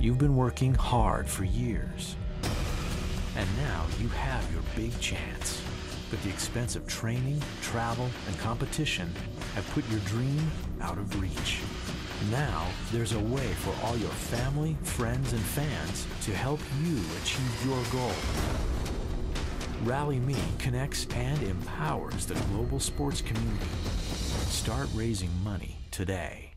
You've been working hard for years, and now you have your big chance. But the expense of training, travel, and competition have put your dream out of reach. Now, there's a way for all your family, friends, and fans to help you achieve your goal. Rally Me connects and empowers the global sports community. Start raising money today.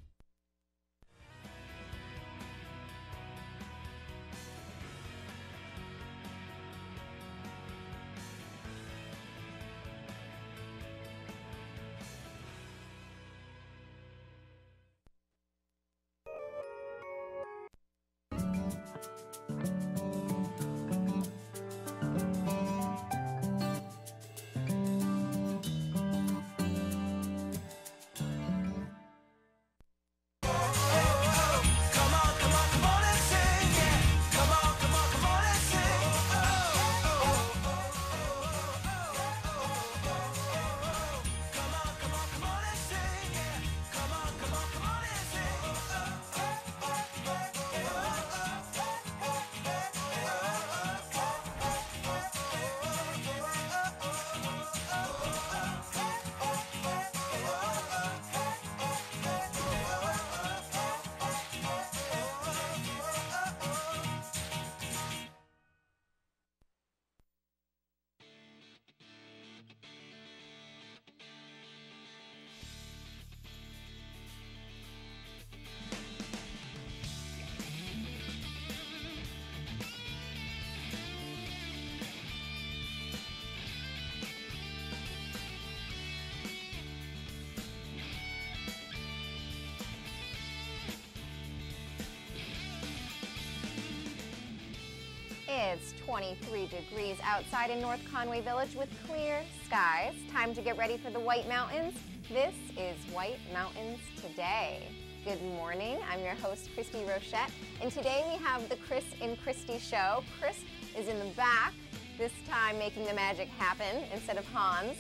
It's 23 degrees outside in North Conway Village with clear skies. Time to get ready for the White Mountains. This is White Mountains Today. Good morning. I'm your host, Christy Rochette, and today we have the Chris and Christy Show. Chris is in the back, this time making the magic happen instead of Hans,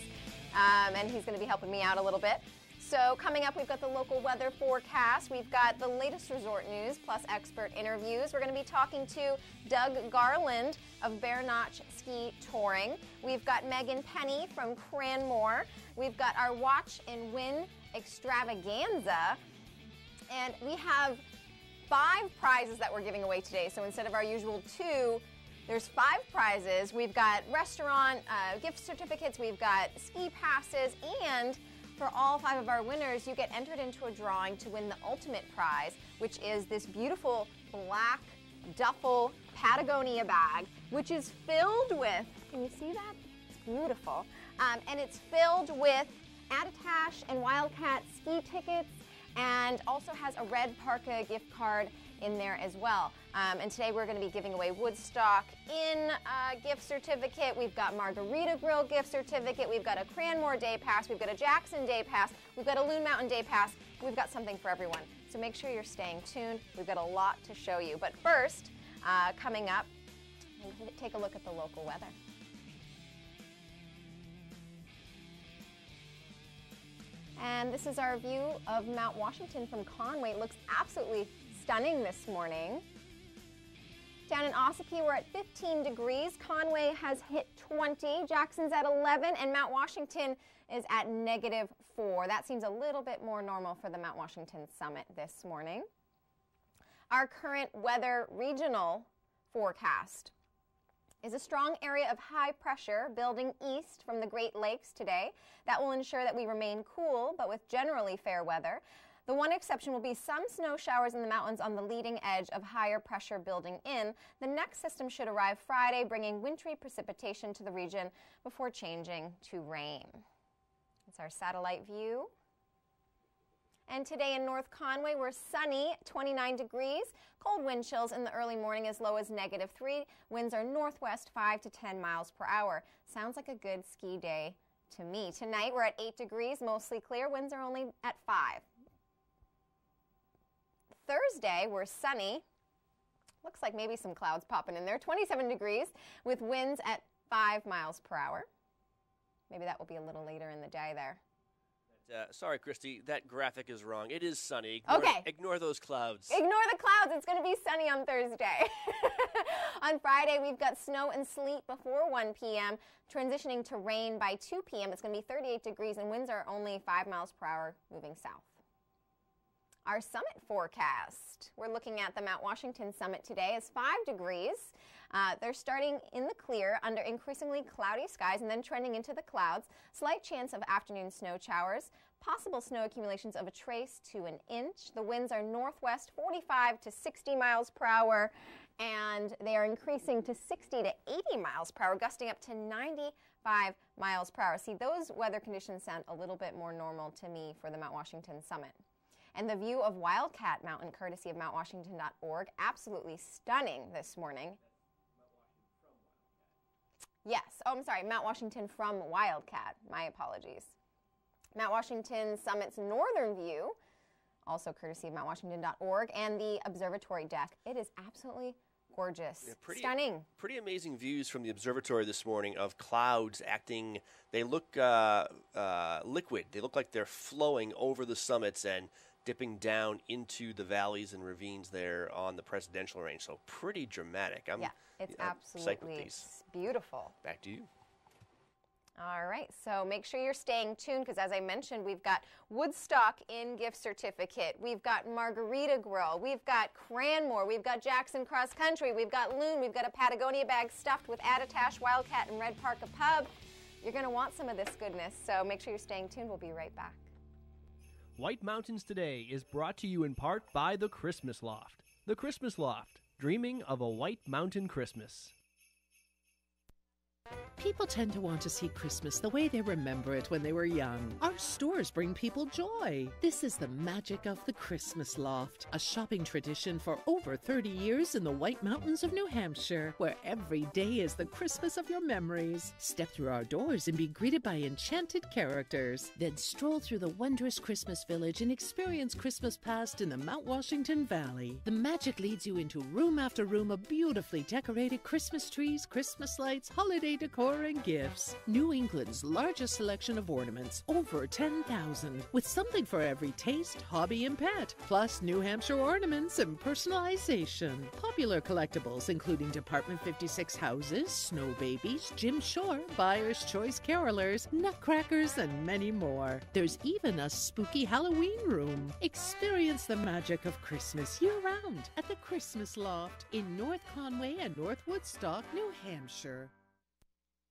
and he's going to be helping me out a little bit. So coming up, we've got the local weather forecast. We've got the latest resort news plus expert interviews. We're going to be talking to Doug Garland of Bear Notch Ski Touring. We've got Megan Penny from Cranmore. We've got our Watch and Win extravaganza. And we have 5 prizes that we're giving away today. So instead of our usual 2, there's 5 prizes. We've got restaurant gift certificates. We've got ski passes, and for all 5 of our winners, you get entered into a drawing to win the ultimate prize, which is this beautiful black duffel Patagonia bag, which is filled with, can you see that? It's beautiful. And it's filled with Attitash and Wildcat ski tickets, and also has a red parka gift card in there as well. And today we're going to be giving away Woodstock Inn gift certificate. We've got Margarita Grill gift certificate. We've got a Cranmore Day Pass. We've got a Jackson Day Pass. We've got a Loon Mountain Day Pass. We've got something for everyone. So make sure you're staying tuned. We've got a lot to show you. But first, coming up, we'll take a look at the local weather. And this is our view of Mount Washington from Conway. It looks absolutely stunning this morning. Down in Ossipee, we're at 15 degrees. Conway has hit 20. Jackson's at 11, and Mount Washington is at -4. That seems a little bit more normal for the Mount Washington summit this morning. Our current weather regional forecast is a strong area of high pressure building east from the Great Lakes today. That will ensure that we remain cool, but with generally fair weather. The one exception will be some snow showers in the mountains on the leading edge of higher pressure building in. The next system should arrive Friday, bringing wintry precipitation to the region before changing to rain. It's our satellite view. And today in North Conway, we're sunny, 29 degrees. Cold wind chills in the early morning as low as -3. Winds are northwest 5 to 10 miles per hour. Sounds like a good ski day to me. Tonight, we're at 8 degrees, mostly clear. Winds are only at 5. Thursday, we're sunny. Looks like maybe some clouds popping in there. 27 degrees with winds at 5 miles per hour. Maybe that will be a little later in the day there. Sorry, Christy, that graphic is wrong. It is sunny. Ignore those clouds. Ignore the clouds. It's going to be sunny on Thursday. On Friday, we've got snow and sleet before 1 p.m., transitioning to rain by 2 p.m. It's going to be 38 degrees, and winds are only 5 miles per hour moving south. Our summit forecast. We're looking at the Mount Washington summit today is 5 degrees. They're starting in the clear under increasingly cloudy skies and then trending into the clouds. Slight chance of afternoon snow showers. Possible snow accumulations of a trace to an inch. The winds are northwest 45 to 60 miles per hour, and they are increasing to 60 to 80 miles per hour, gusting up to 95 miles per hour. See, those weather conditions sound a little bit more normal to me for the Mount Washington summit. And the view of Wildcat Mountain, courtesy of MountWashington.org, absolutely stunning this morning. Yes, I'm sorry, Mount Washington from Wildcat. My apologies. Mount Washington Summit's northern view, also courtesy of MountWashington.org, and the observatory deck. It is absolutely gorgeous. Yeah, stunning. Pretty amazing views from the observatory this morning of clouds acting. They look liquid. They look like they're flowing over the summits and dipping down into the valleys and ravines there on the presidential range. So pretty dramatic. It's absolutely beautiful. Back to you. All right, so make sure you're staying tuned because, as I mentioned, we've got Woodstock in gift certificate. We've got Margarita Grill. We've got Cranmore. We've got Jackson Cross Country. We've got Loon. We've got a Patagonia bag stuffed with Attitash, Wildcat, and Red Park Pub. You're going to want some of this goodness, so make sure you're staying tuned. We'll be right back. White Mountains Today is brought to you in part by The Christmas Loft. The Christmas Loft, dreaming of a White Mountain Christmas. People tend to want to see Christmas the way they remember it when they were young. Our stores bring people joy. This is the magic of the Christmas Loft, a shopping tradition for over 30 years in the White Mountains of New Hampshire, where every day is the Christmas of your memories. Step through our doors and be greeted by enchanted characters. Then stroll through the wondrous Christmas village and experience Christmas past in the Mount Washington Valley. The magic leads you into room after room of beautifully decorated Christmas trees, Christmas lights, holiday decor, and gifts. New England's largest selection of ornaments, over 10,000, with something for every taste, hobby, and pet, plus New Hampshire ornaments and personalization. Popular collectibles including Department 56 houses, snow babies, Jim Shore, Buyer's Choice carolers, nutcrackers, and many more. There's even a spooky Halloween room. Experience the magic of Christmas year-round at the Christmas Loft in North Conway and North Woodstock, New Hampshire.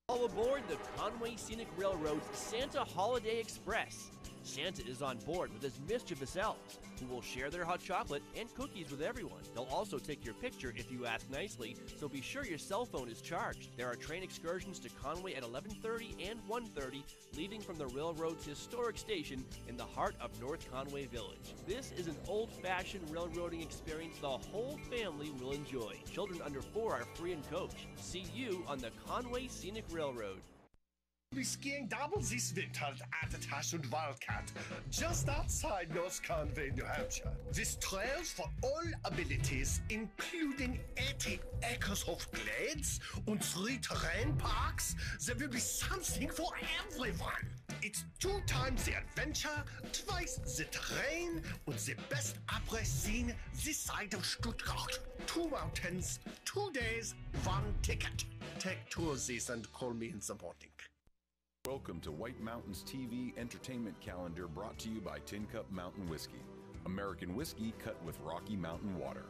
All aboard the Conway Scenic Railroad's Santa Holiday Express. Santa is on board with his mischievous elves, who will share their hot chocolate and cookies with everyone. They'll also take your picture if you ask nicely, so be sure your cell phone is charged. There are train excursions to Conway at 11:30 and 1:30, leaving from the railroad's historic station in the heart of North Conway Village. This is an old-fashioned railroading experience the whole family will enjoy. Children under 4 are free and coach. See you on the Conway Scenic Railroad. We'll be skiing doubles this winter at Attitash and Wildcat, just outside North Conway, New Hampshire. With trails for all abilities, including 80 acres of glades and 3 terrain parks, there will be something for everyone. It's 2 times the adventure, twice the terrain, and the best après scene this side of Stuttgart. 2 mountains, 2 days, 1 ticket. Take 2 of these and call me in the morning. Welcome to White Mountains TV Entertainment Calendar, brought to you by Tin Cup Mountain Whiskey. American whiskey cut with Rocky Mountain water.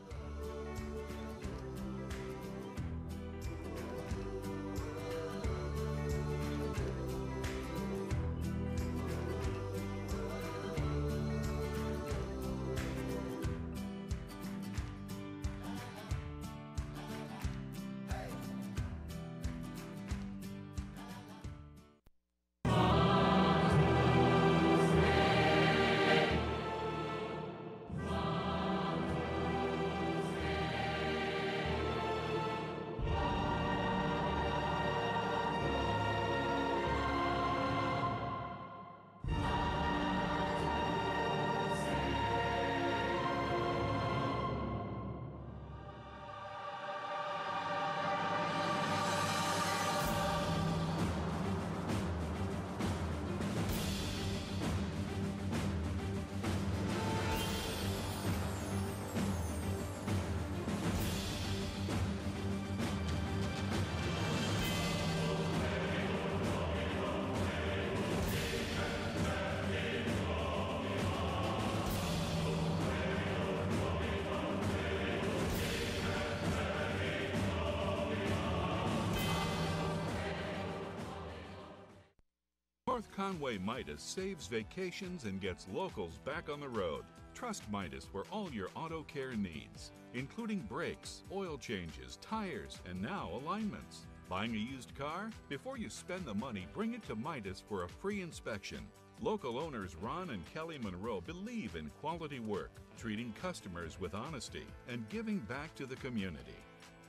Conway Midas saves vacations and gets locals back on the road. Trust Midas for all your auto care needs, including brakes, oil changes, tires, and now alignments. Buying a used car? Before you spend the money, bring it to Midas for a free inspection. Local owners Ron and Kelly Monroe believe in quality work, treating customers with honesty, and giving back to the community.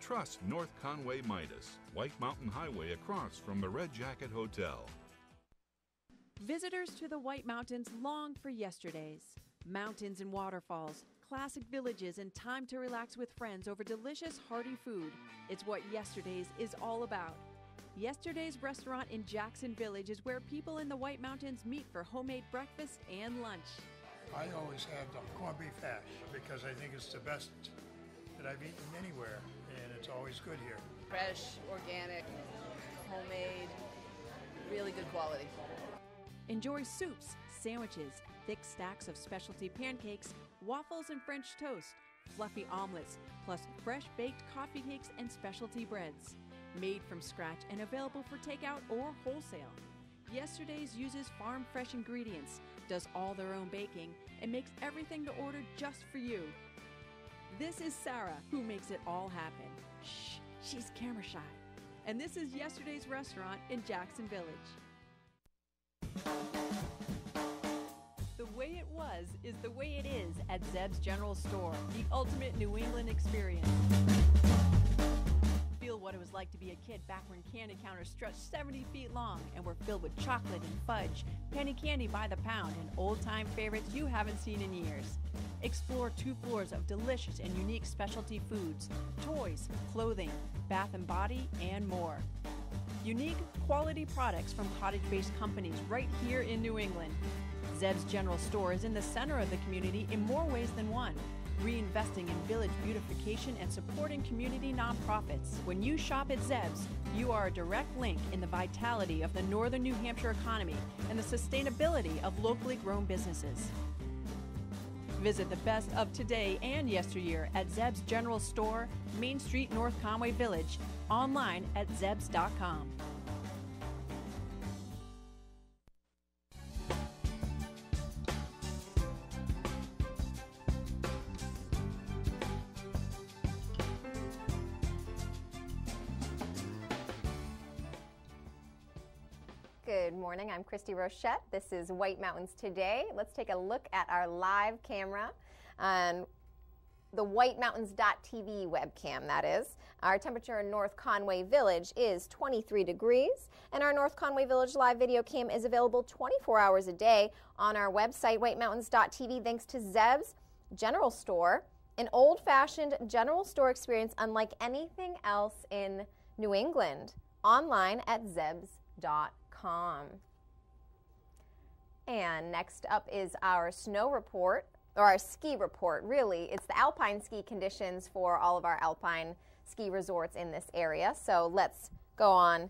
Trust North Conway Midas, White Mountain Highway across from the Red Jacket Hotel. Visitors to the White Mountains long for yesterdays. Mountains and waterfalls, classic villages, and time to relax with friends over delicious, hearty food. It's what Yesterdays is all about. Yesterday's restaurant in Jackson Village is where people in the White Mountains meet for homemade breakfast and lunch. I always have the corned beef hash because I think it's the best that I've eaten anywhere, and it's always good here. Fresh, organic, homemade, really good quality. Enjoy soups, sandwiches, thick stacks of specialty pancakes, waffles and French toast, fluffy omelets, plus fresh baked coffee cakes and specialty breads. Made from scratch and available for takeout or wholesale. Yesterday's uses farm fresh ingredients, does all their own baking, and makes everything to order just for you. This is Sarah, who makes it all happen. Shh, she's camera shy. And this is Yesterday's restaurant in Jackson Village. The way it was is the way it is at Zeb's General Store, the ultimate New England experience. Feel what it was like to be a kid back when candy counters stretched 70 feet long and were filled with chocolate and fudge, penny candy by the pound, and old-time favorites you haven't seen in years. Explore 2 floors of delicious and unique specialty foods, toys, clothing, bath and body, and more. Unique, quality products from cottage-based companies right here in New England. Zeb's General Store is in the center of the community in more ways than one, reinvesting in village beautification and supporting community nonprofits. When you shop at Zeb's, you are a direct link in the vitality of the northern New Hampshire economy and the sustainability of locally grown businesses. Visit the best of today and yesteryear at Zeb's General Store, Main Street, North Conway Village, online at zebs.com. Good morning, I'm Christy Rochette. This is White Mountains Today. Let's take a look at our live camera on the whitemountains.tv webcam, that is. Our temperature in North Conway Village is 23 degrees, and our North Conway Village live video cam is available 24 hours a day on our website, whitemountains.tv, thanks to Zeb's General Store, an old-fashioned general store experience unlike anything else in New England, online at zebs.com. And next up is our snow report, or our ski report, really. It's the alpine ski conditions for all of our alpine ski resorts in this area. So let's go on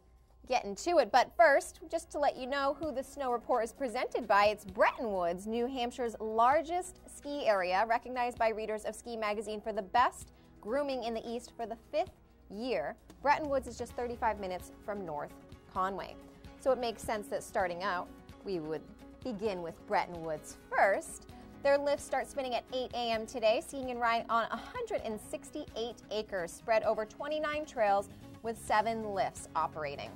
getting to it. But first, just to let you know who the snow report is presented by, it's Bretton Woods, New Hampshire's largest ski area, recognized by readers of Ski Magazine for the best grooming in the East for the 5th year. Bretton Woods is just 35 minutes from North Conway. So it makes sense that starting out, we would begin with Bretton Woods first. Their lifts start spinning at 8 a.m. today. Skiing and ride on 168 acres spread over 29 trails with 7 lifts operating.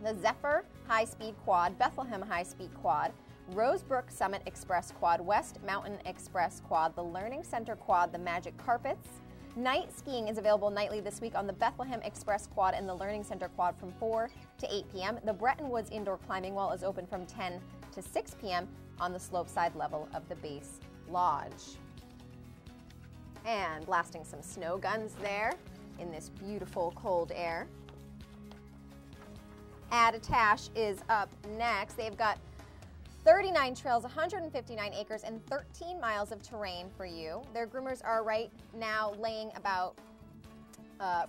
The Zephyr High-Speed Quad, Bethlehem High-Speed Quad, Rosebrook Summit Express Quad, West Mountain Express Quad, the Learning Center Quad, the Magic Carpets. Night skiing is available nightly this week on the Bethlehem Express Quad and the Learning Center Quad from 4 to 8 p.m. The Bretton Woods Indoor Climbing Wall is open from 10 to 6 p.m. on the slopeside level of the base lodge. And blasting some snow guns there in this beautiful cold air. Attitash is up next. They've got 39 trails, 159 acres, and 13 miles of terrain for you. Their groomers are right now laying about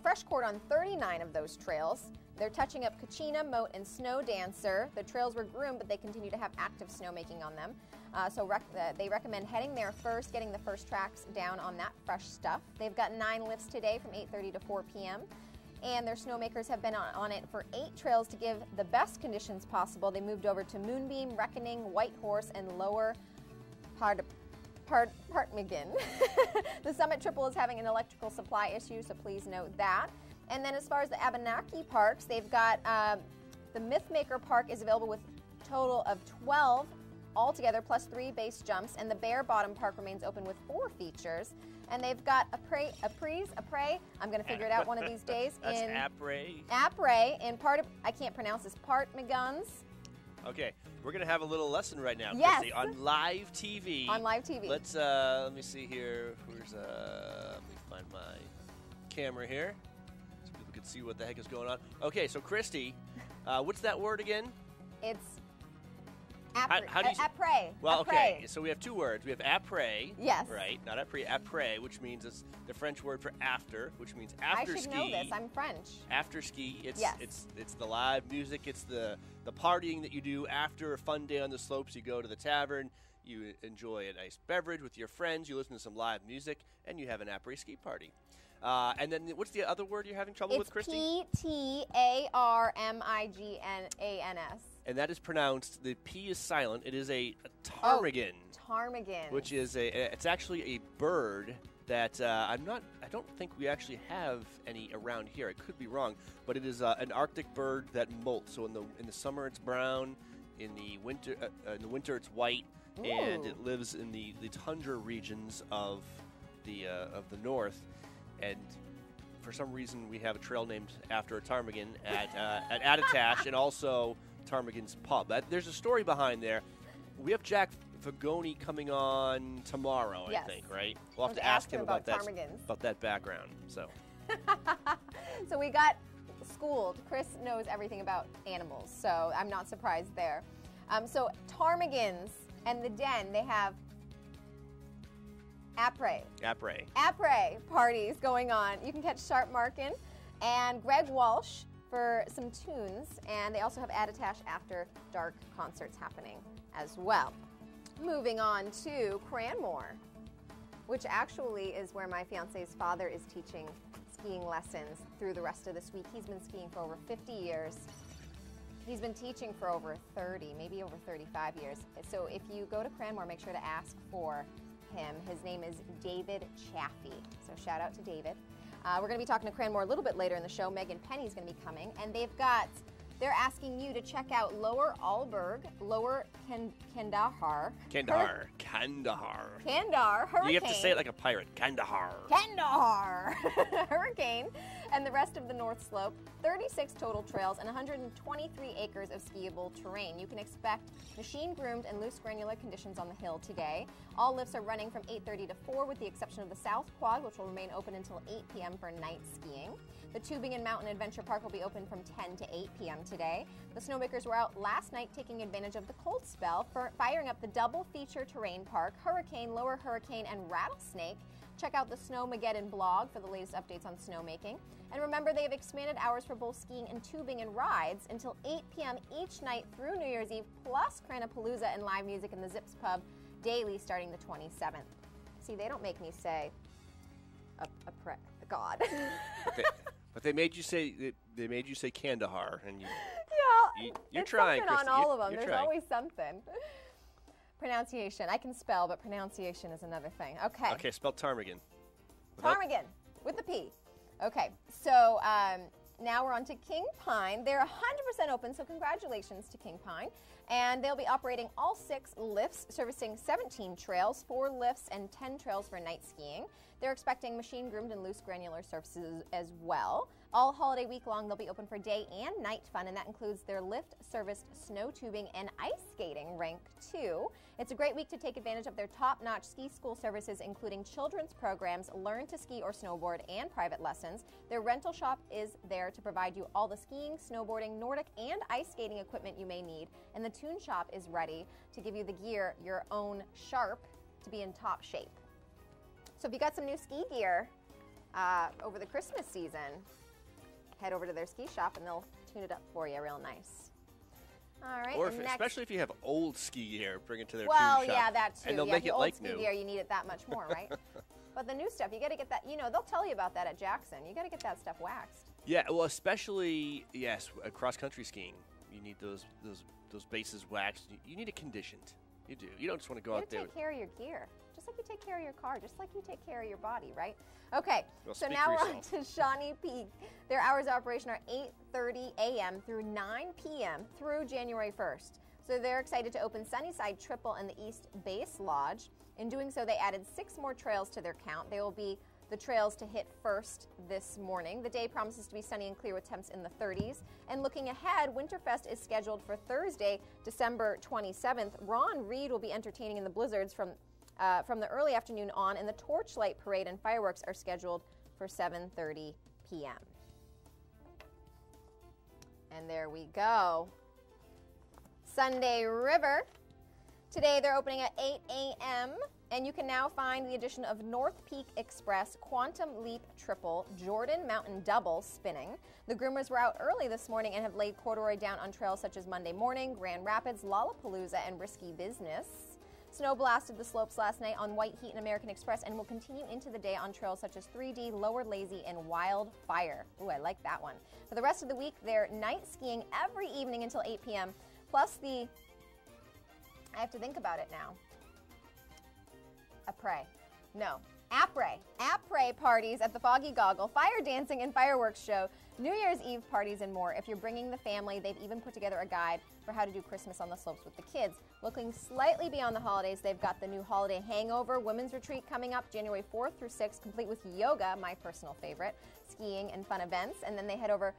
fresh cord on 39 of those trails. They're touching up Kachina, Moat, and Snow Dancer. The trails were groomed, but they continue to have active snowmaking on them. They recommend heading there first, getting the first tracks down on that fresh stuff. They've got 9 lifts today from 8:30 to 4 p.m. and their snowmakers have been on it for 8 trails to give the best conditions possible. They moved over to Moonbeam, Reckoning, White Horse, and Lower Partmigan. The Summit Triple is having an electrical supply issue, so please note that. And then as far as the Abenaki parks, they've got the Mythmaker Park is available with a total of 12 altogether, plus 3 base jumps, and the Bear Bottom Park remains open with 4 features. And they've got Apres, I'm going to figure it out one of these days. That's in Apres, in part of, I can't pronounce this, Partmiguns. Okay, we're going to have a little lesson right now, Yes. Christy, on live TV. On live TV. Let's, let me see here. Let me find my camera here so people can see what the heck is going on. Okay, so Christy, what's that word again? It's How do you say- Apres. Well, Apres. okay, so we have 2 words. We have après, Yes. right? Not après, après, which means it's the French word for after, which means after I should ski. know this. I'm French. After ski, it's Yes. it's the live music, it's the partying that you do after a fun day on the slopes. You go to the tavern, you enjoy a nice beverage with your friends, you listen to some live music, and you have an après ski party. And then what's the other word you're having trouble with, Christy? Ptarmigans. And that is pronounced, the P is silent. It is a ptarmigan. Ptarmigan. Which is it's actually a bird that I don't think we actually have any around here. I could be wrong, but it is an Arctic bird that molts. So in the summer it's brown, in the winter it's white, and it lives in the tundra regions of the north. And for some reason we have a trail named after a ptarmigan at Attitash, and also Ptarmigan's Pub. There's a story behind there. We have Jack Vagoni coming on tomorrow, Yes. I think, right? We'll have Let's to ask him about that ptarmigans. about that background. So So we got schooled. Chris knows everything about animals, so I'm not surprised there. So ptarmigans and the Den, they have après parties going on. You can catch Sharp Markin and Greg Walsh for some tunes, and they also have Attitash After Dark concerts happening as well. Moving on to Cranmore, which actually is where my fiance's father is teaching skiing lessons through the rest of this week. He's been skiing for over 50 years. He's been teaching for over 30, maybe over 35 years. So if you go to Cranmore, make sure to ask for him. His name is David Chaffee. So shout out to David. We're going to be talking to Cranmore a little bit later in the show. Megan Penny's going to be coming, and they're asking you to check out Lower Alberg, Lower Kandahar Hurricane. you have to say it like a pirate. Kandahar Hurricane, and the rest of the North Slope. 36 total trails and 123 acres of skiable terrain. You can expect machine-groomed and loose granular conditions on the hill today. All lifts are running from 8:30 to 4, with the exception of the South Quad, which will remain open until 8 p.m. for night skiing. The Tubing and Mountain Adventure Park will be open from 10 to 8 p.m. today. The snowmakers were out last night taking advantage of the cold spell for firing up the double feature terrain park, Hurricane, Lower Hurricane, and Rattlesnake. Check out the Snowmageddon blog for the latest updates on snowmaking. And remember, they have expanded hours for both skiing and tubing and rides until 8 p.m. each night through New Year's Eve, plus Cranapalooza and live music in the Zips Pub daily starting the 27th. See, they don't make me say God. But they made you say Kandahar, and you're it's trying, something Christy. on all of them. You're There's trying. always something. Pronunciation. I can spell, but pronunciation is another thing. Okay. Okay, spell ptarmigan. Ptarmigan with a P. Okay, so now we're on to King Pine. They're 100% open, so congratulations to King Pine. And they'll be operating all 6 lifts, servicing 17 trails, 4 lifts, and 10 trails for night skiing. They're expecting machine-groomed and loose granular surfaces as well. All holiday week long, they'll be open for day and night fun, and that includes their lift-serviced snow tubing and ice skating rank 2. It's a great week to take advantage of their top-notch ski school services, including children's programs, learn to ski or snowboard, and private lessons. Their rental shop is there to provide you all the skiing, snowboarding, Nordic, and ice skating equipment you may need, and the tune shop is ready to give you the gear, your own Sharp, to be in top shape. So if you got some new ski gear over the Christmas season, head over to their ski shop and they'll tune it up for you real nice. All right. Or especially if you have old ski gear, bring it to their tune shop. Well, yeah, that too. And they'll yeah, make the it old like ski new. gear, you need it that much more, right? But the new stuff, you got to get that. They'll tell you about that at Jackson. You got to get that stuff waxed. Yeah, well, especially, yes, cross-country skiing. You need those bases waxed. You need it conditioned. You do. You don't just want to go out there. You take care of your gear, just like you take care of your car, just like you take care of your body, right? Okay, Well, so speak now for we're on to Shawnee Peak. Their hours of operation are 8:30 a.m. through 9 p.m. through January 1st. So they're excited to open Sunnyside Triple and the East Base Lodge. In doing so, they added 6 more trails to their count. They will be the trails to hit first this morning. The day promises to be sunny and clear with temps in the 30s. And looking ahead, Winterfest is scheduled for Thursday, December 27th. Ron Reed will be entertaining in the blizzards from the early afternoon on, and the Torchlight Parade and fireworks are scheduled for 7:30 p.m. And there we go. Sunday River. Today they're opening at 8 a.m. and you can now find the addition of North Peak Express, Quantum Leap Triple, Jordan Mountain Double spinning. The groomers were out early this morning and have laid corduroy down on trails such as Monday Morning, Grand Rapids, Lollapalooza, and Risky Business. Snow blasted the slopes last night on White Heat and American Express and will continue into the day on trails such as 3D, Lower Lazy, and Wildfire. Ooh, I like that one. For the rest of the week, they're night skiing every evening until 8 p.m. Plus I have to think about it now. Après parties at the Foggy Goggle, fire dancing and fireworks show, New Year's Eve parties, and more. If you're bringing the family, they've even put together a guide for how to do Christmas on the slopes with the kids. Looking slightly beyond the holidays, they've got the new holiday hangover women's retreat coming up January 4th through 6th, complete with yoga, my personal favorite, skiing and fun events. And then they head over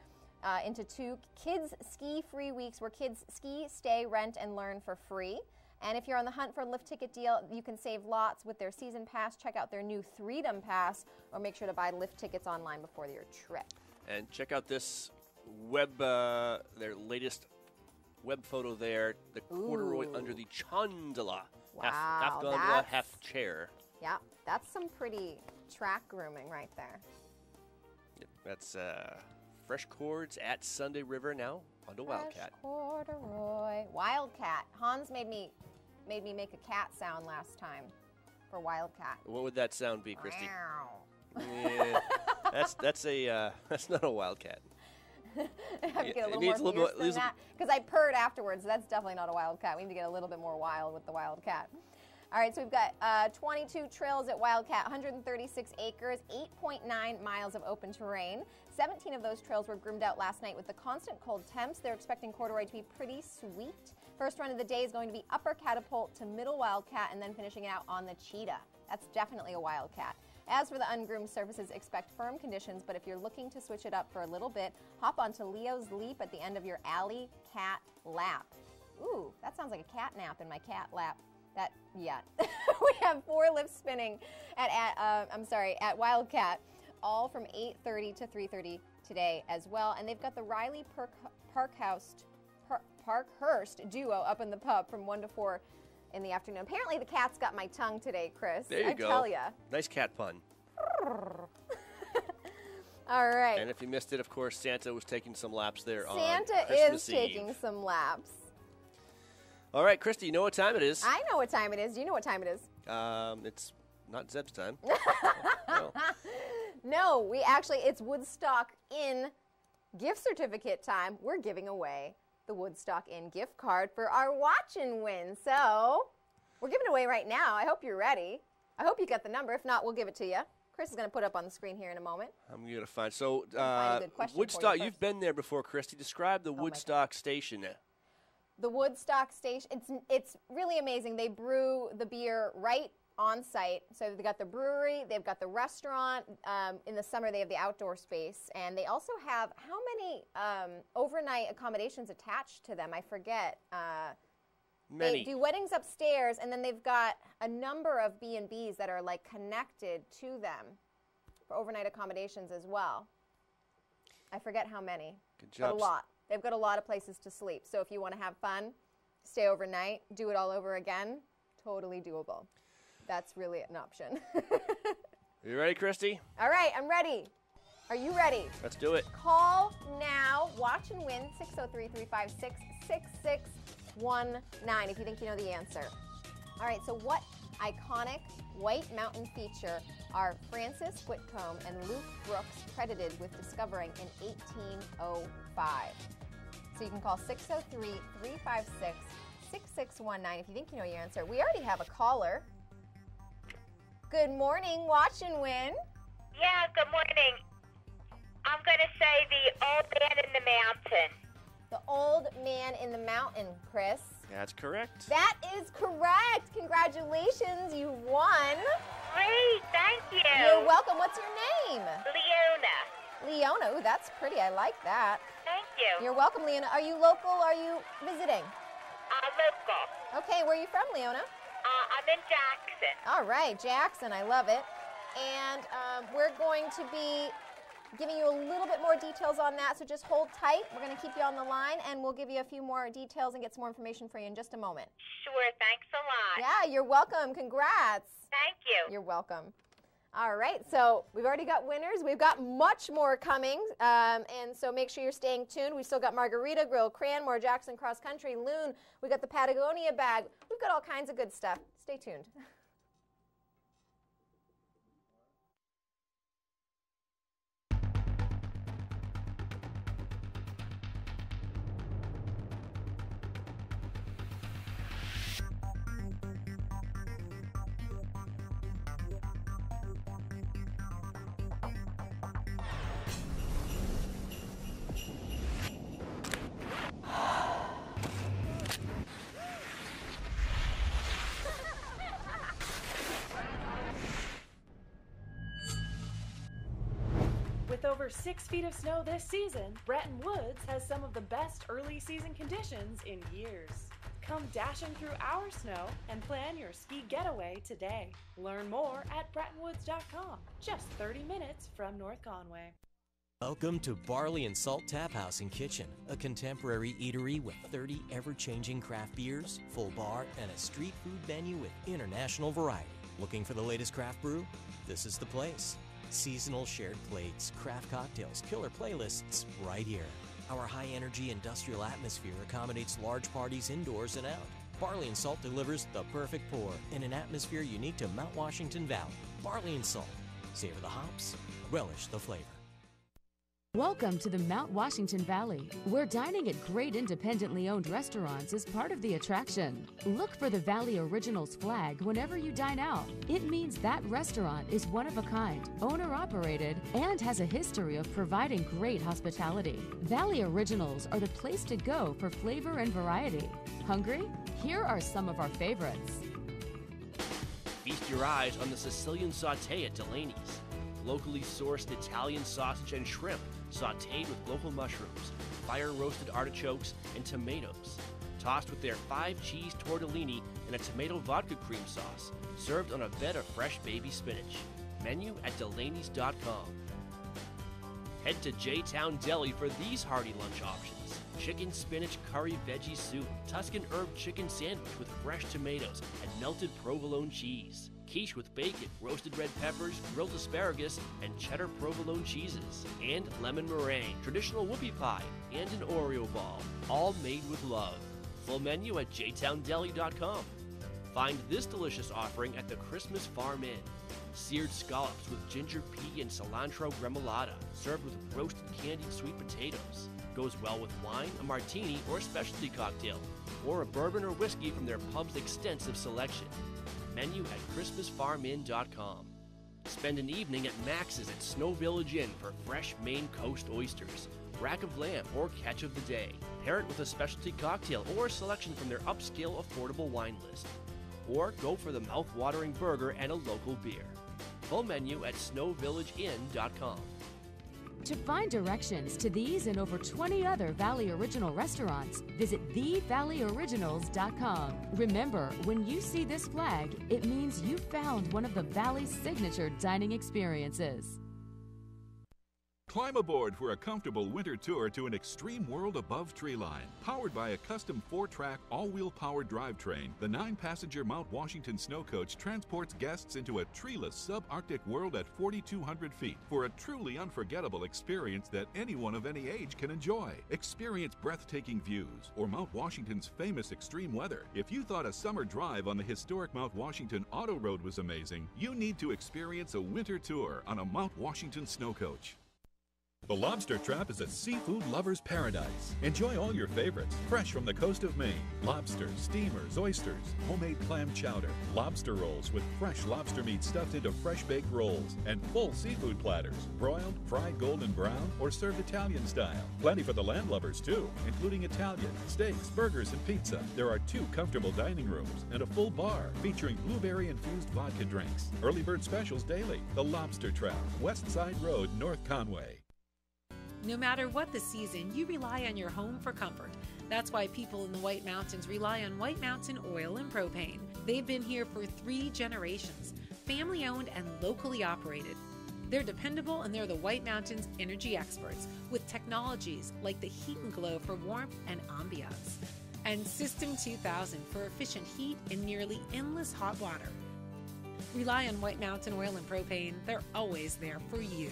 into 2 kids ski-free weeks where kids ski, stay, rent, and learn for free. And if you're on the hunt for a lift ticket deal, you can save lots with their season pass. Check out their new Freedom Pass, or make sure to buy lift tickets online before your trip. And check out this their latest web photo there, the corduroy under the chandala. Wow, half gondola, half chair. Yeah, that's some pretty track grooming right there. Yep, that's Fresh Cords at Sunday River now onto Wildcat. Fresh corduroy. Wildcat. Hans made me make a cat sound last time for Wildcat. What would that sound be, Christy? Yeah, that's not a wildcat. I have to get a little more fierce than that, because I purred afterwards. So that's definitely not a wildcat. We need to get a little bit more wild with the Wildcat. All right, so we've got 22 trails at Wildcat, 136 acres, 8.9 miles of open terrain. 17 of those trails were groomed out last night with the constant cold temps. They're expecting corduroy to be pretty sweet. First run of the day is going to be Upper Catapult to Middle Wildcat, and then finishing it out on the Cheetah. That's definitely a Wildcat. As for the ungroomed surfaces, expect firm conditions, but if you're looking to switch it up for a little bit, hop onto Leo's Leap at the end of your Alley Cat Lap. Ooh, that sounds like a cat nap in my cat lap. We have 4 lifts spinning at Wildcat, all from 8:30 to 3:30 today as well. And they've got the Riley Parkhurst duo up in the pub from 1 to 4 in the afternoon. Apparently the cat's got my tongue today, Chris. There you go. I tell ya. Nice cat pun. All right. And if you missed it, of course, Santa was taking some laps there on Santa Christmas is taking some laps. All right, Christy, you know what time it is? I know what time it is. Do you know what time it is? It's not Zeb's time. No, it's Woodstock Inn gift certificate time. We're giving away the Woodstock Inn gift card for our watch and win. So we're giving it away right now. I hope you're ready. I hope you got the number. If not, we'll give it to you. Chris is going to put it up on the screen here in a moment. I'm going to find. So find a good question Woodstock, for you you've been there before, Christy. Describe the Woodstock station. The Woodstock station, it's really amazing. They brew the beer right on site. So they've got the brewery, they've got the restaurant. In the summer, they have the outdoor space. And they also have, how many overnight accommodations attached to them? I forget. Many. They do weddings upstairs, and then they've got a number of B&Bs that are like connected to them for overnight accommodations as well. I forget how many. Good job. But a lot. They've got a lot of places to sleep. So if you want to have fun, stay overnight, do it all over again, totally doable. That's really an option. You ready, Christy? All right, I'm ready. Are you ready? Let's do it. Call now. Watch and win 603-356-6619 if you think you know the answer. All right, so what iconic White Mountain feature are Francis Whitcomb and Luke Brooks, credited with discovering in 1805. So you can call 603-356-6619 if you think you know your answer. We already have a caller. Good morning, Watch and Win. Yeah, good morning. I'm going to say the old man in the mountain. The old man in the mountain, Chris. That's correct. That is correct. Congratulations, you won. Great, thank you. You're welcome. What's your name? Leona. Leona. Ooh, that's pretty. I like that. Thank you. You're welcome, Leona. Are you local? Are you visiting? Local. Okay, where are you from, Leona? I'm in Jackson. All right, Jackson. I love it. And we're going to be giving you a little bit more details on that, so just hold tight. We're going to keep you on the line, and we'll give you a few more details and get some more information for you in just a moment. Sure, thanks a lot. Yeah, you're welcome. Congrats. Thank you. You're welcome. All right, so we've already got winners. We've got much more coming, and so make sure you're staying tuned. We've still got Margarita Grill, Cranmore, Jackson Cross Country, Loon. We've got the Patagonia bag. We've got all kinds of good stuff. Stay tuned. With over 6 feet of snow this season, Bretton Woods has some of the best early season conditions in years. Come dashing through our snow and plan your ski getaway today. Learn more at BrettonWoods.com, just 30 minutes from North Conway. Welcome to Barley and Salt Tap House and Kitchen, a contemporary eatery with 30 ever-changing craft beers, full bar, and a street food menu with international variety. Looking for the latest craft brew? This is the place. Seasonal shared plates, craft cocktails, killer playlists right here. Our high-energy industrial atmosphere accommodates large parties indoors and out. Barley and Salt delivers the perfect pour in an atmosphere unique to Mount Washington Valley. Barley and Salt. Savor the hops, relish the flavor. Welcome to the Mount Washington Valley, where dining at great independently owned restaurants is part of the attraction. Look for the Valley Originals flag whenever you dine out. It means that restaurant is one of a kind, owner-operated, and has a history of providing great hospitality. Valley Originals are the place to go for flavor and variety. Hungry? Here are some of our favorites. Feast your eyes on the Sicilian Sauté at Delaney's. Locally sourced Italian sausage and shrimp, sautéed with local mushrooms, fire-roasted artichokes, and tomatoes. Tossed with their 5-cheese tortellini and a tomato vodka cream sauce, served on a bed of fresh baby spinach. Menu at Delaney's.com. Head to J-Town Deli for these hearty lunch options. Chicken spinach curry veggie soup, Tuscan herb chicken sandwich with fresh tomatoes and melted provolone cheese. Quiche with bacon, roasted red peppers, grilled asparagus, and cheddar provolone cheeses. And lemon meringue, traditional whoopie pie, and an Oreo ball, all made with love. Full menu at jtowndeli.com. Find this delicious offering at the Christmas Farm Inn. Seared scallops with ginger pea and cilantro gremolata, served with roasted candied sweet potatoes. Goes well with wine, a martini, or a specialty cocktail, or a bourbon or whiskey from their pub's extensive selection. Menu at ChristmasFarmInn.com. Spend an evening at Max's at Snow Village Inn for fresh Maine Coast oysters, rack of lamb, or catch of the day. Pair it with a specialty cocktail or a selection from their upscale affordable wine list. Or go for the mouth-watering burger and a local beer. Full menu at SnowVillageInn.com. To find directions to these and over 20 other Valley Original restaurants, visit TheValleyOriginals.com. Remember, when you see this flag, it means you found one of the Valley's signature dining experiences. Climb aboard for a comfortable winter tour to an extreme world above treeline. Powered by a custom 4-track, all-wheel powered drivetrain, the 9-passenger Mount Washington Snow Coach transports guests into a treeless subarctic world at 4,200 feet for a truly unforgettable experience that anyone of any age can enjoy. Experience breathtaking views or Mount Washington's famous extreme weather. If you thought a summer drive on the historic Mount Washington Auto Road was amazing, you need to experience a winter tour on a Mount Washington Snow Coach. The Lobster Trap is a seafood lover's paradise. Enjoy all your favorites, fresh from the coast of Maine. Lobsters, steamers, oysters, homemade clam chowder, lobster rolls with fresh lobster meat stuffed into fresh baked rolls, and full seafood platters, broiled, fried golden brown, or served Italian style. Plenty for the land lovers too, including Italian, steaks, burgers, and pizza. There are 2 comfortable dining rooms and a full bar featuring blueberry-infused vodka drinks. Early bird specials daily. The Lobster Trap, West Side Road, North Conway. No matter what the season, you rely on your home for comfort. That's why people in the White Mountains rely on White Mountain Oil and Propane. They've been here for 3 generations, family-owned and locally operated. They're dependable and they're the White Mountains energy experts with technologies like the Heat and Glow for warmth and ambiance, and System 2000 for efficient heat and nearly endless hot water. Rely on White Mountain Oil and Propane. They're always there for you.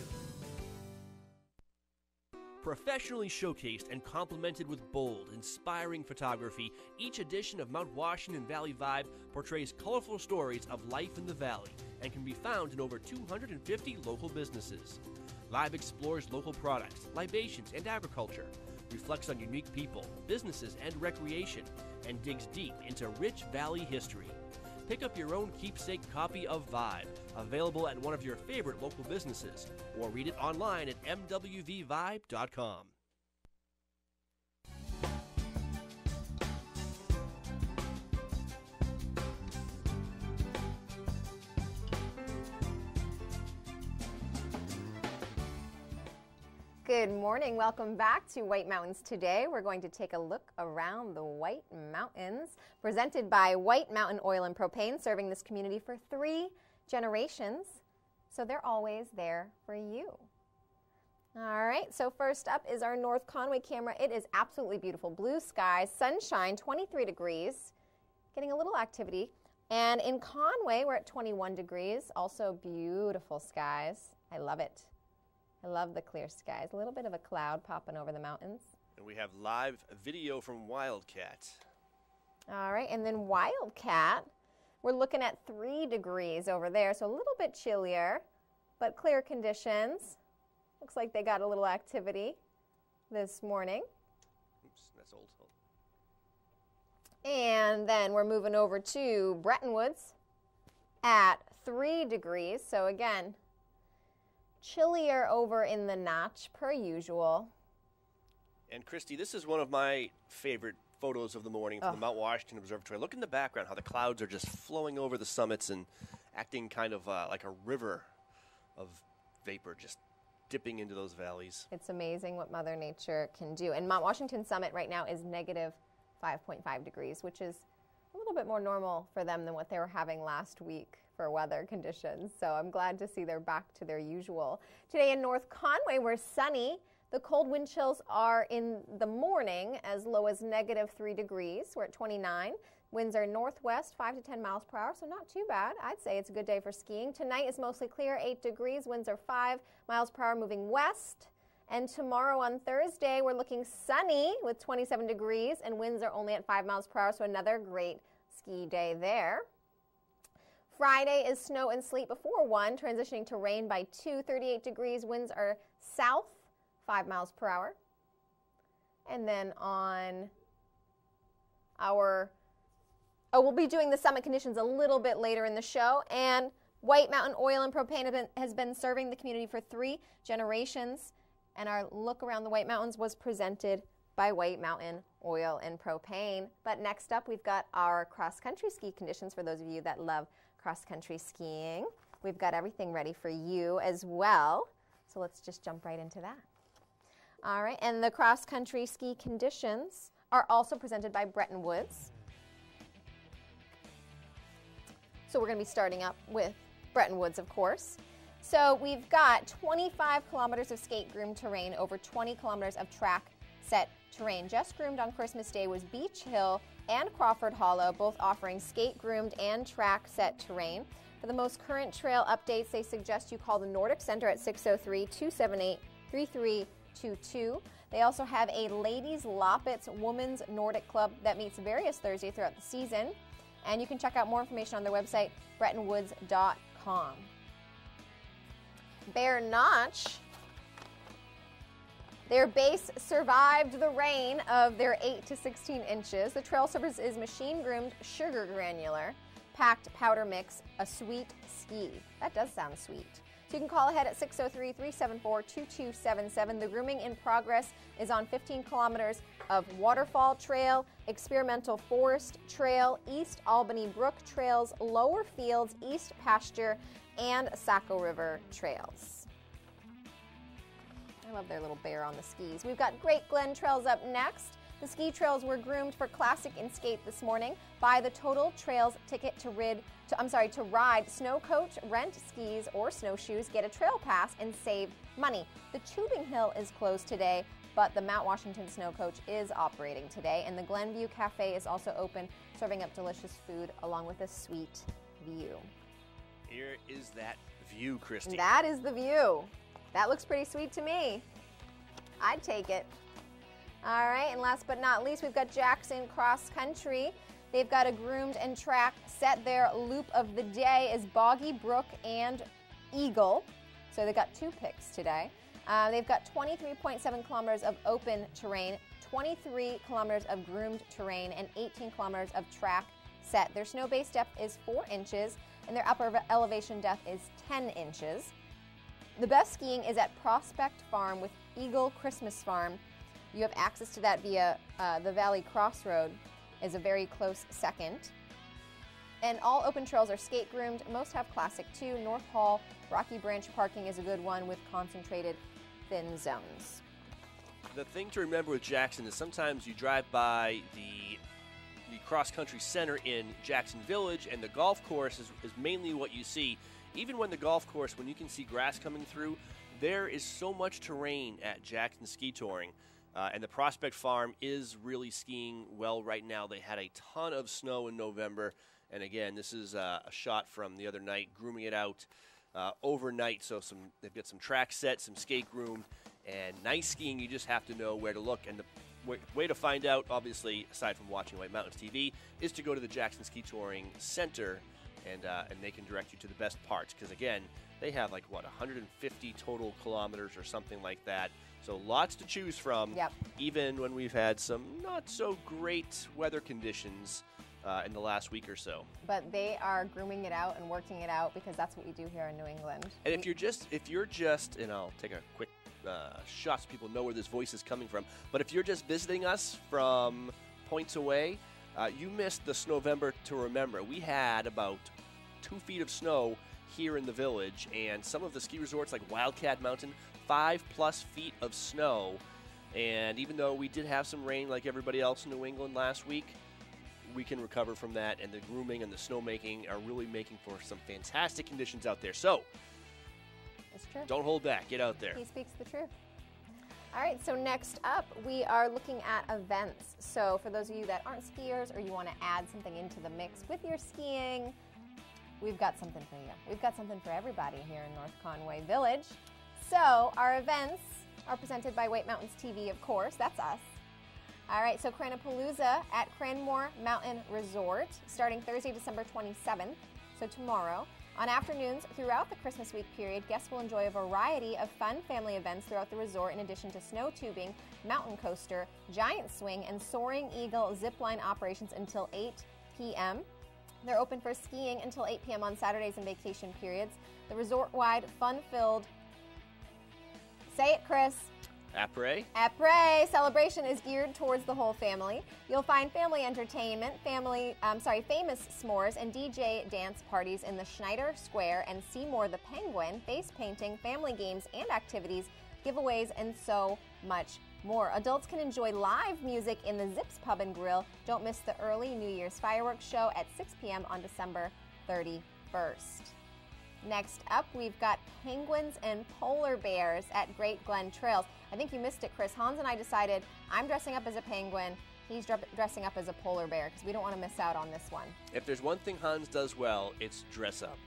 Professionally showcased and complemented with bold, inspiring photography, each edition of Mount Washington Valley Vibe portrays colorful stories of life in the valley and can be found in over 250 local businesses. Live explores local products, libations, and agriculture, reflects on unique people, businesses, and recreation, and digs deep into rich valley history. Pick up your own keepsake copy of Vibe, available at one of your favorite local businesses, or read it online at mwvvibe.com. Good morning. Welcome back to White Mountains Today. We're going to take a look around the White Mountains, presented by White Mountain Oil and Propane, serving this community for 3 generations. So they're always there for you. All right, so first up is our North Conway camera. It is absolutely beautiful. Blue skies, sunshine, 23 degrees, getting a little activity. And in Conway, we're at 21 degrees, also beautiful skies. I love it. I love the clear skies. A little bit of a cloud popping over the mountains. And we have live video from Wildcat. All right, and then Wildcat, we're looking at 3 degrees over there, so a little bit chillier, but clear conditions. Looks like they got a little activity this morning. Oops, that's old. And then we're moving over to Bretton Woods at 3 degrees. So again, chillier over in the notch per usual. And Christy, this is one of my favorite photos of the morning from the Mount Washington Observatory. Look in the background, how the clouds are just flowing over the summits and acting kind of like a river of vapor just dipping into those valleys. It's amazing what Mother Nature can do. And Mount Washington Summit right now is negative 5.5 degrees, which is a little bit more normal for them than what they were having last week for weather conditions. So I'm glad to see they're back to their usual. Today in North Conway, we're sunny. The cold wind chills are in the morning as low as negative 3 degrees. We're at 29. Winds are northwest, 5 to 10 miles per hour, so not too bad. I'd say it's a good day for skiing. Tonight is mostly clear, 8 degrees. Winds are 5 miles per hour moving west. And tomorrow on Thursday, we're looking sunny with 27 degrees, and winds are only at 5 miles per hour, so another great ski day there. Friday is snow and sleet before 1, transitioning to rain by 2, 38 degrees. Winds are south, 5 miles per hour. And then on our, we'll be doing the summit conditions a little bit later in the show. And White Mountain Oil and Propane has been serving the community for 3 generations. And our look around the White Mountains was presented by White Mountain Oil and Propane. But next up, we've got our cross-country ski conditions for those of you that love cross-country skiing. We've got everything ready for you as well. So let's just jump right into that. All right, and the cross-country ski conditions are also presented by Bretton Woods. So we're going to be starting up with Bretton Woods, of course. So we've got 25 kilometers of skate-groomed terrain, over 20 kilometers of track-set terrain. Just groomed on Christmas Day was Beach Hill and Crawford Hollow, both offering skate-groomed and track-set terrain. For the most current trail updates, they suggest you call the Nordic Center at 603-278-3322. They also have a Ladies Loppets Women's Nordic Club that meets various Thursdays throughout the season. And you can check out more information on their website, BrettonWoods.com. Bear Notch, their base survived the rain of their 8 to 16 inches. The trail surface is machine-groomed sugar granular, packed powder mix, a sweet ski. That does sound sweet. So you can call ahead at 603-374-2277. The grooming in progress is on 15 kilometers of Waterfall Trail, Experimental Forest Trail, East Albany Brook Trails, Lower Fields, East Pasture, and Saco River Trails. I love their little bear on the skis. We've got Great Glen Trails up next. The ski trails were groomed for Classic and Skate this morning. Buy the Total Trails ticket to ride Snow Coach, rent skis or snowshoes, get a trail pass, and save money. The Tubing Hill is closed today, but the Mount Washington Snow Coach is operating today, and the Glenview Cafe is also open, serving up delicious food along with a sweet view. Here is that view, Christy. That is the view. That looks pretty sweet to me. I'd take it. All right, and last but not least, we've got Jackson Cross Country. They've got a groomed and track set. Their loop of the day is Boggy Brook and Eagle. So they've got 2 picks today. They've got 23.7 kilometers of open terrain, 23 kilometers of groomed terrain, and 18 kilometers of track set. Their snow base depth is 4 inches, and their upper elevation depth is 10 inches. The best skiing is at Prospect Farm with Eagle Christmas Farm. You have access to that via the Valley Crossroad is a very close second. And all open trails are skate groomed. Most have Classic too. North Hall, Rocky Branch parking is a good one with concentrated thin zones. The thing to remember with Jackson is sometimes you drive by the cross-country center in Jackson Village, and the golf course is mainly what you see. Even when the golf course, when you can see grass coming through, there is so much terrain at Jackson Ski Touring. And the Prospect Farm is really skiing well right now. They had a ton of snow in November. And again, this is a shot from the other night, grooming it out overnight. So they've got some track set, some skate groomed, and nice skiing. You just have to know where to look. And the way to find out, obviously, aside from watching White Mountains TV, is to go to the Jackson Ski Touring Center, and they can direct you to the best parts. Because, again, they have, 150 total kilometers or something like that. So lots to choose from, even when we've had some not-so-great weather conditions in the last week or so. But they are grooming it out and working it out because that's what we do here in New England. And if you're just, and I'll take a quick shot so people know where this voice is coming from, but if you're just visiting us from points away, you missed the Snowvember to remember. We had about 2 feet of snow here in the village, and some of the ski resorts like Wildcat Mountain, 5+ feet of snow. And even though we did have some rain like everybody else in New England last week, we can recover from that, and the grooming and the snowmaking are really making for some fantastic conditions out there. So, it's true. Don't hold back. Get out there. He speaks the truth. All right, so next up, we are looking at events. So for those of you that aren't skiers or you want to add something into the mix with your skiing, we've got something for you. We've got something for everybody here in North Conway Village. So our events are presented by White Mountains TV, of course. That's us. All right, so Cranapalooza at Cranmore Mountain Resort, starting Thursday, December 27th, so tomorrow. On afternoons throughout the Christmas week period, guests will enjoy a variety of fun family events throughout the resort, in addition to snow tubing, mountain coaster, giant swing, and Soaring Eagle zipline operations until 8 p.m. They're open for skiing until 8 p.m. on Saturdays and vacation periods. The resort-wide, fun-filled, say it, Chris. Après celebration is geared towards the whole family. You'll find family entertainment, famous s'mores, and DJ dance parties in the Schneider Square and Seymour the Penguin, face painting, family games and activities, giveaways, and so much more. Adults can enjoy live music in the Zips Pub and Grill. Don't miss the early New Year's fireworks show at 6 p.m. on December 31st. Next up, we've got penguins and polar bears at Great Glen Trails. I think you missed it, Chris. Hans and I decided I'm dressing up as a penguin. He's dressing up as a polar bear because we don't want to miss out on this one. If there's one thing Hans does well, it's dress up.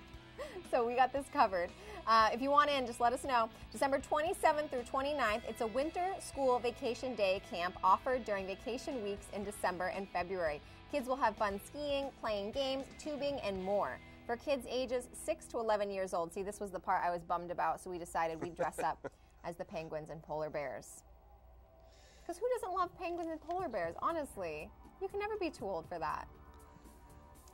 So we got this covered. If you want in, just let us know. December 27th through 29th, it's a winter school vacation day camp offered during vacation weeks in December and February. Kids will have fun skiing, playing games, tubing, and more. For kids ages 6 to 11 years old, see, this was the part I was bummed about, so we decided we'd dress up as the penguins and polar bears. Because who doesn't love penguins and polar bears, honestly? You can never be too old for that.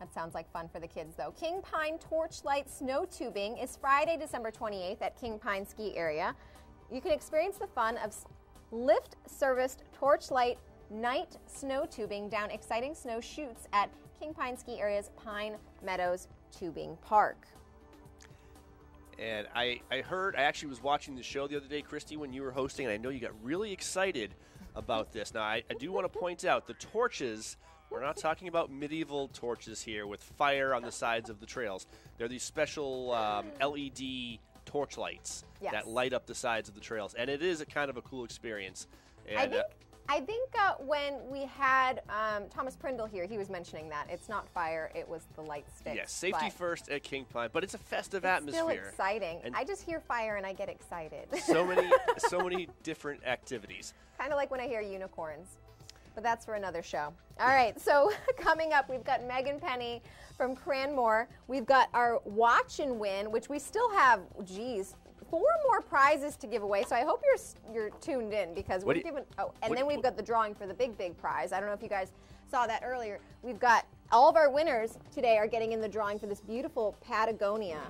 That sounds like fun for the kids, though. King Pine Torchlight Snow Tubing is Friday, December 28th at King Pine Ski Area. You can experience the fun of lift-serviced torchlight night snow tubing down exciting snow chutes at King Pine Ski Area's Pine Meadows Tubing Park. And I actually was watching the show the other day, Christy, when you were hosting, and I know you got really excited about this. Now, I do want to point out the torches, we're not talking about medieval torches here with fire on the sides of the trails. They're these special LED torch lights that light up the sides of the trails, and it is a kind of a cool experience. And, I think when we had Thomas Prindle here, he was mentioning that. It's not fire, it was the light sticks. Yes, safety first at King Pine, but it's a festive atmosphere. It's still exciting. And I just hear fire and I get excited. So many different activities. Kind of like when I hear unicorns. But that's for another show. All right, so coming up, we've got Megan Penny from Cranmore. We've got our Watch and Win, which we still have, 4 more prizes to give away, so I hope you're tuned in because we're giving. Oh, and then we've got the drawing for the big prize. I don't know if you guys saw that earlier. We've got all of our winners today are getting in the drawing for this beautiful Patagonia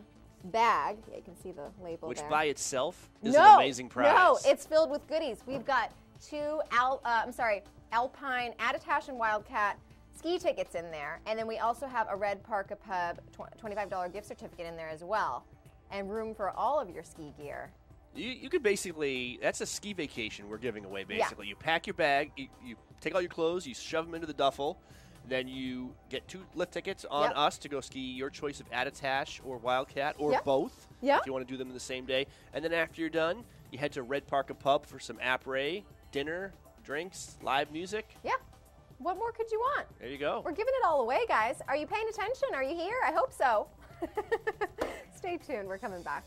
bag. Yeah, you can see the label Which there. by itself is an amazing prize. No, it's filled with goodies. We've got 2 Alpine Attitash and Wildcat ski tickets in there, and then we also have a Red Parka Pub $25 gift certificate in there as well. And room for all of your ski gear. You could basically, that's a ski vacation we're giving away, basically. Yeah. You pack your bag, you take all your clothes, you shove them into the duffel, then you get 2 lift tickets on us to go ski your choice of Attitash or Wildcat or both, if you want to do them in the same day. And then after you're done, you head to Red Parka Pub for some après, dinner, drinks, live music. Yeah. What more could you want? There you go. We're giving it all away, guys. Are you paying attention? Are you here? I hope so. Stay tuned. We're coming back.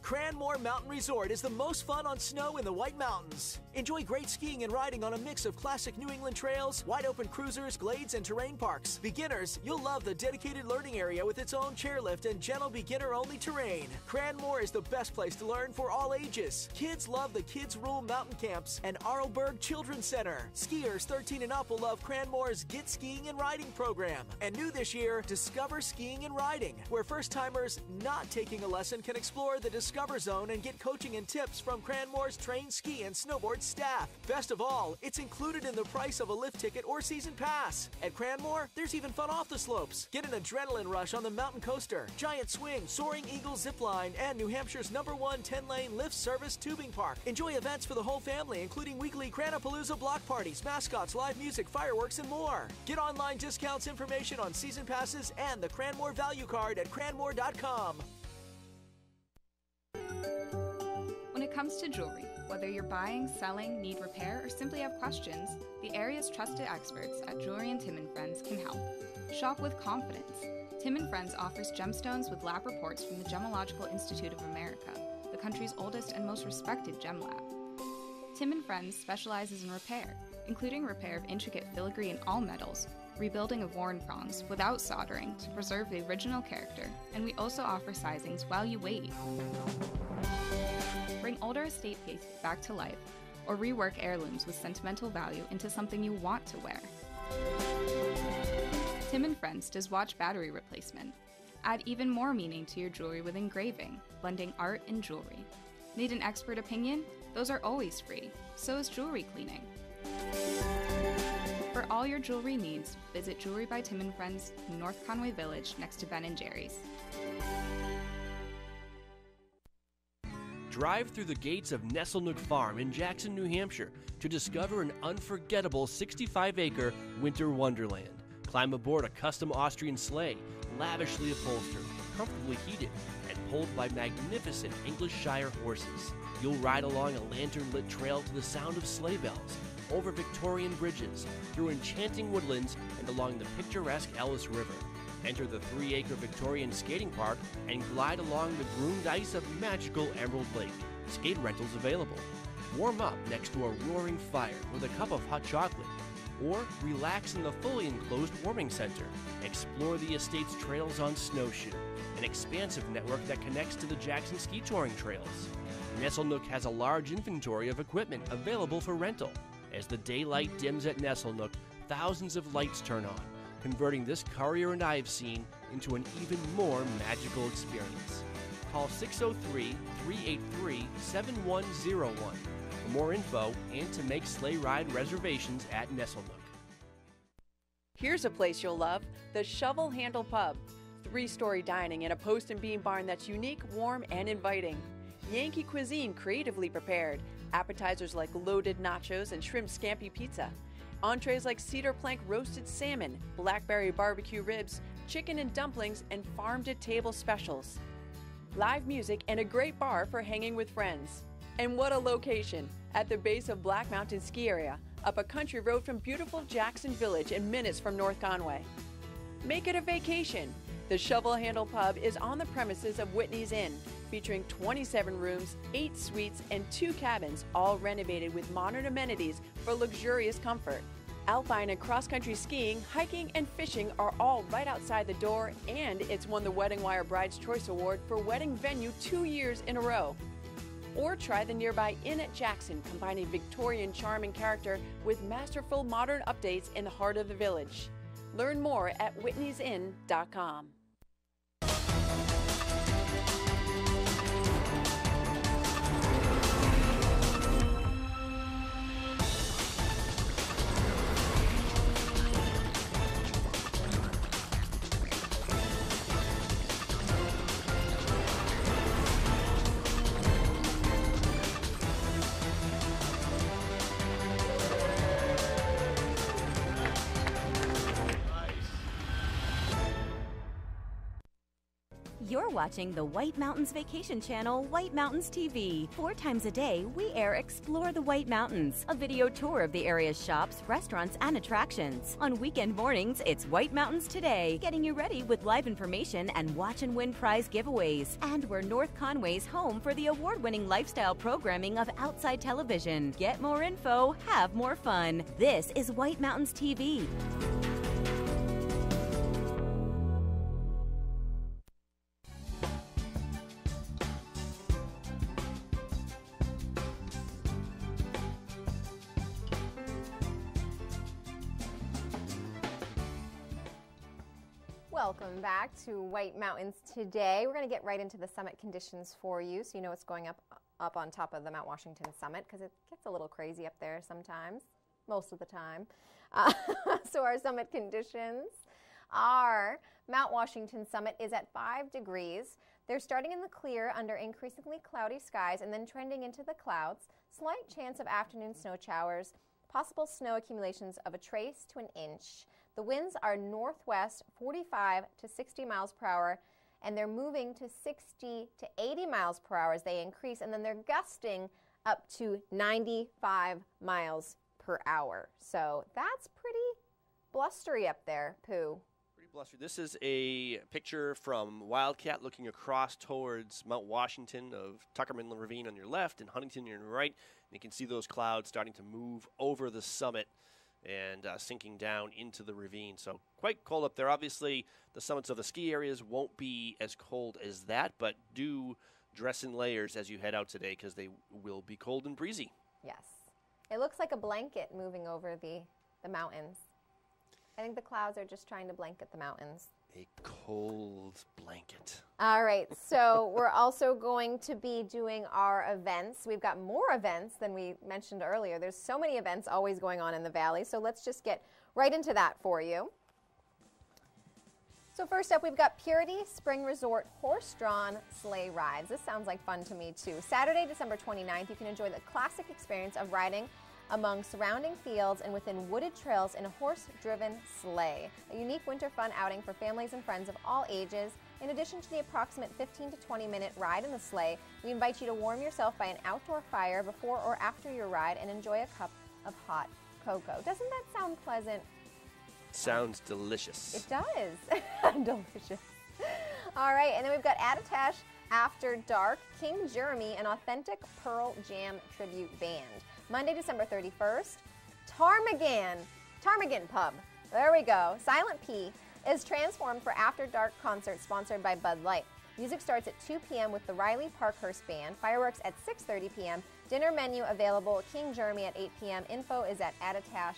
Cranmore Mountain Resort is the most fun on snow in the White Mountains. Enjoy great skiing and riding on a mix of classic New England trails, wide-open cruisers, glades, and terrain parks. Beginners, you'll love the dedicated learning area with its own chairlift and gentle beginner-only terrain. Cranmore is the best place to learn for all ages. Kids love the Kids Rule Mountain Camps and Arlberg Children's Center. Skiers 13 and up will love Cranmore's Get Skiing and Riding program. And new this year, Discover Skiing and Riding, where first-timers not taking a lesson can explore the Discover Zone and get coaching and tips from Cranmore's trained ski and snowboard staff. Best of all, it's included in the price of a lift ticket or season pass. At Cranmore, there's even fun off the slopes. Get an adrenaline rush on the mountain coaster, giant swing, Soaring Eagle zip line, and New Hampshire's #1 10-lane lift service tubing park. Enjoy events for the whole family, including weekly Cranapalooza block parties, mascots, live music, fireworks, and more. Get online discounts, information on season passes, and the Cranmore value card at cranmore.com. When it comes to jewelry, whether you're buying, selling, need repair, or simply have questions, the area's trusted experts at Jewelry & Tim & Friends can help. Shop with confidence. Tim & Friends offers gemstones with lab reports from the Gemological Institute of America, the country's oldest and most respected gem lab. Tim & Friends specializes in repair, including repair of intricate filigree in all metals, rebuilding of worn prongs without soldering to preserve the original character, and we also offer sizings while you wait. Bring older estate pieces back to life, or rework heirlooms with sentimental value into something you want to wear. Tim & Friends does watch battery replacement. Add even more meaning to your jewelry with engraving, blending art and jewelry. Need an expert opinion? Those are always free. So is jewelry cleaning. For all your jewelry needs, visit Jewelry by Tim & Friends in North Conway Village next to Ben & Jerry's. Drive through the gates of Nesselnook Farm in Jackson, New Hampshire to discover an unforgettable 65-acre winter wonderland. Climb aboard a custom Austrian sleigh, lavishly upholstered, comfortably heated, and pulled by magnificent English Shire horses. You'll ride along a lantern-lit trail to the sound of sleigh bells, over Victorian bridges, through enchanting woodlands, and along the picturesque Ellis River. Enter the 3-acre Victorian skating park and glide along the groomed ice of magical Emerald Lake. Skate rentals available. Warm up next to a roaring fire with a cup of hot chocolate, or relax in the fully enclosed warming center. Explore the estate's trails on snowshoe, an expansive network that connects to the Jackson ski touring trails. Nesselnook has a large inventory of equipment available for rental. As the daylight dims at Nesselnook, thousands of lights turn on, converting this Currier and Ives scene into an even more magical experience. Call 603-383-7101 for more info and to make sleigh ride reservations at Nesselnook. Here's a place you'll love, the Shovel Handle Pub. 3-story dining in a post and beam barn that's unique, warm, and inviting. Yankee cuisine creatively prepared. Appetizers like loaded nachos and shrimp scampi pizza. Entrees like cedar plank roasted salmon, blackberry barbecue ribs, chicken and dumplings, and farm-to-table specials. Live music and a great bar for hanging with friends. And what a location! At the base of Black Mountain Ski Area, up a country road from beautiful Jackson Village and minutes from North Conway. Make it a vacation. The Shovel Handle Pub is on the premises of Whitney's Inn, featuring 27 rooms, 8 suites, and 2 cabins, all renovated with modern amenities for luxurious comfort. Alpine and cross-country skiing, hiking, and fishing are all right outside the door, and it's won the Wedding Wire Bride's Choice Award for wedding venue 2 years in a row. Or try the nearby Inn at Jackson, combining Victorian charm and character with masterful modern updates in the heart of the village. Learn more at whitneysinn.com. You're watching the White Mountains Vacation Channel, White Mountains TV. 4 times a day, we air Explore the White Mountains, a video tour of the area's shops, restaurants, and attractions. On weekend mornings, it's White Mountains Today, getting you ready with live information and watch and win prize giveaways. And we're North Conway's home for the award-winning lifestyle programming of Outside Television. Get more info, have more fun. This is White Mountains TV. Welcome back to White Mountains Today. We're going to get right into the summit conditions for you, so you know what's going up on top of the Mount Washington summit, because it gets a little crazy up there sometimes, most of the time. So our summit conditions are Mount Washington summit is at 5 degrees. They're starting in the clear under increasingly cloudy skies and then trending into the clouds. Slight chance of afternoon snow showers, possible snow accumulations of a trace to an inch. The winds are northwest 45 to 60 miles per hour, and they're moving to 60 to 80 miles per hour as they increase, and then they're gusting up to 95 miles per hour. So that's pretty blustery up there, Pooh. Pretty blustery. This is a picture from Wildcat looking across towards Mount Washington of Tuckerman Ravine on your left and Huntington on your right. And you can see those clouds starting to move over the summit and sinking down into the ravine. So quite cold up there. Obviously, the summits of the ski areas won't be as cold as that, but do dress in layers as you head out today because they will be cold and breezy. Yes. It looks like a blanket moving over the mountains. I think the clouds are just trying to blanket the mountains. A cold blanket. All right, so we're also going to be doing our events. We've got more events than we mentioned earlier. There's so many events always going on in the valley, so let's just get right into that for you. So first up, we've got Purity Spring Resort horse-drawn sleigh rides. This sounds like fun to me too. Saturday, December 29th, you can enjoy the classic experience of riding among surrounding fields and within wooded trails in a horse-driven sleigh. A unique winter fun outing for families and friends of all ages. In addition to the approximate 15 to 20-minute ride in the sleigh, we invite you to warm yourself by an outdoor fire before or after your ride and enjoy a cup of hot cocoa. Doesn't that sound pleasant? Sounds delicious. It does. Delicious. All right, and then we've got Attitash After Dark, King Jeremy, an authentic Pearl Jam tribute band. Monday, December 31st, Ptarmigan Pub. There we go. Silent P is transformed for After Dark concert sponsored by Bud Light. Music starts at 2 p.m. with the Riley Parkhurst Band. Fireworks at 6:30 p.m. Dinner menu available at King Jeremy at 8 p.m. Info is at attitash.com.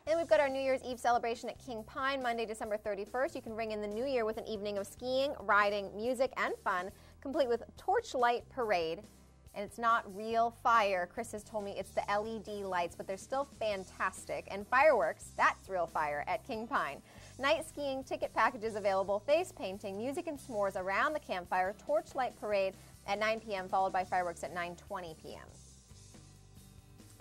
And we've got our New Year's Eve celebration at King Pine, Monday, December 31st. You can ring in the new year with an evening of skiing, riding, music, and fun, complete with torchlight parade. And it's not real fire. Chris has told me it's the LED lights, but they're still fantastic. And fireworks, that's real fire at King Pine. Night skiing, ticket packages available, face painting, music and s'mores around the campfire, torchlight parade at 9 p.m., followed by fireworks at 9:20 p.m.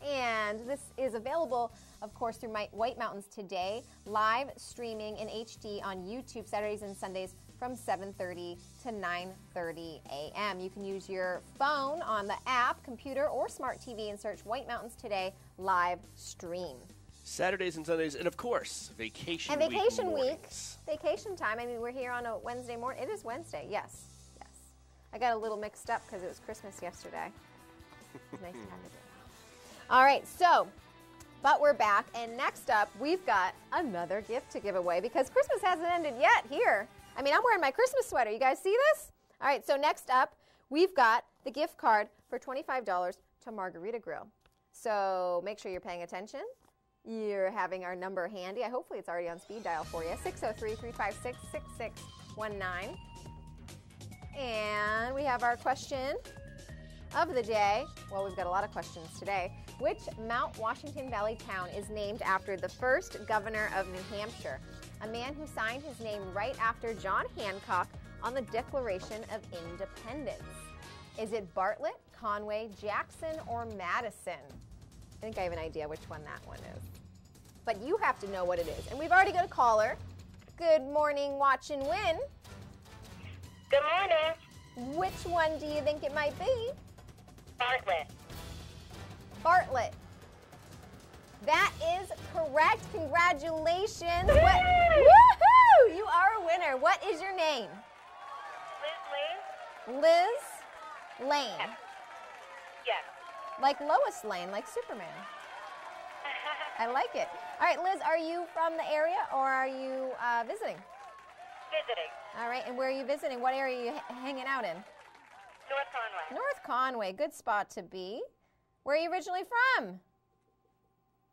And this is available, of course, through White Mountains Today, live streaming in HD on YouTube Saturdays and Sundays from 7:30 to 9:30 a.m. You can use your phone on the app, computer, or smart TV and search White Mountains Today live stream. Saturdays and Sundays, and of course, vacation And vacation week, mornings. vacation time. I mean, we're here on a Wednesday morning. It is Wednesday, yes, yes. I got a little mixed up because it was Christmas yesterday. It's nice to have the day. All right, so, but we're back, and next up, we've got another gift to give away because Christmas hasn't ended yet here. I mean, I'm wearing my Christmas sweater. You guys see this? All right, so next up, we've got the gift card for $25 to Margarita Grill. So make sure you're paying attention. You're having our number handy. Hopefully it's already on speed dial for you, 603-356-6619. And we have our question of the day. Well, we've got a lot of questions today. Which Mount Washington Valley town is named after the first governor of New Hampshire, a man who signed his name right after John Hancock on the Declaration of Independence? Is it Bartlett, Conway, Jackson, or Madison? I think I have an idea which one that one is. But you have to know what it is. And we've already got a caller. Good morning, Watch and Win. Good morning. Which one do you think it might be? Bartlett. Bartlett. That is correct. Congratulations. Woo! Woohoo! You are a winner. What is your name? Liz Lane. Yes. Like Lois Lane, like Superman. I like it. All right, Liz, are you from the area or are you visiting? Visiting. All right, and where are you visiting? What area are you hanging out in? North Conway. North Conway, good spot to be. Where are you originally from?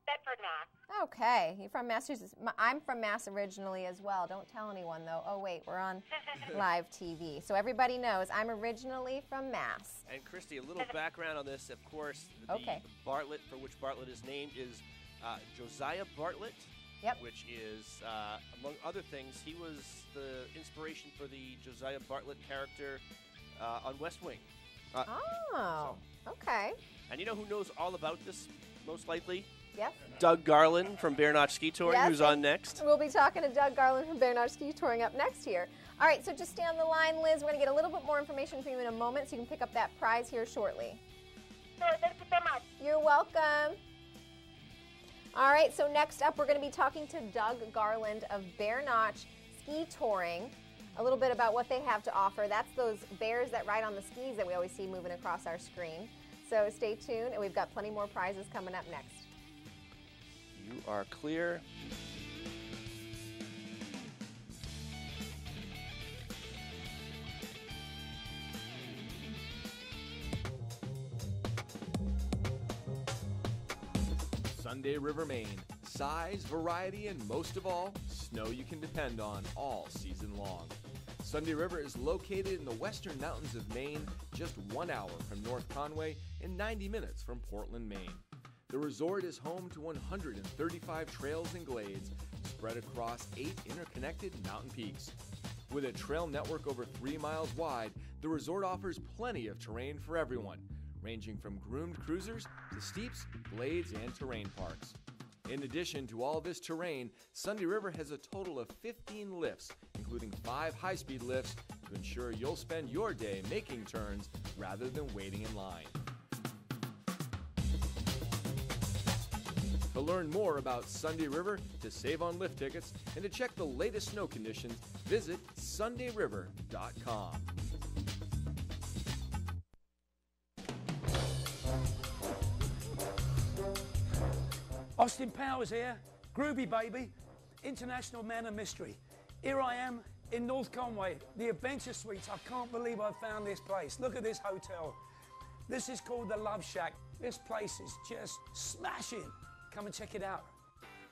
Bedford, Mass. Okay, you're from Massachusetts. I'm from Mass originally as well. Don't tell anyone, though. Oh, wait, we're on live TV. So everybody knows I'm originally from Mass. And Christy, a little background on this. Of course, the Bartlett, for which Bartlett is named, is Josiah Bartlett. Yep. Which is, among other things, he was the inspiration for the Josiah Bartlett character on West Wing. Okay. And you know who knows all about this, most likely? Yep. Doug Garland from Bear Notch Ski Touring, who's on next. We'll be talking to Doug Garland from Bear Notch Ski Touring up next here. All right, so just stay on the line, Liz. We're going to get a little bit more information from you in a moment so you can pick up that prize here shortly. Sure, thank you so much. You're welcome. All right, so next up, we're going to be talking to Doug Garland of Bear Notch Ski Touring. A little bit about what they have to offer. That's those bears that ride on the skis that we always see moving across our screen. So stay tuned, and we've got plenty more prizes coming up next. You are clear. Sunday River, Maine. Size, variety, and most of all, snow you can depend on all season long. Sunday River is located in the western mountains of Maine, just 1 hour from North Conway and 90 minutes from Portland, Maine. The resort is home to 135 trails and glades spread across 8 interconnected mountain peaks. With a trail network over 3 miles wide, the resort offers plenty of terrain for everyone, ranging from groomed cruisers to steeps, glades, and terrain parks. In addition to all this terrain, Sunday River has a total of 15 lifts, including 5 high-speed lifts, to ensure you'll spend your day making turns rather than waiting in line. To learn more about Sunday River, to save on lift tickets, and to check the latest snow conditions, visit sundayriver.com. Austin Powers here, groovy baby, international man of mystery. Here I am in North Conway, the Adventure Suites. I can't believe I found this place. Look at this hotel. This is called the Love Shack. This place is just smashing. Come and check it out.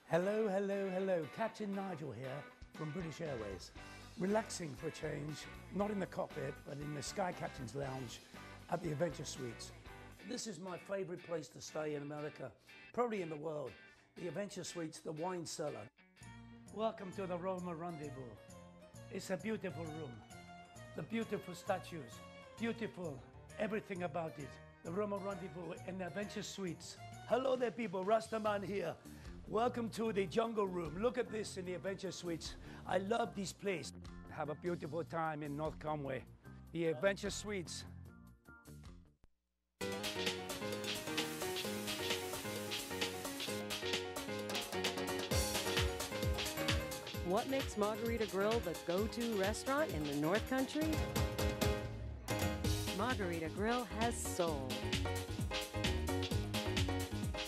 Hello, hello, hello. Captain Nigel here from British Airways. Relaxing for a change, not in the cockpit, but in the Sky Captain's Lounge at the Adventure Suites. This is my favorite place to stay in America, probably in the world. The Adventure Suites, the wine cellar. Welcome to the Roma Rendezvous. It's a beautiful room. The beautiful statues, beautiful everything about it. The Roma Rendezvous and the Adventure Suites. Hello there people, Rastaman here. Welcome to the Jungle Room. Look at this in the Adventure Suites. I love this place. Have a beautiful time in North Conway. The Adventure Suites. What makes Margarita Grill the go-to restaurant in the North Country? Margarita Grill has soul.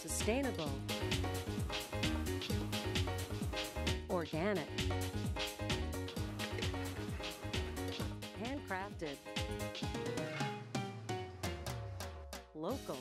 Sustainable. Organic. Handcrafted. Local.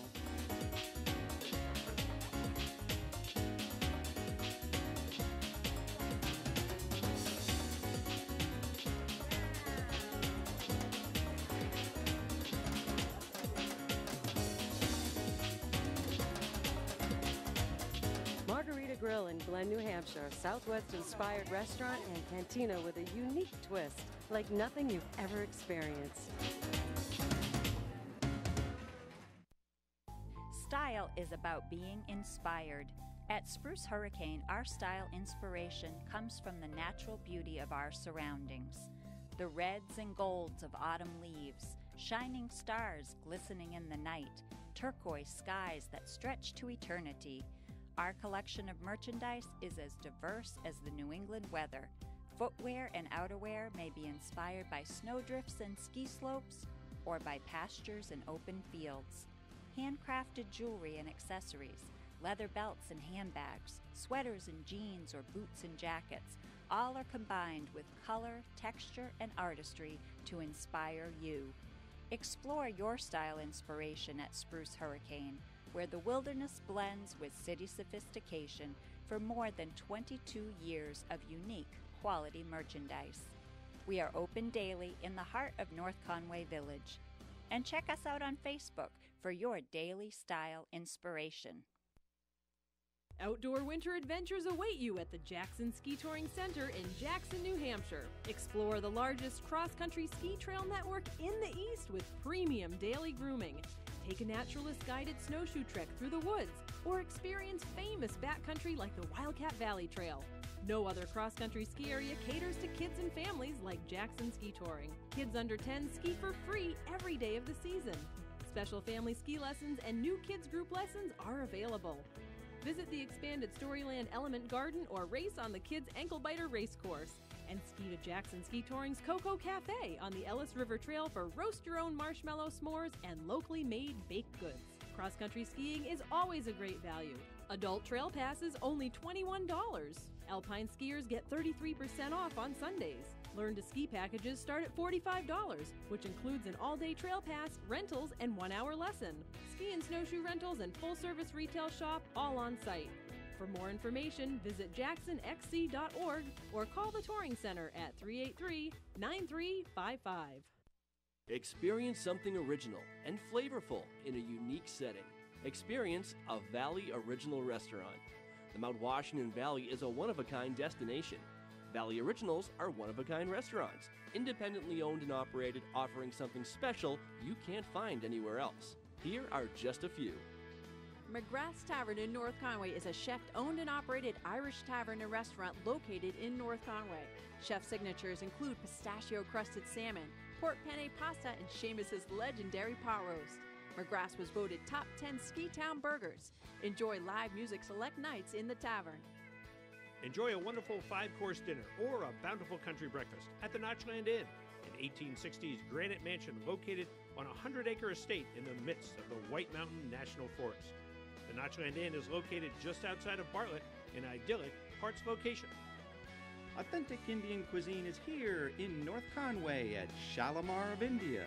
Margarita Grill in Glen, New Hampshire, a Southwest-inspired restaurant and cantina with a unique twist, like nothing you've ever experienced. Style is about being inspired. At Spruce Hurricane, our style inspiration comes from the natural beauty of our surroundings. The reds and golds of autumn leaves, shining stars glistening in the night, turquoise skies that stretch to eternity. Our collection of merchandise is as diverse as the New England weather. Footwear and outerwear may be inspired by snowdrifts and ski slopes or by pastures and open fields. Handcrafted jewelry and accessories, leather belts and handbags, sweaters and jeans or boots and jackets, all are combined with color, texture, and artistry to inspire you. Explore your style inspiration at Spruce Hurricane, where the wilderness blends with city sophistication for more than 22 years of unique quality merchandise. We are open daily in the heart of North Conway Village. And check us out on Facebook for your daily style inspiration. Outdoor winter adventures await you at the Jackson Ski Touring Center in Jackson, New Hampshire. Explore the largest cross-country ski trail network in the East with premium daily grooming. Take a naturalist-guided snowshoe trek through the woods, or experience famous backcountry like the Wildcat Valley Trail. No other cross-country ski area caters to kids and families like Jackson Ski Touring. Kids under 10 ski for free every day of the season. Special family ski lessons and new kids group lessons are available. Visit the expanded Storyland Element Garden or race on the Kids Ankle Biter Race Course. And ski to Jackson Ski Touring's Cocoa Cafe on the Ellis River Trail for roast your own marshmallow s'mores and locally made baked goods. Cross-country skiing is always a great value. Adult trail passes only $21. Alpine skiers get 33% off on Sundays. Learn to ski packages start at $45, which includes an all-day trail pass, rentals, and 1-hour lesson. Ski and snowshoe rentals and full-service retail shop all on site. For more information, visit jacksonxc.org or call the Touring Center at 383-9355. Experience something original and flavorful in a unique setting. Experience a Valley Original Restaurant. The Mount Washington Valley is a one-of-a-kind destination. Valley Originals are one-of-a-kind restaurants, independently owned and operated, offering something special you can't find anywhere else. Here are just a few. McGrath's Tavern in North Conway is a chef-owned and operated Irish tavern and restaurant located in North Conway. Chef signatures include pistachio-crusted salmon, pork penne pasta, and Seamus's legendary pot roast. McGrath's was voted top 10 ski town burgers. Enjoy live music select nights in the tavern. Enjoy a wonderful 5-course dinner or a bountiful country breakfast at the Notchland Inn, an 1860s granite mansion located on a 100-acre estate in the midst of the White Mountain National Forest. The Notchland Inn is located just outside of Bartlett, an idyllic Harts location. Authentic Indian cuisine is here in North Conway at Shalimar of India.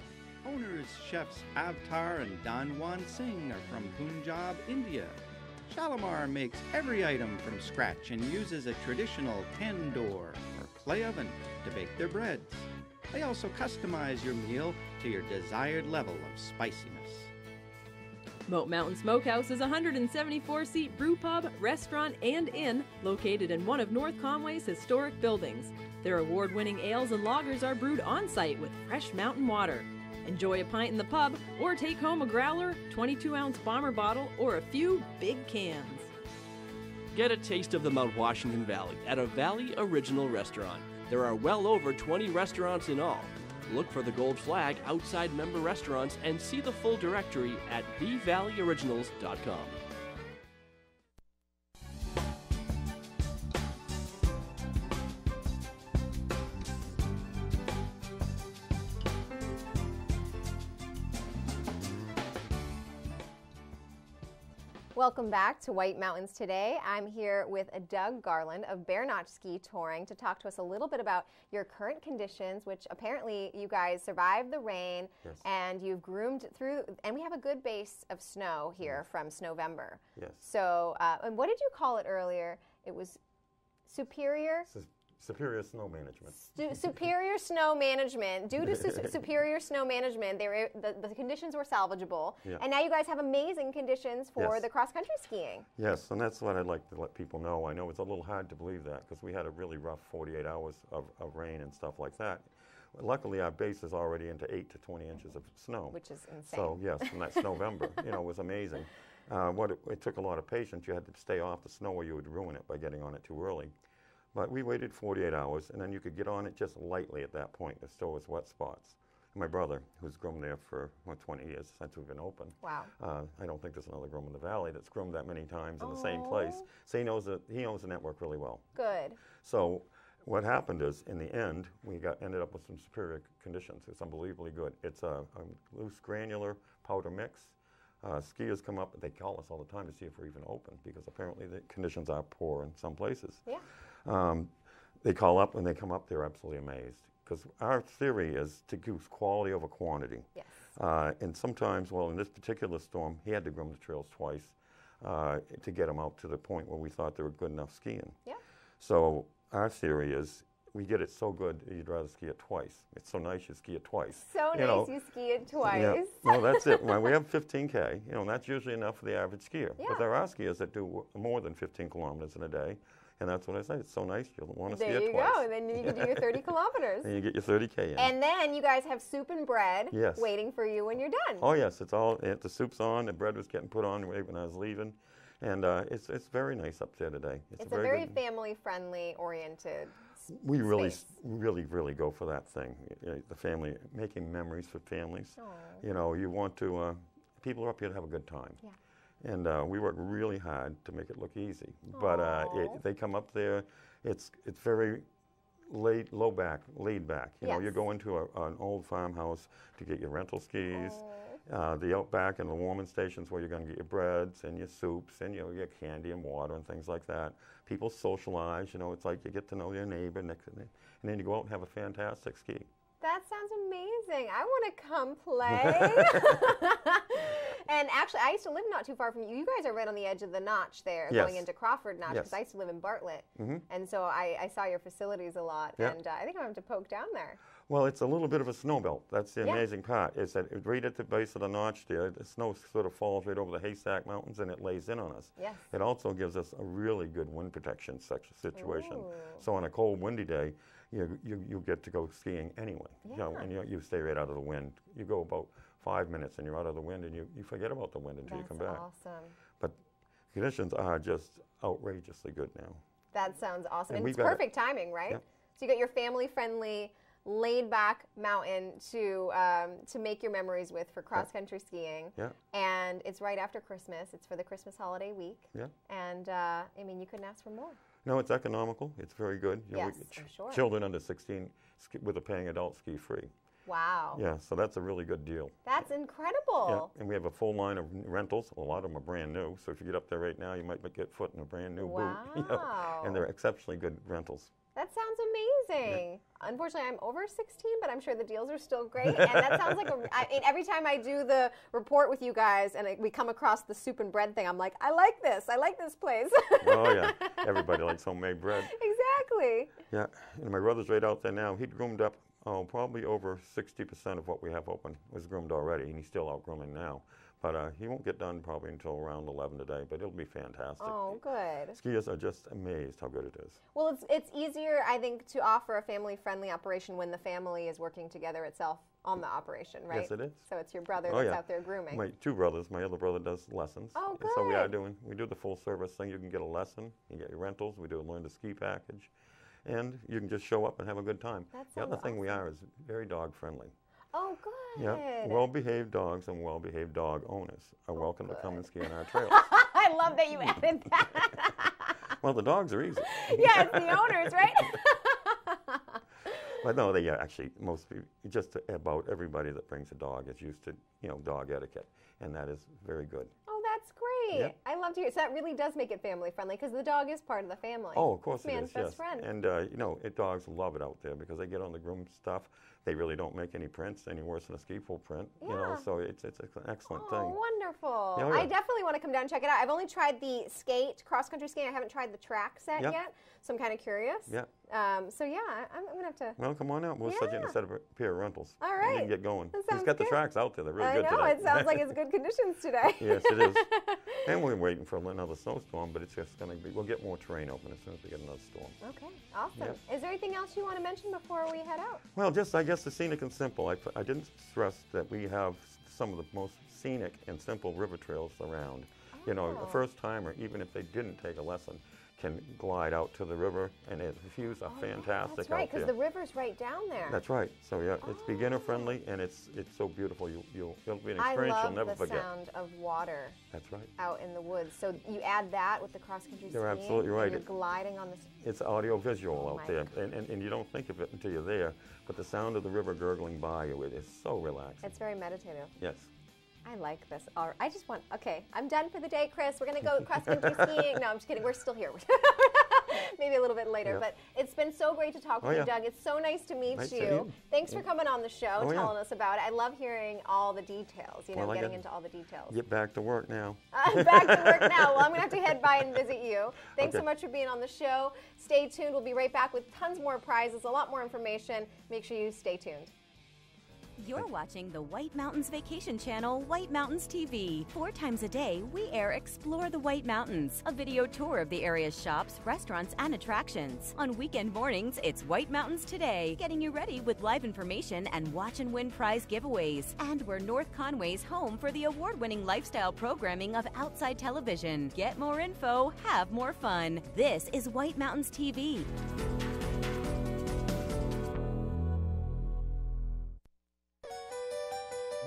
Owners, chefs Avtar and Danwan Singh are from Punjab, India. Shalimar makes every item from scratch and uses a traditional tandoor or clay oven to bake their breads. They also customize your meal to your desired level of spiciness. Moat Mountain Smokehouse is a 174-seat brew pub, restaurant, and inn located in one of North Conway's historic buildings. Their award-winning ales and lagers are brewed on-site with fresh mountain water. Enjoy a pint in the pub or take home a growler, 22-ounce bomber bottle, or a few big cans. Get a taste of the Mount Washington Valley at a Valley Original restaurant. There are well over 20 restaurants in all. Look for the gold flag outside member restaurants and see the full directory at thevalleyoriginals.com. Welcome back to White Mountains Today. I'm here with Doug Garland of Bear Notch Ski Touring to talk to us a little bit about your current conditions, which apparently you guys survived the rain. Yes. And you've groomed through, and we have a good base of snow here from Snowvember. Yes. So, and what did you call it earlier? It was superior? Superior snow management. Superior snow management. Due to superior snow management, the conditions were salvageable. Yeah. And now you guys have amazing conditions for Yes. the cross-country skiing. Yes, and that's what I'd like to let people know. I know it's a little hard to believe that because we had a really rough 48 hours of rain and stuff like that. Luckily, our base is already into 8 to 20 inches of snow. Which is insane. So, yes, and that's November. It was amazing. It took a lot of patience. You had to stay off the snow or you would ruin it by getting on it too early. But we waited 48 hours, and then you could get on it just lightly at that point. There still was wet spots. And my brother, who's groomed there for 20 years since we've been open. Wow. I don't think there's another groom in the valley that's groomed that many times in the same place. So he knows the network really well. Good. So what happened is, in the end, we ended up with some superior conditions. It's unbelievably good. It's a loose granular powder mix. Skiers come up, they call us all the time to see if we're even open because apparently the conditions are poor in some places. Yeah. They call up, when they come up, they're absolutely amazed. Because our theory is to use quality over quantity. Yes. And sometimes, well, in this particular storm, he had to groom the trails twice to get them out to the point where we thought they were good enough skiing. Yeah. So our theory is we get it so good you'd rather ski it twice. It's so nice you ski it twice. So nice you ski it twice. Yeah. No, that's it. When we have 15K, and that's usually enough for the average skier. Yeah. But there are skiers that do more than 15 kilometers in a day. And that's what I say. It's so nice. You'll want to ski it twice. There you go. And then you can do your 30 kilometers. And you get your 30K in. And then you guys have soup and bread Yes. waiting for you when you're done. Oh, yes. The soup's on. The bread was getting put on right when I was leaving. And it's very nice up there today. It's a very family-friendly oriented We really, space. really go for that thing. The family, making memories for families. Aww. You want to, people are up here to have a good time. Yeah. And we work really hard to make it look easy. But they come up there, it's very laid back. Yes. You go into an old farmhouse to get your rental skis, the outback and the warming stations where you're going to get your breads and your soups and your candy and water and things like that. People socialize, it's like you get to know your neighbor, and then you go out and have a fantastic ski. That sounds amazing. I want to come play. And actually, I used to live not too far from you. You guys are right on the edge of the Notch there, Yes. going into Crawford Notch, because Yes. I used to live in Bartlett. Mhm. And so I saw your facilities a lot, Yeah. and I think I'm going to poke down there. Well, it's a little bit of a snow belt. That's the Yeah. amazing part, is that right at the base of the notch there, the snow sort of falls right over the Haystack Mountains and it lays in on us. Yes. It also gives us a really good wind protection situation. Ooh. So on a cold, windy day, you get to go skiing anyway. You know, Yeah. and you stay right out of the wind. You go about 5 minutes and you're out of the wind, and you forget about the wind until you come back. That's awesome. But conditions are just outrageously good now. That sounds awesome. And And we've it's got it. perfect timing, right? Yep. So you got your family-friendly, laid-back mountain to make your memories with for cross-country skiing. Yeah. And it's right after Christmas. It's for the Christmas holiday week. Yeah. And, I mean, you couldn't ask for more. No, it's economical. It's very good. Yes, I'm sure. Children under 16 with a paying adult ski free. Wow. Yeah, so that's a really good deal. That's incredible. Yeah, and we have a full line of rentals. A lot of them are brand new. So if you get up there right now, you might get foot in a brand new boot. You know, and they're exceptionally good rentals. That sounds amazing. Unfortunately, I'm over 16, but I'm sure the deals are still great. And that sounds like every time I do the report with you guys and we come across the soup and bread thing, I'm like, I like this. I like this place. Oh, yeah. Everybody likes homemade bread. Exactly. Yeah, and my brother's right out there now. He groomed up probably over 60% of what we have open was groomed already, and he's still out grooming now. But he won't get done probably until around 11 today, but it'll be fantastic. Oh, good. Skiers are just amazed how good it is. Well, it's easier, I think, to offer a family-friendly operation when the family is working together itself on the operation, right? Yes, it is. So it's your brother Oh, that's yeah. out there grooming. My two brothers. My other brother does lessons. Oh, And so good. we do the full service thing. You can get a lesson, you get your rentals. We do a learn to ski package, and you can just show up and have a good time. That The other sounds thing we are is very dog friendly. Oh, good. Yeah, well-behaved dogs and well-behaved dog owners are welcome to come and ski on our trails. I love that you added that. Well, the dogs are easy. Yeah, it's the owners, right? But no, they actually, most people, just about everybody that brings a dog is used to, dog etiquette, and that is very good. Oh, that's great. Yeah. I love to hear it. So that really does make it family-friendly because the dog is part of the family. Oh, of course It's it man's is, best yes. friend. And, dogs love it out there because they get on the groom stuff. They really don't make any prints any worse than a ski pole print, Yeah. so it's an excellent Oh, thing. wonderful. Yeah, oh, yeah. I definitely want to come down and check it out. I've only tried the cross-country skiing. I haven't tried the track set Yeah. yet, so I'm kind of curious. Yeah. So, yeah, I'm going to have to... Well, come on out. We'll set you in a set of a pair of rentals. All And right. you can get going. That He's sounds got the good. tracks out there. They're really I good know. today. It sounds like it's good conditions today. Yes, it is. And we're waiting for another snowstorm, but it's just going to be, we'll get more terrain open as soon as we get another storm. Okay, awesome. Yeah. Is there anything else you want to mention before we head out? Well, I guess the scenic and simple. I didn't stress that we have some of the most scenic and simple river trails around. A first timer, even if they didn't take a lesson, can glide out to the river, and the views are fantastic That's right, out there. because the river's right down there. That's right. So yeah, it's beginner friendly, and it's so beautiful. It'll be an I experience love you'll never the forget. sound of water That's right. out in the woods. So you add that with the cross-country skiing. You're absolutely right. And you're gliding on the... It's audio visual Oh out my there, and you don't think of it until you're there. But the sound of the river gurgling by you, it is so relaxing. It's very meditative. Yes. I like this. All right, I just want... Okay, I'm done for the day, Chris. We're going to go cross-country skiing. No, I'm just kidding. We're still here. Maybe a little bit later. Yeah. But it's been so great to talk with you, Doug. It's so nice to meet Nice you. to meet you. Thanks for coming on the show, Oh, yeah. telling us about it. I love hearing all the details, Well, I getting gotta into all the details. Get back to work now. Back to work now. Well, I'm going to have to head by and visit you. Thanks so Okay. much for being on the show. Stay tuned. We'll be right back with tons more prizes, a lot more information. Make sure you stay tuned. You're watching the White Mountains Vacation Channel, White Mountains TV. 4 times a day, we air Explore the White Mountains, a video tour of the area's shops, restaurants, and attractions. On weekend mornings, it's White Mountains Today, getting you ready with live information and watch and win prize giveaways. And we're North Conway's home for the award-winning lifestyle programming of Outside Television. Get more info, have more fun. This is White Mountains TV.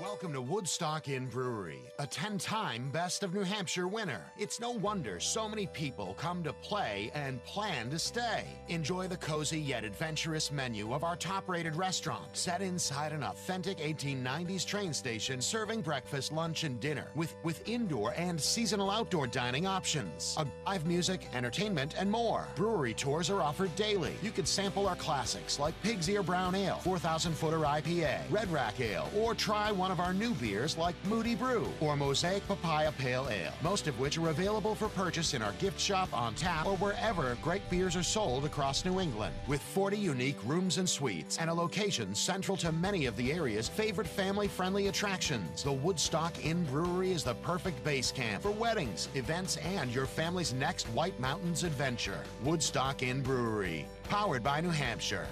Welcome to Woodstock Inn Brewery, a 10-time Best of New Hampshire winner. It's no wonder so many people come to play and plan to stay. Enjoy the cozy yet adventurous menu of our top-rated restaurant, set inside an authentic 1890s train station, serving breakfast, lunch, and dinner with indoor and seasonal outdoor dining options, live music, entertainment, and more. Brewery tours are offered daily. You can sample our classics like Pig's Ear Brown Ale, 4,000 Footer IPA, Red Rack Ale, or try one of our our new beers like Moody Brew or Mosaic Papaya Pale Ale, most of which are available for purchase in our gift shop, on tap, or wherever great beers are sold across New England. With 40 unique rooms and suites and a location central to many of the area's favorite family-friendly attractions, the Woodstock Inn Brewery is the perfect base camp for weddings, events, and your family's next White Mountains adventure. Woodstock Inn Brewery, powered by New Hampshire.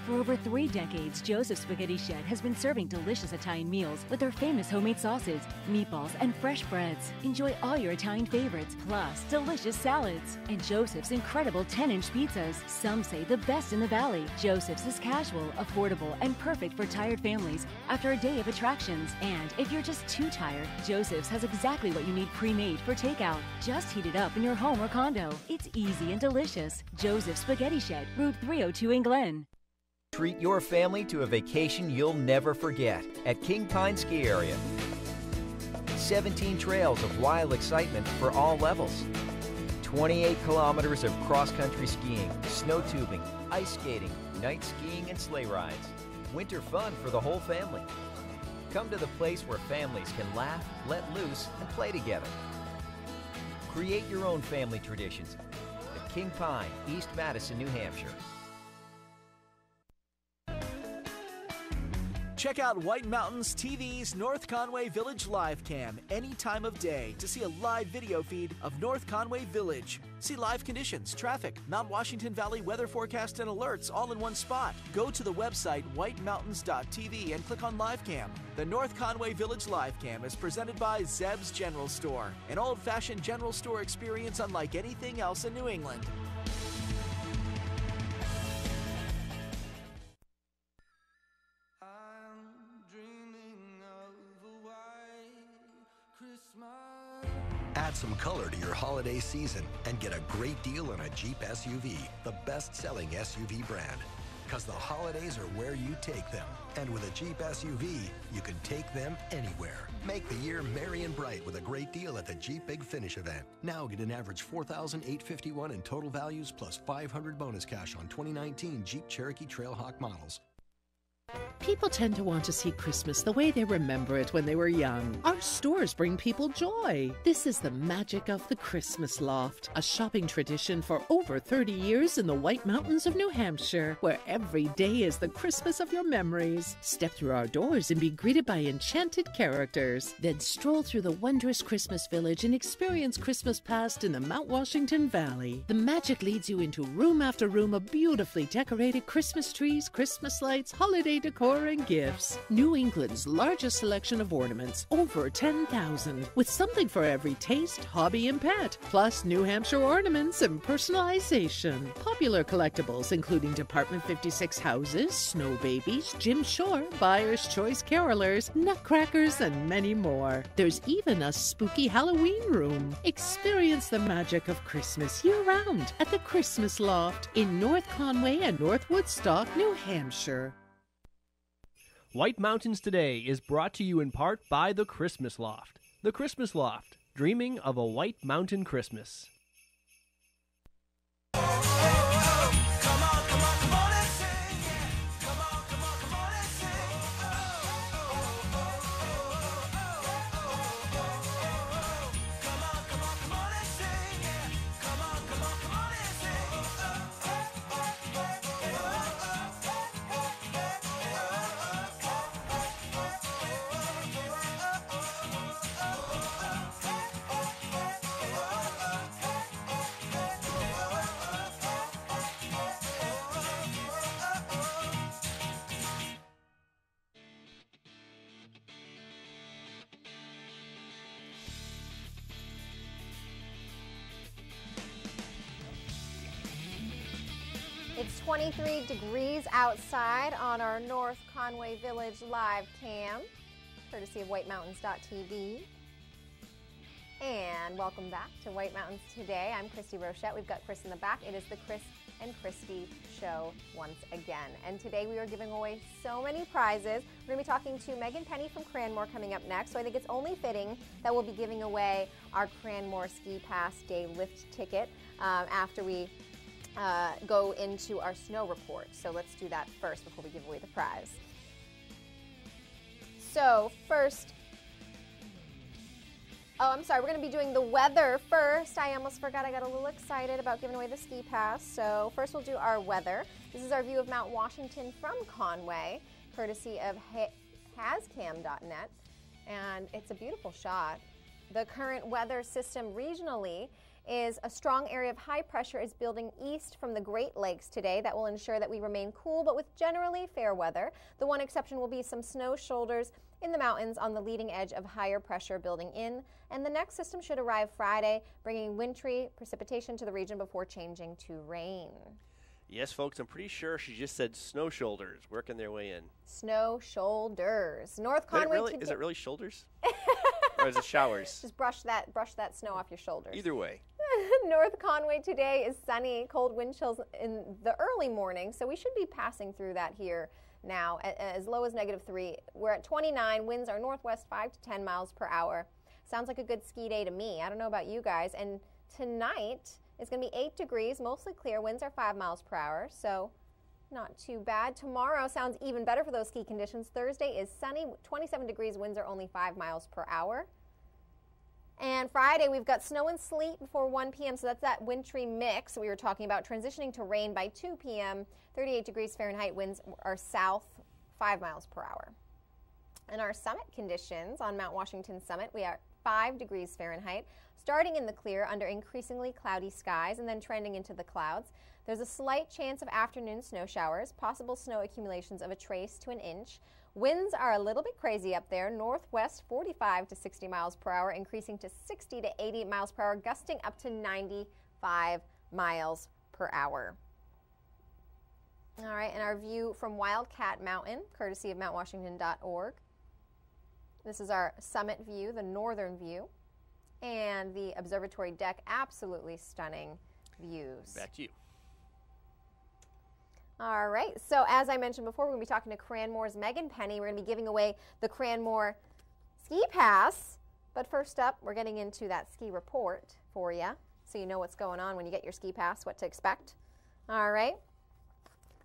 For over 3 decades, Joseph's Spaghetti Shed has been serving delicious Italian meals with their famous homemade sauces, meatballs, and fresh breads. Enjoy all your Italian favorites, plus delicious salads. And Joseph's incredible 10-inch pizzas, some say the best in the Valley. Joseph's is casual, affordable, and perfect for tired families after a day of attractions. And if you're just too tired, Joseph's has exactly what you need pre-made for takeout. Just heat it up in your home or condo. It's easy and delicious. Joseph's Spaghetti Shed, Route 302 in Glen. Treat your family to a vacation you'll never forget at King Pine Ski Area. 17 trails of wild excitement for all levels. 28 kilometers of cross-country skiing, snow tubing, ice skating, night skiing, and sleigh rides. Winter fun for the whole family. Come to the place where families can laugh, let loose, and play together. Create your own family traditions at King Pine, East Madison, New Hampshire. Check out White Mountains TV's North Conway Village live cam any time of day to see a live video feed of North Conway Village. See live conditions, traffic, Mount Washington Valley weather forecast and alerts all in one spot. Go to the website whitemountains.tv and click on live cam. The North Conway Village live cam is presented by Zeb's General Store, an old-fashioned general store experience unlike anything else in New England. Add some color to your holiday season and get a great deal on a Jeep SUV, the best-selling SUV brand. Because the holidays are where you take them. And with a Jeep SUV, you can take them anywhere. Make the year merry and bright with a great deal at the Jeep Big Finish event. Now get an average $4,851 in total values plus $500 bonus cash on 2019 Jeep Cherokee Trailhawk models. People tend to want to see Christmas the way they remember it when they were young. Our stores bring people joy. This is the magic of the Christmas Loft, a shopping tradition for over 30 years in the White Mountains of New Hampshire, where every day is the Christmas of your memories. Step through our doors and be greeted by enchanted characters. Then stroll through the wondrous Christmas village and experience Christmas past in the Mount Washington Valley. The magic leads you into room after room of beautifully decorated Christmas trees, Christmas lights, holiday decor, and gifts. New England's largest selection of ornaments, over 10,000, with something for every taste, hobby, and pet. Plus New Hampshire ornaments and personalization. Popular collectibles including Department 56 houses, snow babies, Jim Shore, Buyer's Choice carolers, nutcrackers, and many more. There's even a spooky Halloween room. Experience the magic of Christmas year-round at the Christmas Loft in North Conway and North Woodstock, New Hampshire. White Mountains Today is brought to you in part by the Christmas Loft. The Christmas Loft, dreaming of a White Mountain Christmas. It's 23 degrees outside on our North Conway Village live cam, courtesy of whitemountains.tv. And welcome back to White Mountains Today. I'm Christy Rochette. We've got Chris in the back. It is the Chris and Christy show once again. And today we are giving away so many prizes. We're going to be talking to Megan Penny from Cranmore coming up next. So I think it's only fitting that we'll be giving away our Cranmore Ski Pass Day Lift ticket after we go into our snow report. So let's do that first before we give away the prize. So first, I'm sorry, we're going to be doing the weather first. I almost forgot, I got a little excited about giving away the ski pass. So first we'll do our weather. This is our view of Mount Washington from Conway, courtesy of hascam.net, and it's a beautiful shot. The current weather system regionally is a strong area of high pressure is building east from the Great Lakes today. That will ensure that we remain cool, but with generally fair weather. The one exception will be some snow shoulders in the mountains on the leading edge of higher pressure building in. And the next system should arrive Friday, bringing wintry precipitation to the region before changing to rain. Yes, folks, I'm pretty sure she just said snow shoulders working their way in. Snow shoulders. North Conway. Is it really shoulders? Or is it showers? Just brush that snow off your shoulders. Either way. North Conway today is sunny, cold wind chills in the early morning, so we should be passing through that here now as low as -3. We're at 29, winds are northwest 5 to 10 miles per hour. Sounds like a good ski day to me. I don't know about you guys. And tonight it's going to be 8 degrees, mostly clear, winds are 5 miles per hour, so not too bad. Tomorrow sounds even better for those ski conditions. Thursday is sunny, 27 degrees, winds are only 5 miles per hour. And Friday, we've got snow and sleet before 1 p.m., so that's that wintry mix we were talking about, transitioning to rain by 2 p.m., 38 degrees Fahrenheit, winds are south 5 miles per hour. And our summit conditions on Mount Washington Summit, we are 5 degrees Fahrenheit, starting in the clear under increasingly cloudy skies and then trending into the clouds. There's a slight chance of afternoon snow showers, possible snow accumulations of a trace to an inch. Winds are a little bit crazy up there, northwest 45 to 60 miles per hour, increasing to 60 to 80 miles per hour, gusting up to 95 miles per hour. All right, and our view from Wildcat Mountain, courtesy of mountwashington.org. This is our summit view, the northern view, and the observatory deck, absolutely stunning views. Back to you. All right, so as I mentioned before, we're going to be talking to Cranmore's Megan Penny. We're going to be giving away the Cranmore Ski Pass. But first up, we're getting into that ski report for you, so you know what's going on when you get your ski pass, what to expect. All right.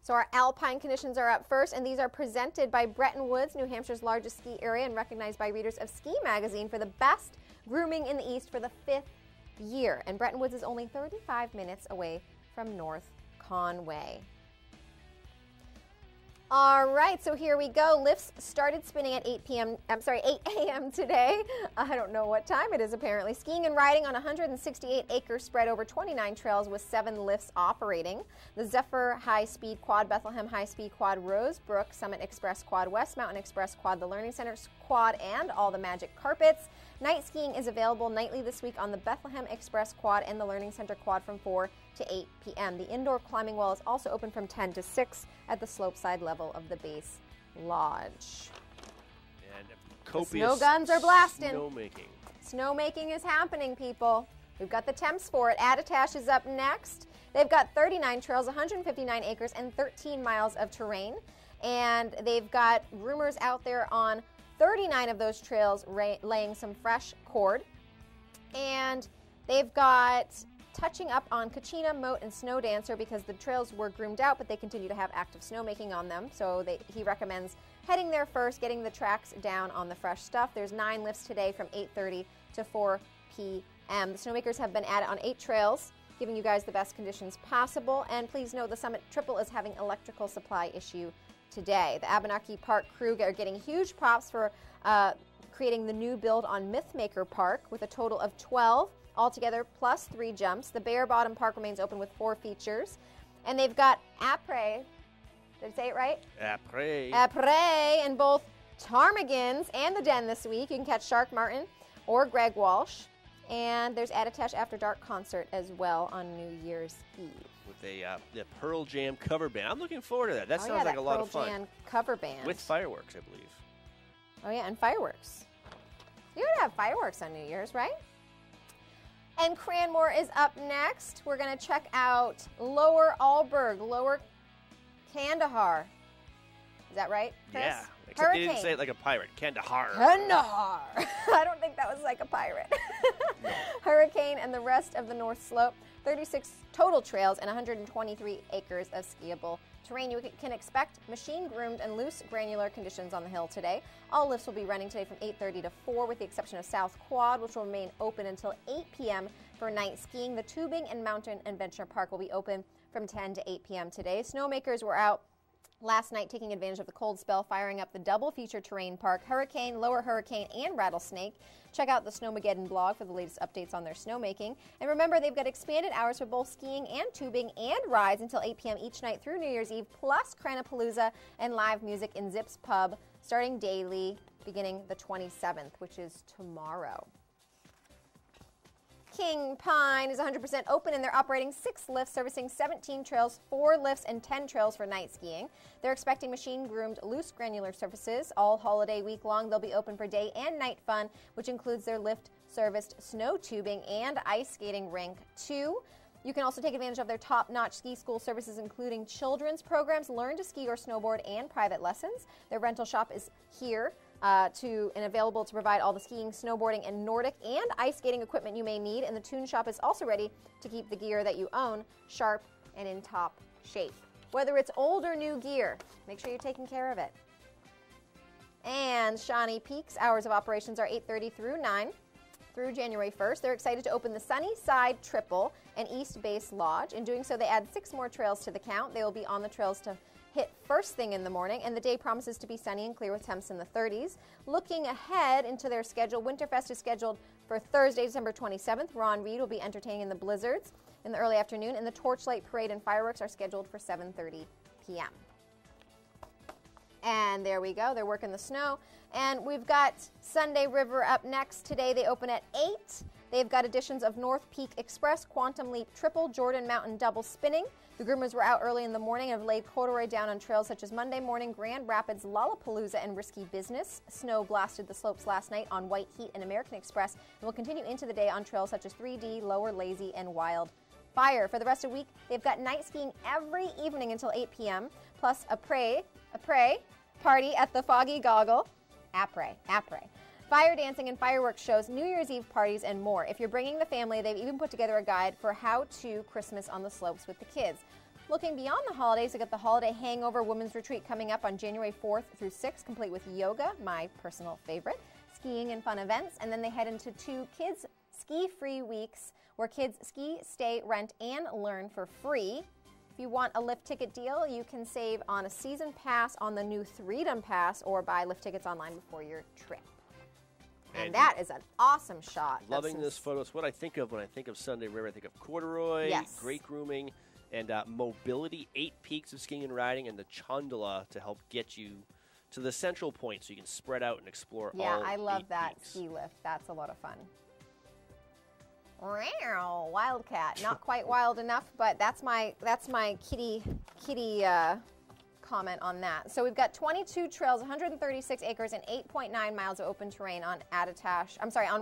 So our alpine conditions are up first, and these are presented by Bretton Woods, New Hampshire's largest ski area, and recognized by readers of Ski Magazine for the best grooming in the East for the 5th year. And Bretton Woods is only 35 minutes away from North Conway. All right, so here we go. Lifts started spinning at 8 a.m. today. I don't know what time it is apparently. Skiing and riding on 168 acres spread over 29 trails with 7 lifts operating. The Zephyr High Speed Quad, Bethlehem High Speed Quad, Rosebrook Summit Express Quad, West Mountain Express Quad, the Learning Center Quad, and all the Magic Carpets. Night skiing is available nightly this week on the Bethlehem Express Quad and the Learning Center Quad from 4 to 8 p.m. The indoor climbing wall is also open from 10 to 6 at the slopeside level of the base lodge. And copious the snow guns are blasting. Snowmaking. Snowmaking is happening, people. We've got the temps for it. Attitash is up next. They've got 39 trails, 159 acres, and 13 miles of terrain. And they've got groomers out there on 39 of those trails laying some fresh cord. And they've got touching up on Kachina, Moat, and Snow Dancer because the trails were groomed out, but they continue to have active snowmaking on them. So he recommends heading there first, getting the tracks down on the fresh stuff. There's 9 lifts today from 8:30 to 4 p.m. The snowmakers have been at it on 8 trails, giving you guys the best conditions possible. And please note the Summit Triple is having electrical supply issue today. The Abenaki Park crew are getting huge props for creating the new build on Mythmaker Park with a total of 12 altogether plus 3 jumps. The Bear Bottom Park remains open with 4 features. And they've got après, did I say it right? Après in both Ptarmigans and the Den this week. You can catch Shark Martin or Greg Walsh. And there's Attitash After Dark concert as well on New Year's Eve. With the Pearl Jam cover band. I'm looking forward to that. That sounds like a lot of fun. Pearl Jam cover band. With fireworks, I believe. Oh, yeah, and fireworks. You would have fireworks on New Year's, right? And Cranmore is up next. We're going to check out Lower Alberg, Lower Kandahar. Is that right, Chris? Yeah, except Hurricane. they didn't say it like a pirate. Kandahar. Kandahar. I don't think that was like a pirate. Hurricane and the rest of the North Slope, 36 total trails and 123 acres of skiable terrain. You can expect machine-groomed and loose granular conditions on the hill today. All lifts will be running today from 8:30 to 4 with the exception of South Quad, which will remain open until 8 p.m. for night skiing. The Tubing and Mountain Adventure Park will be open from 10 to 8 p.m. today. Snowmakers were out last night taking advantage of the cold spell, firing up the double feature terrain park, Hurricane, Lower Hurricane, and Rattlesnake. Check out the Snowmageddon blog for the latest updates on their snowmaking. And remember, they've got expanded hours for both skiing and tubing and rides until 8 p.m. each night through New Year's Eve, plus Cranapalooza and live music in Zips Pub starting daily beginning the 27th, which is tomorrow. King Pine is 100% open and they're operating 6 lifts, servicing 17 trails, 4 lifts, and 10 trails for night skiing. They're expecting machine-groomed, loose granular surfaces. All holiday week long, they'll be open for day and night fun, which includes their lift-serviced snow tubing and ice skating rink, too. You can also take advantage of their top-notch ski school services, including children's programs, learn to ski or snowboard, and private lessons. Their rental shop is here and available to provide all the skiing, snowboarding, and Nordic and ice skating equipment you may need. And the Tune Shop is also ready to keep the gear that you own sharp and in top shape. Whether it's old or new gear, make sure you're taking care of it. And Shawnee Peaks, hours of operations are 8:30 through 9 through January 1st. They're excited to open the Sunny Side Triple and East Base Lodge. In doing so, they add 6 more trails to the count. They will be on the trails to hit first thing in the morning, and the day promises to be sunny and clear with temps in the 30s. Looking ahead into their schedule, Winterfest is scheduled for Thursday, December 27th. Ron Reed will be entertaining in the blizzards in the early afternoon, and the Torchlight Parade and fireworks are scheduled for 7:30 p.m. And there we go. They're working the snow. And we've got Sunday River up next. Today they open at 8. They've got editions of North Peak Express, Quantum Leap Triple, Jordan Mountain Double Spinning. The groomers were out early in the morning and have laid corduroy down on trails such as Monday morning, Grand Rapids, Lollapalooza, and Risky Business. Snow blasted the slopes last night on White Heat and American Express and will continue into the day on trails such as 3D, Lower Lazy, and Wild Fire. For the rest of the week, they've got night skiing every evening until 8 p.m., plus a pray party at the Foggy Goggle, Après. Fire dancing and fireworks shows, New Year's Eve parties, and more. If you're bringing the family, they've even put together a guide for how to Christmas on the slopes with the kids. Looking beyond the holidays, we've got the Holiday Hangover Women's Retreat coming up on January 4th through 6th, complete with yoga, my personal favorite, skiing and fun events, and then they head into 2 kids ski-free weeks where kids ski, stay, rent, and learn for free. If you want a lift ticket deal, you can save on a season pass on the new Freedom Pass or buy lift tickets online before your trip. And that is an awesome shot. Loving this photo. It's what I think of when I think of Sunday River. I think of corduroy, great grooming, and mobility, 8 peaks of skiing and riding, and the Chandala to help get you to the central point so you can spread out and explore all 8 Yeah, I love that peaks. ski lift. That's a lot of fun. Wildcat. Not quite wild enough, but that's my kitty comment on that. So we've got 22 trails, 136 acres, and 8.9 miles of open terrain on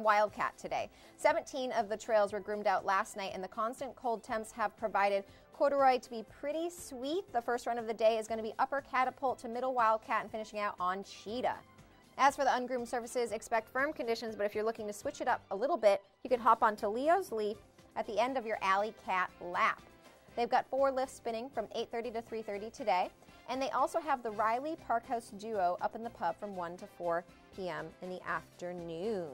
Wildcat today. 17 of the trails were groomed out last night, and the constant cold temps have provided corduroy to be pretty sweet. The first run of the day is going to be Upper Catapult to Middle Wildcat and finishing out on Cheetah. As for the ungroomed surfaces, expect firm conditions, but if you're looking to switch it up a little bit, you can hop onto Leo's Leap at the end of your Alley Cat lap. They've got 4 lifts spinning from 8:30 to 3:30 today. And they also have the Riley Parkhouse Duo up in the pub from 1 to 4 p.m. in the afternoon.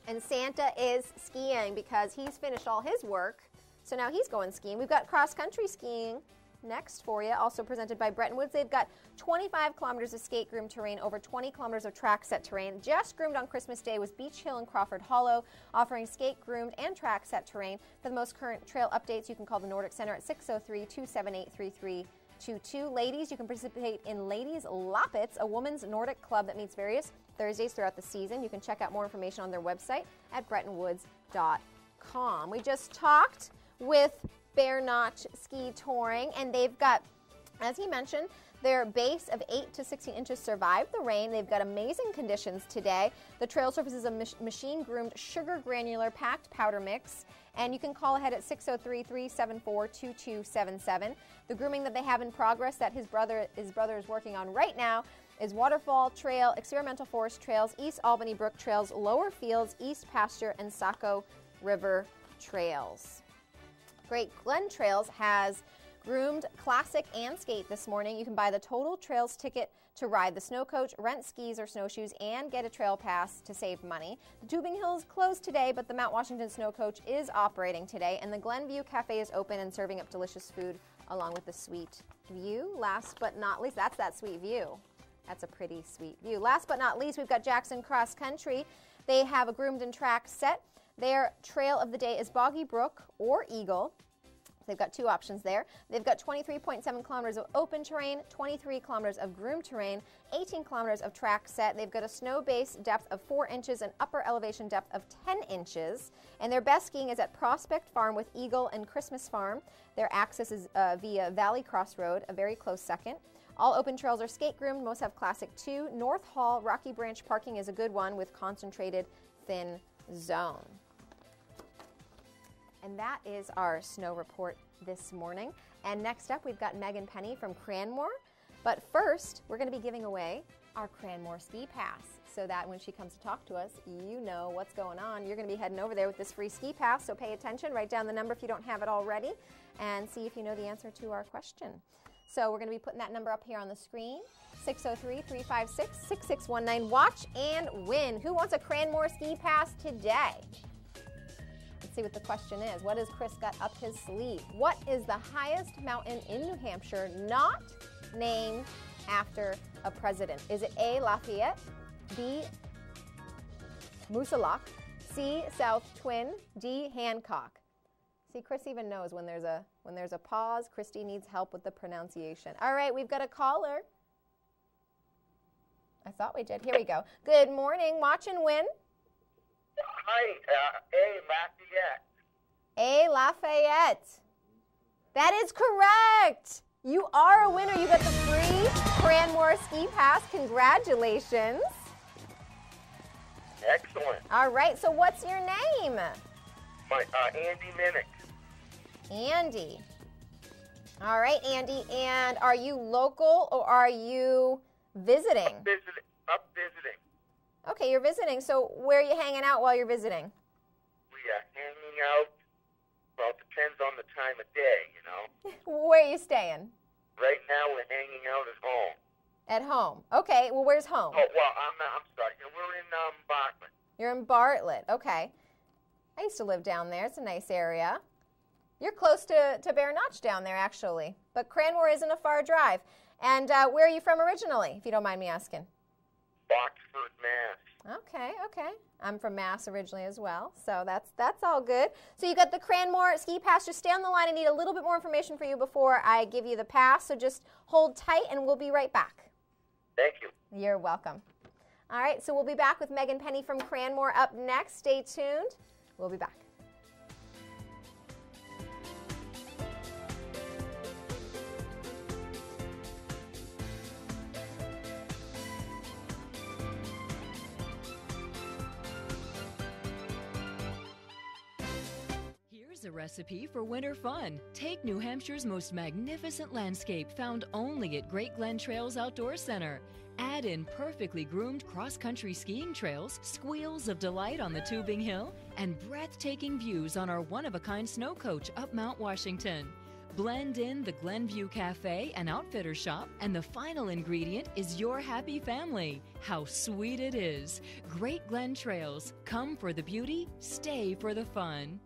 And Santa is skiing because he's finished all his work, so now he's going skiing. We've got cross-country skiing next for you, also presented by Bretton Woods. They've got 25 kilometers of skate groomed terrain, over 20 kilometers of track set terrain. Just groomed on Christmas Day was Beach Hill and Crawford Hollow, offering skate groomed and track set terrain. For the most current trail updates, you can call the Nordic Center at 603-278-3322. Ladies, you can participate in Ladies Loppets, a women's Nordic club that meets various Thursdays throughout the season. You can check out more information on their website at BrettonWoods.com. We just talked with Bear Notch Ski Touring, and they've got, as he mentioned, Their base of 8 to 16 inches survived the rain. They've got amazing conditions today. The trail surface is a machine-groomed sugar granular packed powder mix, and you can call ahead at 603-374-2277. The grooming that they have in progress that his brother is working on right now is Waterfall Trail, Experimental Forest Trails, East Albany Brook Trails, Lower Fields, East Pasture, and Saco River Trails. Great Glen Trails has groomed Classic and Skate this morning. You can buy the Total Trails ticket to ride the snow coach, rent skis or snowshoes, and get a trail pass to save money. The Tubing Hill is closed today, but the Mount Washington Snow Coach is operating today, and the Glenview Cafe is open and serving up delicious food along with the Sweet View. Last but not least, that's that Sweet View. That's a pretty sweet view. Last but not least, we've got Jackson Cross Country. They have a groomed and track set. Their trail of the day is Boggy Brook or Eagle. They've got two options there. They've got 23.7 kilometers of open terrain, 23 kilometers of groomed terrain, 18 kilometers of track set. They've got a snow base depth of 4 inches and upper elevation depth of 10 inches. And their best skiing is at Prospect Farm with Eagle and Christmas Farm. Their access is via Valley Cross Road, a very close second. All open trails are skate groomed. Most have Classic 2. North Hall Rocky Branch parking is a good one with concentrated thin zone. And that is our snow report this morning. And next up, we've got Megan Penny from Cranmore. But first, we're going to be giving away our Cranmore Ski Pass so that when she comes to talk to us, you know what's going on. You're going to be heading over there with this free ski pass, so pay attention. Write down the number if you don't have it already and see if you know the answer to our question. So we're going to be putting that number up here on the screen, 603-356-6619. Watch and win. Who wants a Cranmore Ski Pass today? Let's see what the question is. What has Chris got up his sleeve? What is the highest mountain in New Hampshire not named after a president? Is it A, Lafayette, B, Moosilauke, C, South Twin, D, Hancock? See, Chris even knows when there's a pause. Christy needs help with the pronunciation. All right, we've got a caller. I thought we did. Here we go. Good morning. Watch and win. Hi, A, Lafayette. A, Lafayette. That is correct. You are a winner. You got the free Cranmore Ski Pass. Congratulations. Excellent. All right, so what's your name? My Andy Minnick. Andy. All right, Andy. And are you local or are you visiting? Up visiting. Okay, you're visiting. So where are you hanging out while you're visiting? We are hanging out. Well, it depends on the time of day, you know. Where are you staying? Right now, we're hanging out at home. At home. Okay, well, where's home? Oh, well, I'm sorry. We're in Bartlett. You're in Bartlett. Okay. I used to live down there. It's a nice area. You're close to Bear Notch down there, actually. But Cranmore isn't a far drive. And where are you from originally, if you don't mind me asking? Boxford, Mass. Okay. I'm from Mass originally as well, so that's all good. So you got the Cranmore Ski Pass. Just stay on the line. I need a little bit more information for you before I give you the pass, so just hold tight and we'll be right back. Thank you. You're welcome. All right, so we'll be back with Megan Penny from Cranmore up next. Stay tuned. We'll be back. A recipe for winter fun. Take New Hampshire's most magnificent landscape found only at Great Glen Trails Outdoor Center. Add in perfectly groomed cross-country skiing trails, squeals of delight on the Tubing Hill, and breathtaking views on our one-of-a-kind snow coach up Mount Washington. Blend in the Glenview Cafe and Outfitter Shop, and the final ingredient is your happy family. How sweet it is. Great Glen Trails. Come for the beauty, stay for the fun.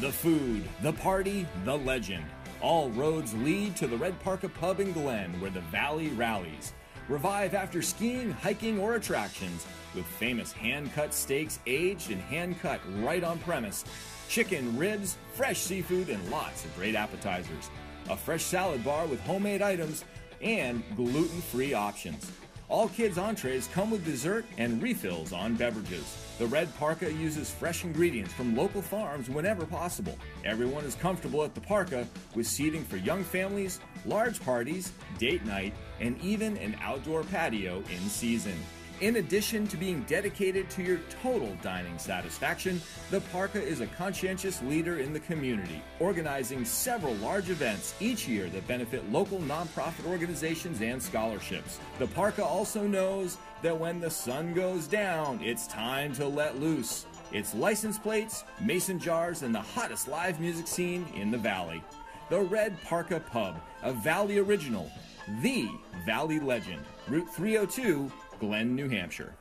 The food, the party, the legend. All roads lead to the Red Parka Pub in Glen, where the valley rallies. Revive after skiing, hiking, or attractions with famous hand-cut steaks aged and hand-cut right on premise, chicken, ribs, fresh seafood, and lots of great appetizers. A fresh salad bar with homemade items and gluten-free options. All kids' entrees come with dessert and refills on beverages. The Red Parka uses fresh ingredients from local farms whenever possible. Everyone is comfortable at the Parka with seating for young families, large parties, date night, and even an outdoor patio in season. In addition to being dedicated to your total dining satisfaction, the Parka is a conscientious leader in the community, organizing several large events each year that benefit local nonprofit organizations and scholarships. The Parka also knows that when the sun goes down, it's time to let loose. It's license plates, mason jars, and the hottest live music scene in the Valley. The Red Parka Pub, a Valley original, the Valley legend, Route 302, Glen, New Hampshire.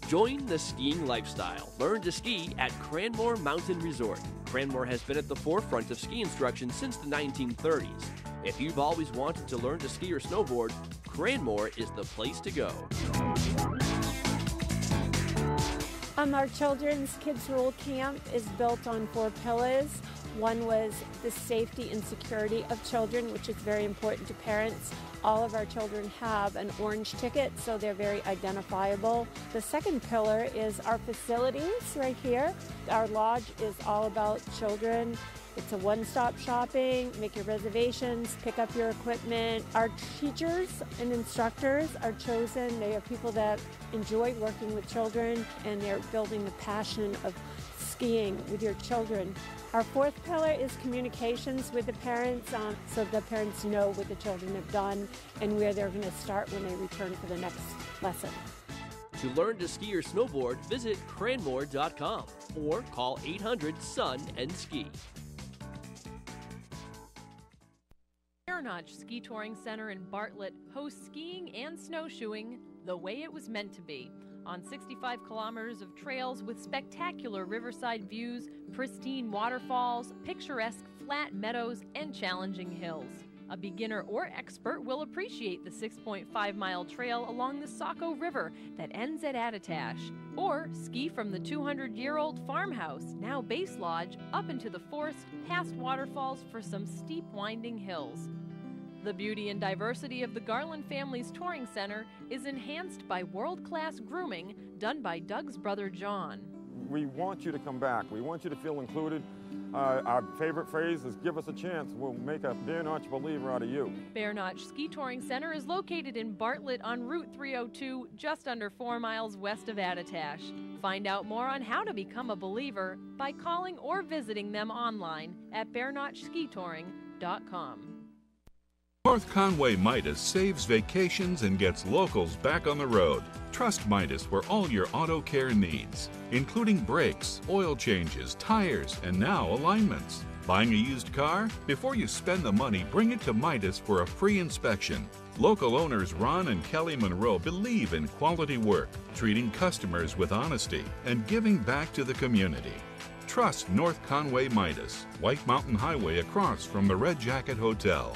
Join the skiing lifestyle. Learn to ski at Cranmore Mountain Resort. Cranmore has been at the forefront of ski instruction since the 1930s. If you've always wanted to learn to ski or snowboard, Cranmore is the place to go. Our children's Kids Rule Camp is built on 4 pillars. One was the safety and security of children, which is very important to parents. All of our children have an orange ticket, so they're very identifiable. The second pillar is our facilities right here. Our lodge is all about children. It's a one-stop shopping, make your reservations, pick up your equipment. Our teachers and instructors are chosen. They are people that enjoy working with children, and they're building the passion of skiing with your children. Our fourth pillar is communications with the parents, so the parents know what the children have done and where they're going to start when they return for the next lesson. To learn to ski or snowboard, visit Cranmore.com or call 800-SUN-AND-SKI. Bear Notch Ski Touring Center in Bartlett hosts skiing and snowshoeing the way it was meant to be, on 65 kilometers of trails with spectacular riverside views, pristine waterfalls, picturesque flat meadows, and challenging hills. A beginner or expert will appreciate the 6.5-mile trail along the Saco River that ends at Attitash, or ski from the 200-year-old farmhouse, now Base Lodge, up into the forest past waterfalls for some steep winding hills. The beauty and diversity of the Garland Family's Touring Center is enhanced by world-class grooming done by Doug's brother John. We want you to come back. We want you to feel included. Our favorite phrase is, give us a chance. We'll make a Bear Notch believer out of you. Bear Notch Ski Touring Center is located in Bartlett on Route 302, just under 4 miles west of Attitash. Find out more on how to become a believer by calling or visiting them online at bearnotchskitouring.com. North Conway Midas saves vacations and gets locals back on the road. Trust Midas for all your auto care needs, including brakes, oil changes, tires, and now alignments. Buying a used car? Before you spend the money, bring it to Midas for a free inspection. Local owners Ron and Kelly Monroe believe in quality work, treating customers with honesty, and giving back to the community. Trust North Conway Midas, White Mountain Highway across from the Red Jacket Hotel.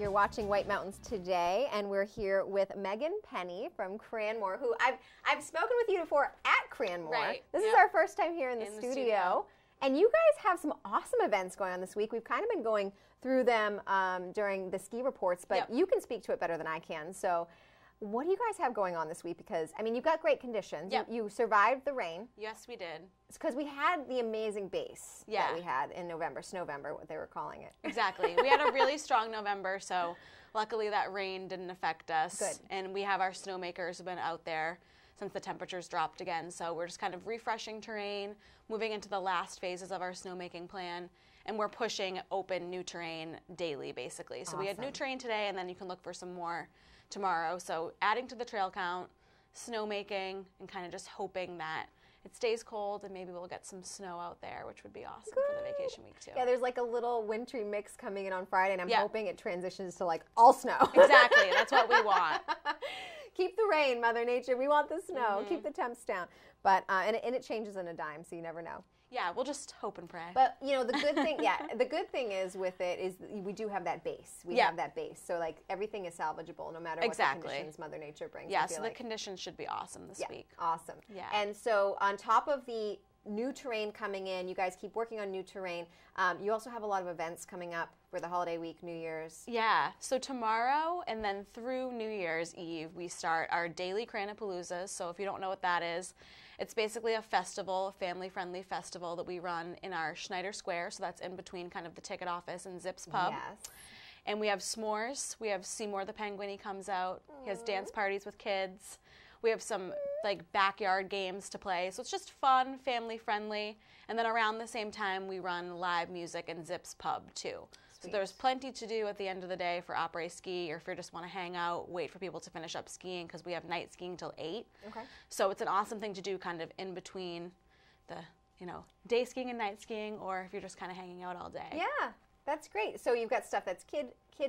You're watching White Mountains Today, and we're here with Megan Penny from Cranmore, who I've spoken with you before at Cranmore. Right. This is our first time here in the studio. And you guys have some awesome events going on this week. We've kind of been going through them during the ski reports, but you can speak to it better than I can. So what do you guys have going on this week? Because, I mean, you've got great conditions. Yep. You survived the rain. Yes, we did. It's because we had the amazing base that we had in November, Snowvember, what they were calling it. Exactly. We had a really strong November, so luckily that rain didn't affect us. Good. And we have our snowmakers have been out there since the temperatures dropped again. So we're just kind of refreshing terrain, moving into the last phases of our snowmaking plan. And we're pushing open new terrain daily, basically. So we had new terrain today, and then you can look for some more tomorrow. So adding to the trail count, snowmaking, and kind of just hoping that it stays cold and maybe we'll get some snow out there, which would be awesome for the vacation week too. Yeah, there's like a little wintry mix coming in on Friday, and I'm hoping it transitions to like all snow. Exactly, that's what we want. Keep the rain, Mother Nature. We want the snow. Keep the temps down. But and it changes in a dime, so you never know. Yeah, we'll just hope and pray. But, you know, the good thing, the good thing is with it is we do have that base. We have that base. So, like, everything is salvageable no matter what the conditions Mother Nature brings. Yeah, so the conditions should be awesome this week. Awesome. Yeah. And so on top of the new terrain coming in, you guys keep working on new terrain. You also have a lot of events coming up for the holiday week, New Year's. Yeah, so tomorrow and then through New Year's Eve, we start our daily Cranapaloozas. So if you don't know what that is, it's basically a festival, a family-friendly festival that we run in our Schneider Square. So that's in between kind of the ticket office and Zips Pub. Yes. And we have s'mores. We have Seymour the Penguin. He comes out. He has dance parties with kids. We have some like backyard games to play. So it's just fun, family-friendly. And then around the same time, we run live music in Zips Pub too. So there's plenty to do at the end of the day for après-ski, or if you just want to hang out, wait for people to finish up skiing, because we have night skiing till 8. Okay. So it's an awesome thing to do kind of in between the, you know, day skiing and night skiing, or if you're just kind of hanging out all day. Yeah, that's great. So you've got stuff that's kid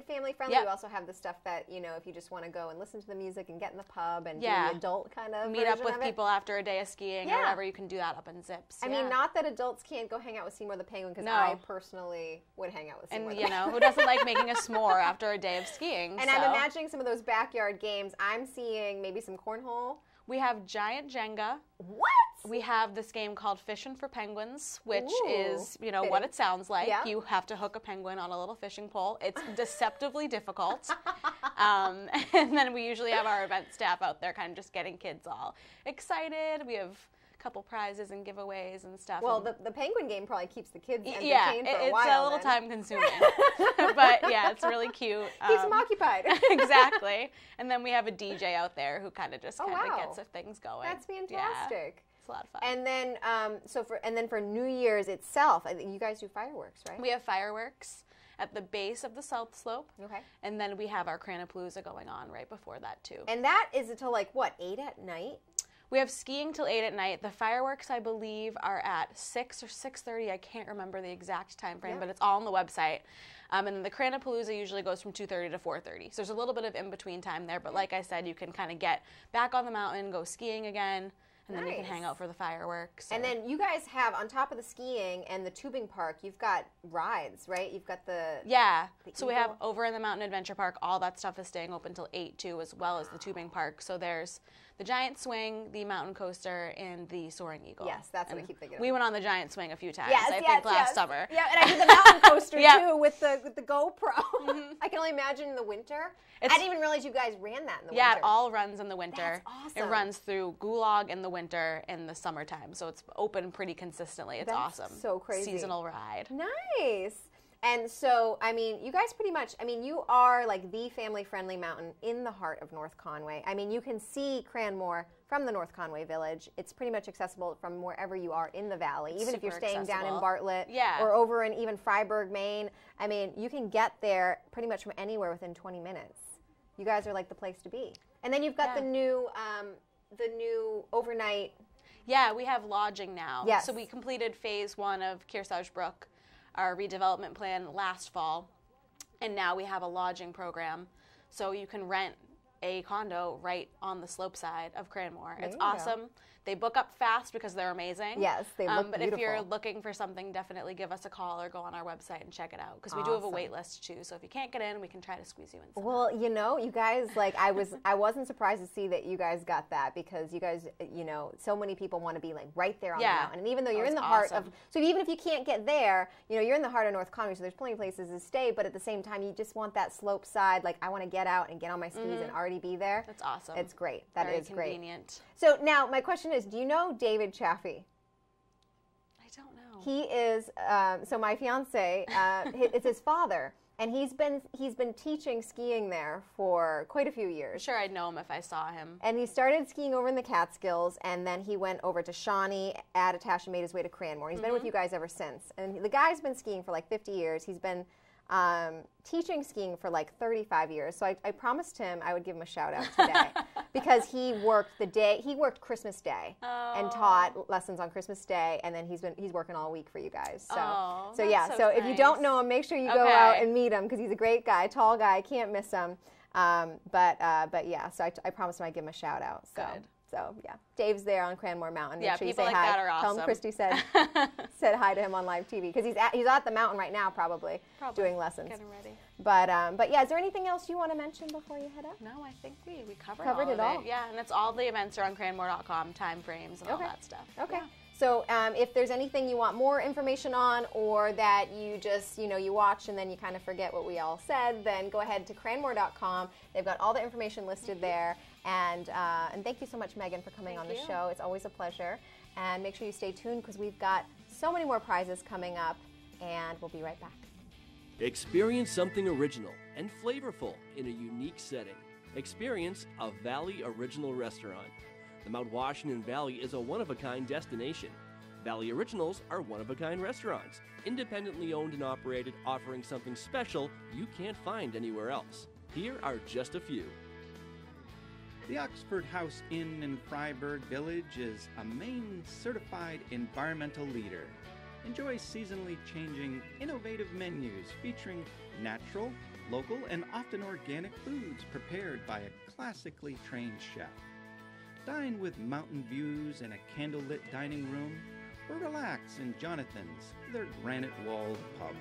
family friendly. You also have the stuff that, you know, if you just want to go and listen to the music and get in the pub and do the adult kind of meet up with people after a day of skiing or whatever, you can do that up in Zips. I mean, not that adults can't go hang out with Seymour the Penguin, because I personally would hang out with Seymour the Penguin. And, you know, who doesn't like making a s'more after a day of skiing? And I'm imagining some of those backyard games. I'm seeing maybe some cornhole. We have giant Jenga. What? We have this game called Fishing for Penguins, which is, you know, what it sounds like. Yeah. You have to hook a penguin on a little fishing pole. It's deceptively difficult. And then we usually have our event staff out there kind of just getting kids all excited. We have a couple prizes and giveaways and stuff. Well, the penguin game probably keeps the kids entertained for a it's while. a little time consuming. But yeah, it's really cute. Keeps them occupied. Exactly. And then we have a DJ out there who kind of just gets things going. That's fantastic. Yeah. It's a lot of fun. And then for New Year's itself, I think you guys do fireworks, right? We have fireworks at the base of the South Slope. Okay. And then we have our Cranapalooza going on right before that too. And that is until like what, 8 at night? We have skiing till 8 at night. The fireworks, I believe, are at 6 or 6:30. I can't remember the exact time frame, but it's all on the website. And the Cranapalooza usually goes from 2:30 to 4:30. So there's a little bit of in-between time there. But like I said, you can kind of get back on the mountain, go skiing again, and then you can hang out for the fireworks. And then you guys have, on top of the skiing and the tubing park, you've got rides, right? You've got the so we have over in the Mountain Adventure Park, all that stuff is staying open till 8 too, as well as the tubing park. So there's the Giant Swing, the Mountain Coaster, and the Soaring Eagle. Yes, that's what I keep thinking of. We went on the Giant Swing a few times, yes, I think last summer. Yeah, and I did the Mountain Coaster too with the GoPro. I can only imagine in the winter. I didn't even realize you guys ran that in the winter. Yeah, it all runs in the winter. That's awesome. It runs through Gulag in the winter and the summertime, so it's open pretty consistently. It's awesome. So crazy. Seasonal ride. Nice. And so, I mean, you guys pretty much, I mean, you are like the family-friendly mountain in the heart of North Conway. I mean, you can see Cranmore from the North Conway Village. It's pretty much accessible from wherever you are in the valley, even if you're staying down in Bartlett or over in even Freiburg, Maine. I mean, you can get there pretty much from anywhere within 20 minutes. You guys are like the place to be. And then you've got the new overnight. Yeah, we have lodging now. Yes. So we completed phase 1 of Kearsarge Brook, our redevelopment plan last fall, and now we have a lodging program. So you can rent a condo right on the slope side of Cranmore. It's awesome. They book up fast because they're amazing. Yes, they look But beautiful. if you're looking for something, definitely give us a call or go on our website and check it out, because we do have a wait list too. So if you can't get in, we can try to squeeze you in. Well, you know, you guys, like, I wasn't surprised to see that you guys got that, because you guys, you know, so many people want to be like right there on the mountain. And even though you're in the heart of, so even if you can't get there, you know, you're in the heart of North Conway, so there's plenty of places to stay, but at the same time, you just want that slope side, like, I want to get out and get on my skis and already be there. That's awesome. It's great. That Very is great. convenient. So now, my question is, do you know David Chaffee? I don't know. He is, so my fiance, it's his father. And he's been teaching skiing there for quite a few years. I'm sure I'd know him if I saw him. And he started skiing over in the Catskills, and then he went over to Shawnee, Attitash, and made his way to Cranmore. He's been with you guys ever since. And the guy's been skiing for like 50 years. He's been teaching skiing for like 35 years. So I promised him I would give him a shout out today because he worked Christmas Day and taught lessons on Christmas Day, and then he's working all week for you guys. So if you don't know him, make sure you go out and meet him, because he's a great guy, tall guy, can't miss him. But yeah, so I promised him I'd give him a shout out. So. Good. So yeah, Dave's there on Cranmore Mountain. Make Yeah, sure you people say like hi. that are awesome. Tell him Christy said hi to him on live TV, because he's at the mountain right now, probably doing lessons. Getting ready. But yeah, is there anything else you want to mention before you head out? No, I think we covered it all. Yeah, and it's all the events are on Cranmore.com, time frames and all that stuff. Okay. Yeah. So if there's anything you want more information on, or that you just, you watch and then you kind of forget what we all said, then go ahead to Cranmore.com. They've got all the information listed there. And thank you so much, Megan, for coming on the show. It's always a pleasure. And make sure you stay tuned, because we've got so many more prizes coming up, and we'll be right back. Experience something original and flavorful in a unique setting. Experience a Valley Original restaurant. The Mount Washington Valley is a one-of-a-kind destination. Valley Originals are one-of-a-kind restaurants, independently owned and operated, offering something special you can't find anywhere else. Here are just a few. The Oxford House Inn in Fryeburg Village is a Maine certified environmental leader. Enjoy seasonally changing, innovative menus featuring natural, local, and often organic foods prepared by a classically trained chef. Dine with mountain views in a candlelit dining room, or relax in Jonathan's, their granite-walled pub.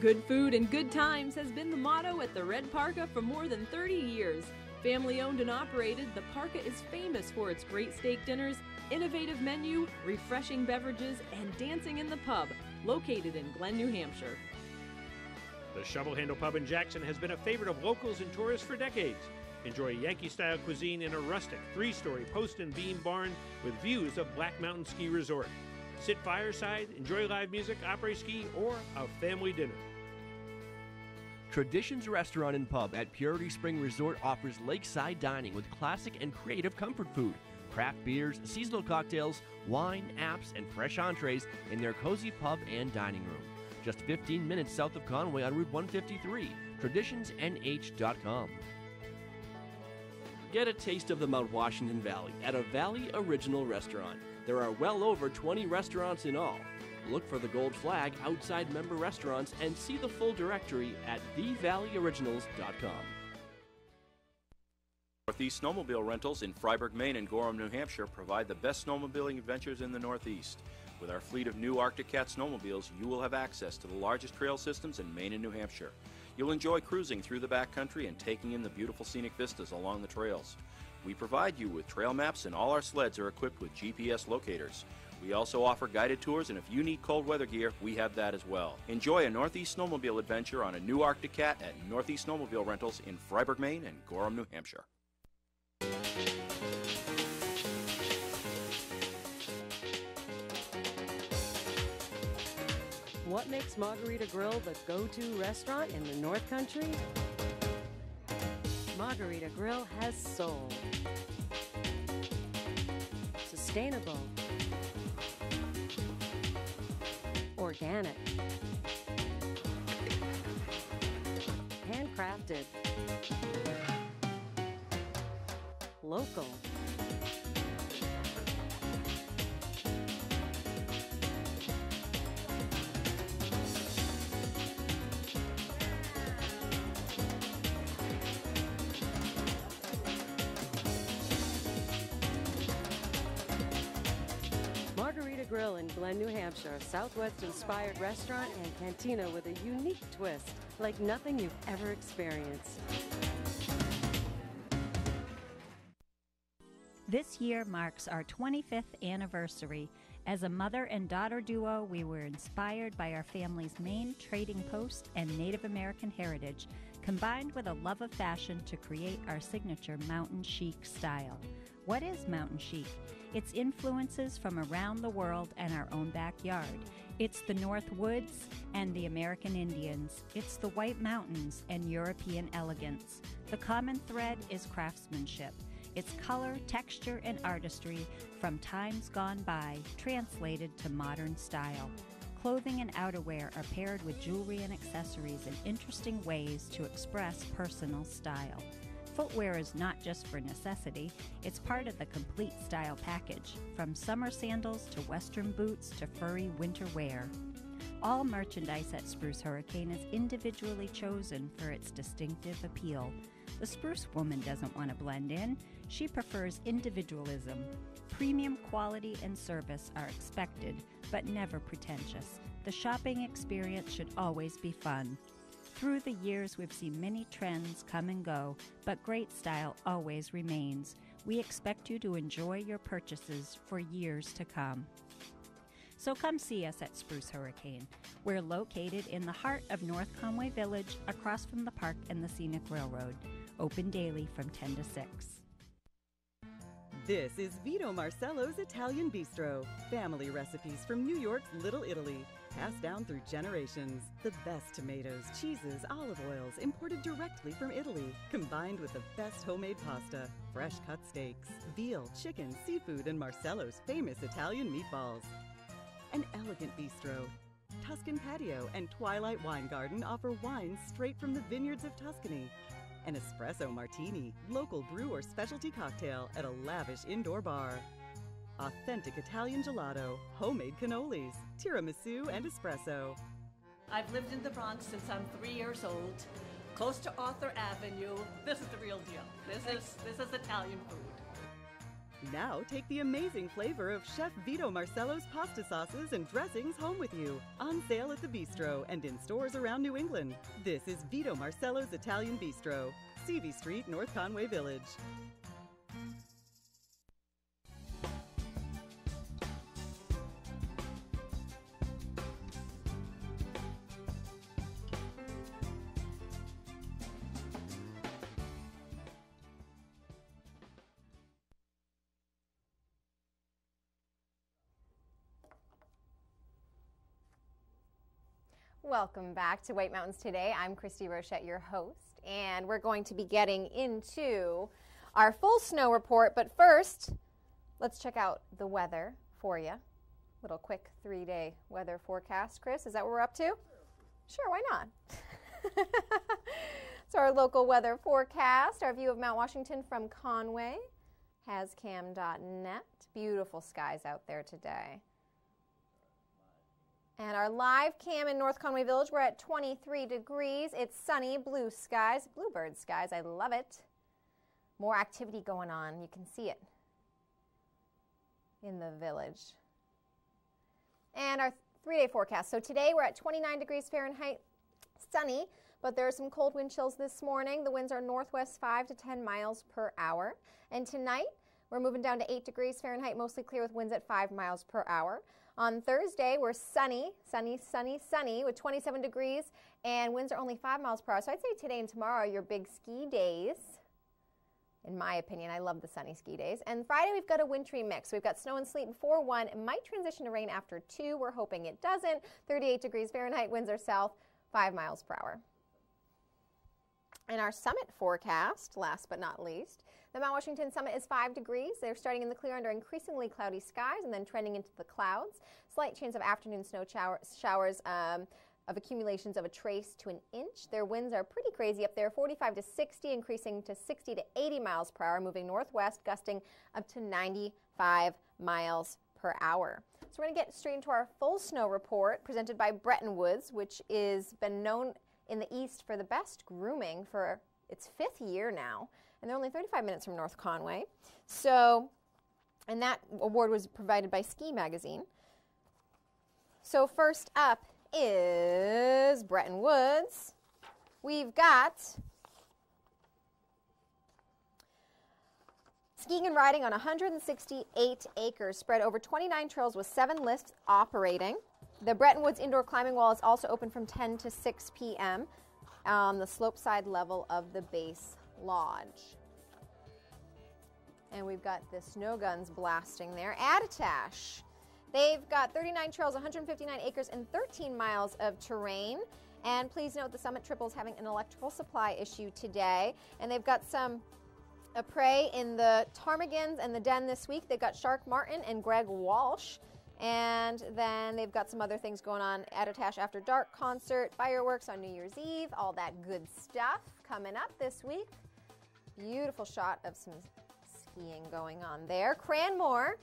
Good food and good times has been the motto at the Red Parka for more than 30 years. Family owned and operated, the Parka is famous for its great steak dinners, innovative menu, refreshing beverages, and dancing in the pub, located in Glen, New Hampshire. The Shovel Handle Pub in Jackson has been a favorite of locals and tourists for decades. Enjoy Yankee-style cuisine in a rustic 3-story post and beam barn with views of Black Mountain Ski Resort. Sit fireside, enjoy live music, après-ski, or a family dinner. Traditions Restaurant and Pub at Purity Spring Resort offers lakeside dining with classic and creative comfort food, craft beers, seasonal cocktails, wine, apps, and fresh entrees in their cozy pub and dining room. Just 15 minutes south of Conway on Route 153, traditionsnh.com. Get a taste of the Mount Washington Valley at a Valley Original restaurant. There are well over 20 restaurants in all. Look for the gold flag outside member restaurants and see the full directory at thevalleyoriginals.com. Northeast Snowmobile Rentals in Fryeburg, Maine and Gorham, New Hampshire provide the best snowmobiling adventures in the Northeast. With our fleet of new Arctic Cat snowmobiles, you will have access to the largest trail systems in Maine and New Hampshire. You'll enjoy cruising through the backcountry and taking in the beautiful scenic vistas along the trails. We provide you with trail maps, and all our sleds are equipped with GPS locators. We also offer guided tours, and if you need cold weather gear, we have that as well. Enjoy a Northeast Snowmobile adventure on a new Arctic Cat at Northeast Snowmobile Rentals in Fryeburg, Maine and Gorham, New Hampshire. What makes Margarita Grill the go-to restaurant in the North Country? Margarita Grill has soul. Sustainable. Organic. Handcrafted. Local. Grill in Glen, New Hampshire, a Southwest-inspired restaurant and cantina with a unique twist, like nothing you've ever experienced. This year marks our 25th anniversary. As a mother and daughter duo, we were inspired by our family's Maine trading post and Native American heritage, combined with a love of fashion to create our signature mountain chic style. What is mountain chic? It's influences from around the world and our own backyard. It's the North Woods and the American Indians. It's the White Mountains and European elegance. The common thread is craftsmanship. It's color, texture, and artistry from times gone by, translated to modern style. Clothing and outerwear are paired with jewelry and accessories in interesting ways to express personal style. Footwear is not just for necessity, it's part of the complete style package, from summer sandals to western boots to furry winter wear. All merchandise at Spruce Hurricane is individually chosen for its distinctive appeal. The Spruce woman doesn't want to blend in, she prefers individualism. Premium quality and service are expected, but never pretentious. The shopping experience should always be fun. Through the years, we've seen many trends come and go, but great style always remains. We expect you to enjoy your purchases for years to come. So come see us at Spruce Hurricane. We're located in the heart of North Conway Village, across from the park and the Scenic Railroad. Open daily from 10 to 6. This is Vito Marcello's Italian Bistro. Family recipes from New York's Little Italy, passed down through generations. The best tomatoes, cheeses, olive oils imported directly from Italy, combined with the best homemade pasta, fresh cut steaks, veal, chicken, seafood, and Marcello's famous Italian meatballs. An elegant bistro. Tuscan Patio and Twilight Wine Garden offer wines straight from the vineyards of Tuscany. An espresso martini, local brew or specialty cocktail at a lavish indoor bar. Authentic Italian gelato, homemade cannolis, tiramisu, and espresso. I've lived in the Bronx since I'm 3 years old, close to Arthur Avenue. This is the real deal. This is Italian food. Now take the amazing flavor of Chef Vito Marcello's pasta sauces and dressings home with you. On sale at the Bistro and in stores around New England. This is Vito Marcello's Italian Bistro, Seavey Street, North Conway Village. Welcome back to White Mountains Today. I'm Christy Rochette, your host, and we're going to be getting into our full snow report. But first, let's check out the weather for you. Little quick 3-day weather forecast. Chris, is that what we're up to? Sure, why not? So our local weather forecast, our view of Mount Washington from Conway, hascam.net. Beautiful skies out there today. And our live cam in North Conway Village, we're at 23 degrees. It's sunny, blue skies, bluebird skies. I love it. More activity going on. You can see it in the village. And our 3-day forecast. So today we're at 29 degrees Fahrenheit, sunny, but there are some cold wind chills this morning. The winds are northwest 5 to 10 miles per hour. And tonight we're moving down to 8 degrees Fahrenheit, mostly clear with winds at 5 miles per hour. On Thursday, we're sunny with 27 degrees, and winds are only 5 miles per hour. So I'd say today and tomorrow are your big ski days. In my opinion, I love the sunny ski days. And Friday, we've got a wintry mix. We've got snow and sleet before 1. It might transition to rain after 2. We're hoping it doesn't. 38 degrees Fahrenheit, winds are south, 5 miles per hour. And our summit forecast, last but not least, the Mount Washington summit is 5 degrees. They're starting in the clear under increasingly cloudy skies and then trending into the clouds. Slight chance of afternoon snow showers of accumulations of a trace to an inch. Their winds are pretty crazy up there, 45 to 60, increasing to 60 to 80 miles per hour, moving northwest, gusting up to 95 miles per hour. So we're going to get straight into our full snow report presented by Bretton Woods, which is been known in the East for the best grooming for its 5th year now. And they're only 35 minutes from North Conway. So, and that award was provided by Ski Magazine. So first up is Bretton Woods. We've got skiing and riding on 168 acres, spread over 29 trails with 7 lifts operating. The Bretton Woods Indoor Climbing Wall is also open from 10 to 6 p.m. on the slopeside level of the base lodge. And we've got the snow guns blasting there. Attitash. They've got 39 trails, 159 acres, and 13 miles of terrain. And please note the Summit Triple is having an electrical supply issue today. And they've got some prey in the ptarmigans and the den this week. They've got Shark Martin and Greg Walsh. And then they've got some other things going on. Attitash After Dark concert, fireworks on New Year's Eve, all that good stuff coming up this week. Beautiful shot of some skiing going on there. Cranmore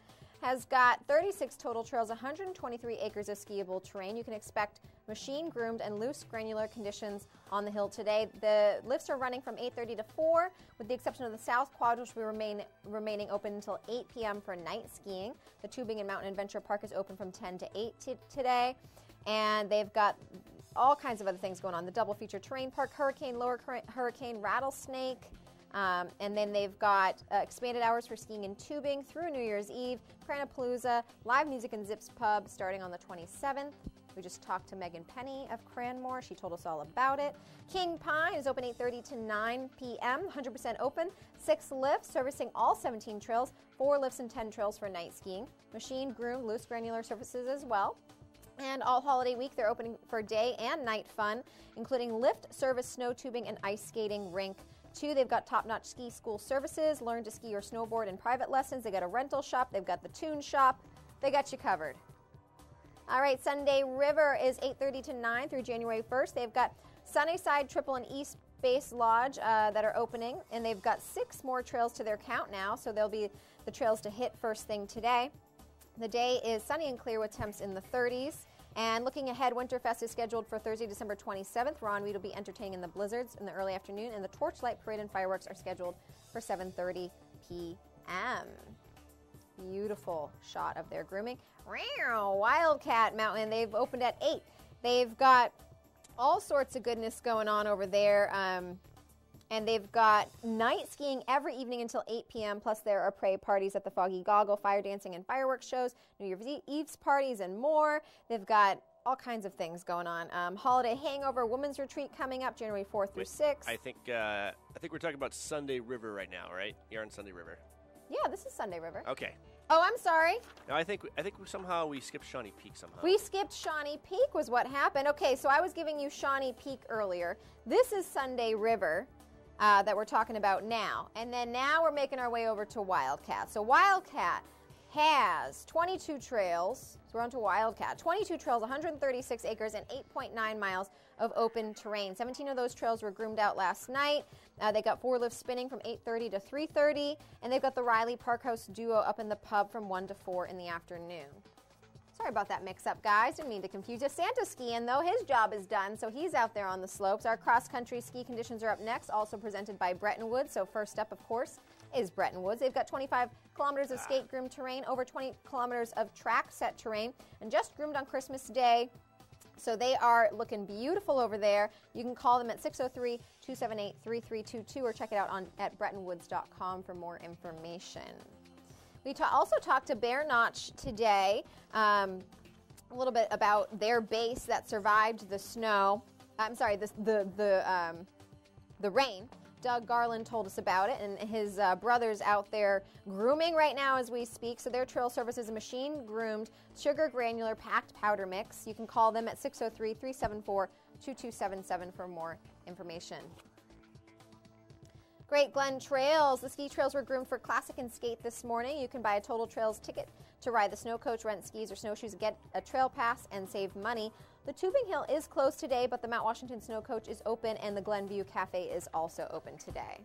has got 36 total trails, 123 acres of skiable terrain. You can expect machine-groomed and loose granular conditions on the hill today. The lifts are running from 8:30 to 4, with the exception of the South Quad, which will be remaining open until 8 p.m. for night skiing. The Tubing and Mountain Adventure Park is open from 10 to 8 today, and they've got all kinds of other things going on. The Double Feature Terrain Park, Hurricane, Lower Hurricane, Rattlesnake, and then they've got expanded hours for skiing and tubing through New Year's Eve, Cranapalooza, live music and Zips Pub starting on the 27th. We just talked to Megan Penny of Cranmore. She told us all about it. King Pine is open 8:30 to 9 p.m., 100% open. 6 lifts servicing all 17 trails, 4 lifts and 10 trails for night skiing. Machine groomed loose granular surfaces as well. And all holiday week, they're opening for day and night fun, including lift, service, snow tubing, and ice skating rink. 2, they've got top-notch ski school services, learn to ski or snowboard and private lessons. They got a rental shop. They've got the tune shop. They got you covered. All right, Sunday River is 8:30 to 9 through January 1st. They've got Sunnyside, Triple, and East Base Lodge that are opening, and they've got 6 more trails to their count now, so they'll be the trails to hit first thing today. The day is sunny and clear with temps in the 30s. And looking ahead, Winterfest is scheduled for Thursday, December 27th. Ron Reed will be entertaining in the blizzards in the early afternoon, and the Torchlight Parade and fireworks are scheduled for 7:30 p.m. Beautiful shot of their grooming. Wildcat Mountain, they've opened at 8. They've got all sorts of goodness going on over there. And they've got night skiing every evening until 8 p.m. Plus there are prey parties at the Foggy Goggle, fire dancing and fireworks shows, New Year's Eve's parties and more. They've got all kinds of things going on. Holiday Hangover, Women's Retreat coming up January 4th through 6th. I think we're talking about Sunday River right now, right? You're on Sunday River. Yeah, this is Sunday River. Okay. Oh, I'm sorry. No, I think somehow we skipped Shawnee Peak somehow. We skipped Shawnee Peak was what happened. Okay, so I was giving you Shawnee Peak earlier. This is Sunday River that we're talking about now. And then now we're making our way over to Wildcat. So Wildcat has 22 trails. So we're on to Wildcat. 22 trails, 136 acres, and 8.9 miles of open terrain. 17 of those trails were groomed out last night. They got 4 lifts spinning from 8:30 to 3:30, and they've got the Riley Parkhouse Duo up in the pub from 1 to 4 in the afternoon. Sorry about that mix-up, guys. Didn't mean to confuse you. Santa's skiing, though. His job is done, so he's out there on the slopes. Our cross-country ski conditions are up next, also presented by Bretton Woods. So first up, of course, is Bretton Woods. They've got 25 kilometers of skate-groomed terrain, over 20 kilometers of track-set terrain, and just groomed on Christmas Day. So they are looking beautiful over there. You can call them at 603-278-3322 or check it out at BrettonWoods.com for more information. We also talked to Bear Notch today, a little bit about their base that survived the snow. I'm sorry, the rain. Doug Garland told us about it, and his brother's out there grooming right now as we speak. So their trail service is a machine-groomed, sugar granular packed powder mix. You can call them at 603-374-2277 for more information. Great Glen Trails. The ski trails were groomed for Classic and Skate this morning. You can buy a Total Trails ticket to ride the snow coach, rent skis or snowshoes, get a trail pass, and save money. The Tubing Hill is closed today, but the Mount Washington Snow Coach is open, and the Glenview Cafe is also open today.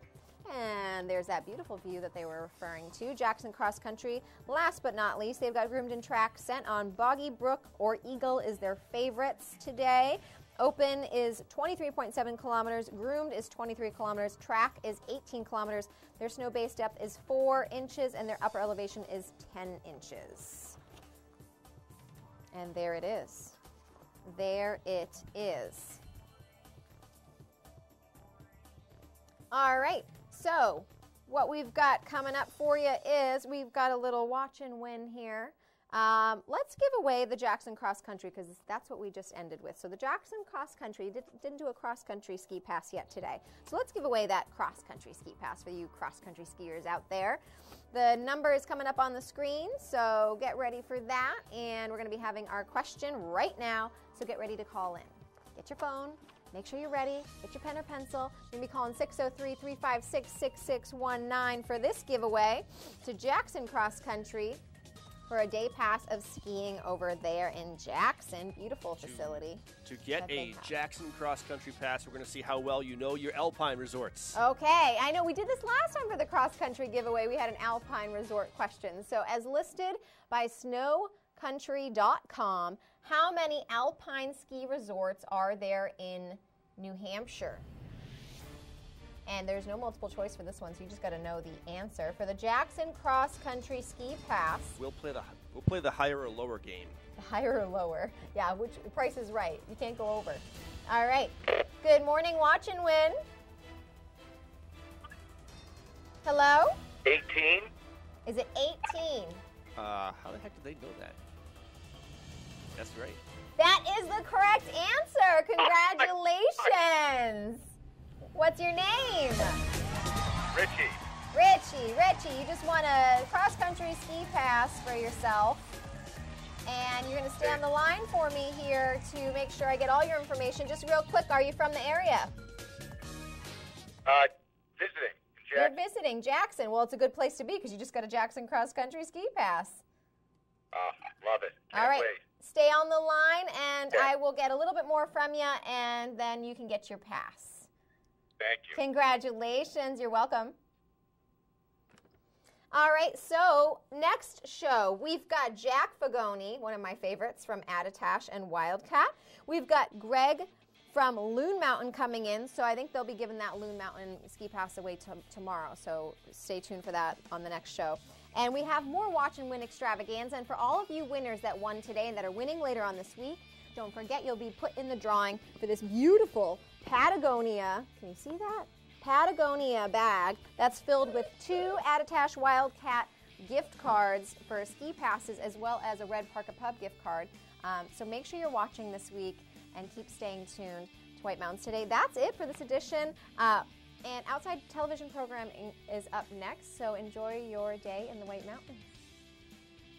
And there's that beautiful view that they were referring to. Jackson Cross Country, last but not least, they've got groomed and track sent on Boggy Brook or Eagle is their favorites today. Open is 23.7 kilometers, groomed is 23 kilometers, track is 18 kilometers. Their snow base depth is 4 inches, and their upper elevation is 10 inches. And there it is. There it is. All right, so what we've got coming up for you is we've got a little watch and win here. Let's give away the Jackson Cross Country because that's what we just ended with. So the Jackson Cross Country, didn't do a cross country ski pass yet today. So let's give away that cross country ski pass for you cross country skiers out there. The number is coming up on the screen, so get ready for that. And we're going to be having our question right now, so get ready to call in. Get your phone. Make sure you're ready. Get your pen or pencil. You're going to be calling 603-356-6619 for this giveaway to Jackson Cross Country for a day pass of skiing over there in Jackson. Beautiful facility. To get a Jackson Cross Country pass, we're going to see how well you know your alpine resorts. Okay, I know we did this last time for the cross country giveaway. We had an alpine resort question. So as listed by snowcountry.com, how many alpine ski resorts are there in New Hampshire? And there's no multiple choice for this one, so you just got to know the answer. For the Jackson Cross Country Ski Pass, We'll play the higher or lower game. the higher or lower? Yeah, which price is right? You can't go over. All right. Good morning, Watch and Win. Hello? 18. Is it 18? How the heck did they know that? That's right. That is the correct answer. Congratulations. What's your name? Richie. Richie, you just won a cross-country ski pass for yourself. And you're going to stay on the line for me here to make sure I get all your information. Just real quick, are you from the area? Visiting. You're visiting Jackson. Well, it's a good place to be because you just got a Jackson cross-country ski pass. Love it. All right. Stay on the line, and I will get a little bit more from you, and then you can get your pass. Thank you. Congratulations. You're welcome. All right, so next show, we've got Jack Fagoni, one of my favorites from Attitash and Wildcat. We've got Greg from Loon Mountain coming in, so I think they'll be giving that Loon Mountain ski pass away tomorrow, so stay tuned for that on the next show. And we have more Watch and Win extravaganza, and for all of you winners that won today and that are winning later on this week, don't forget you'll be put in the drawing for this beautiful Patagonia, can you see that? Patagonia bag that's filled with 2 Attitash Wildcat gift cards for ski passes as well as a Red Parka Pub gift card. So make sure you're watching this week and keep staying tuned to White Mountains Today. That's it for this edition. And Outside Television programming is up next, so enjoy your day in the White Mountains.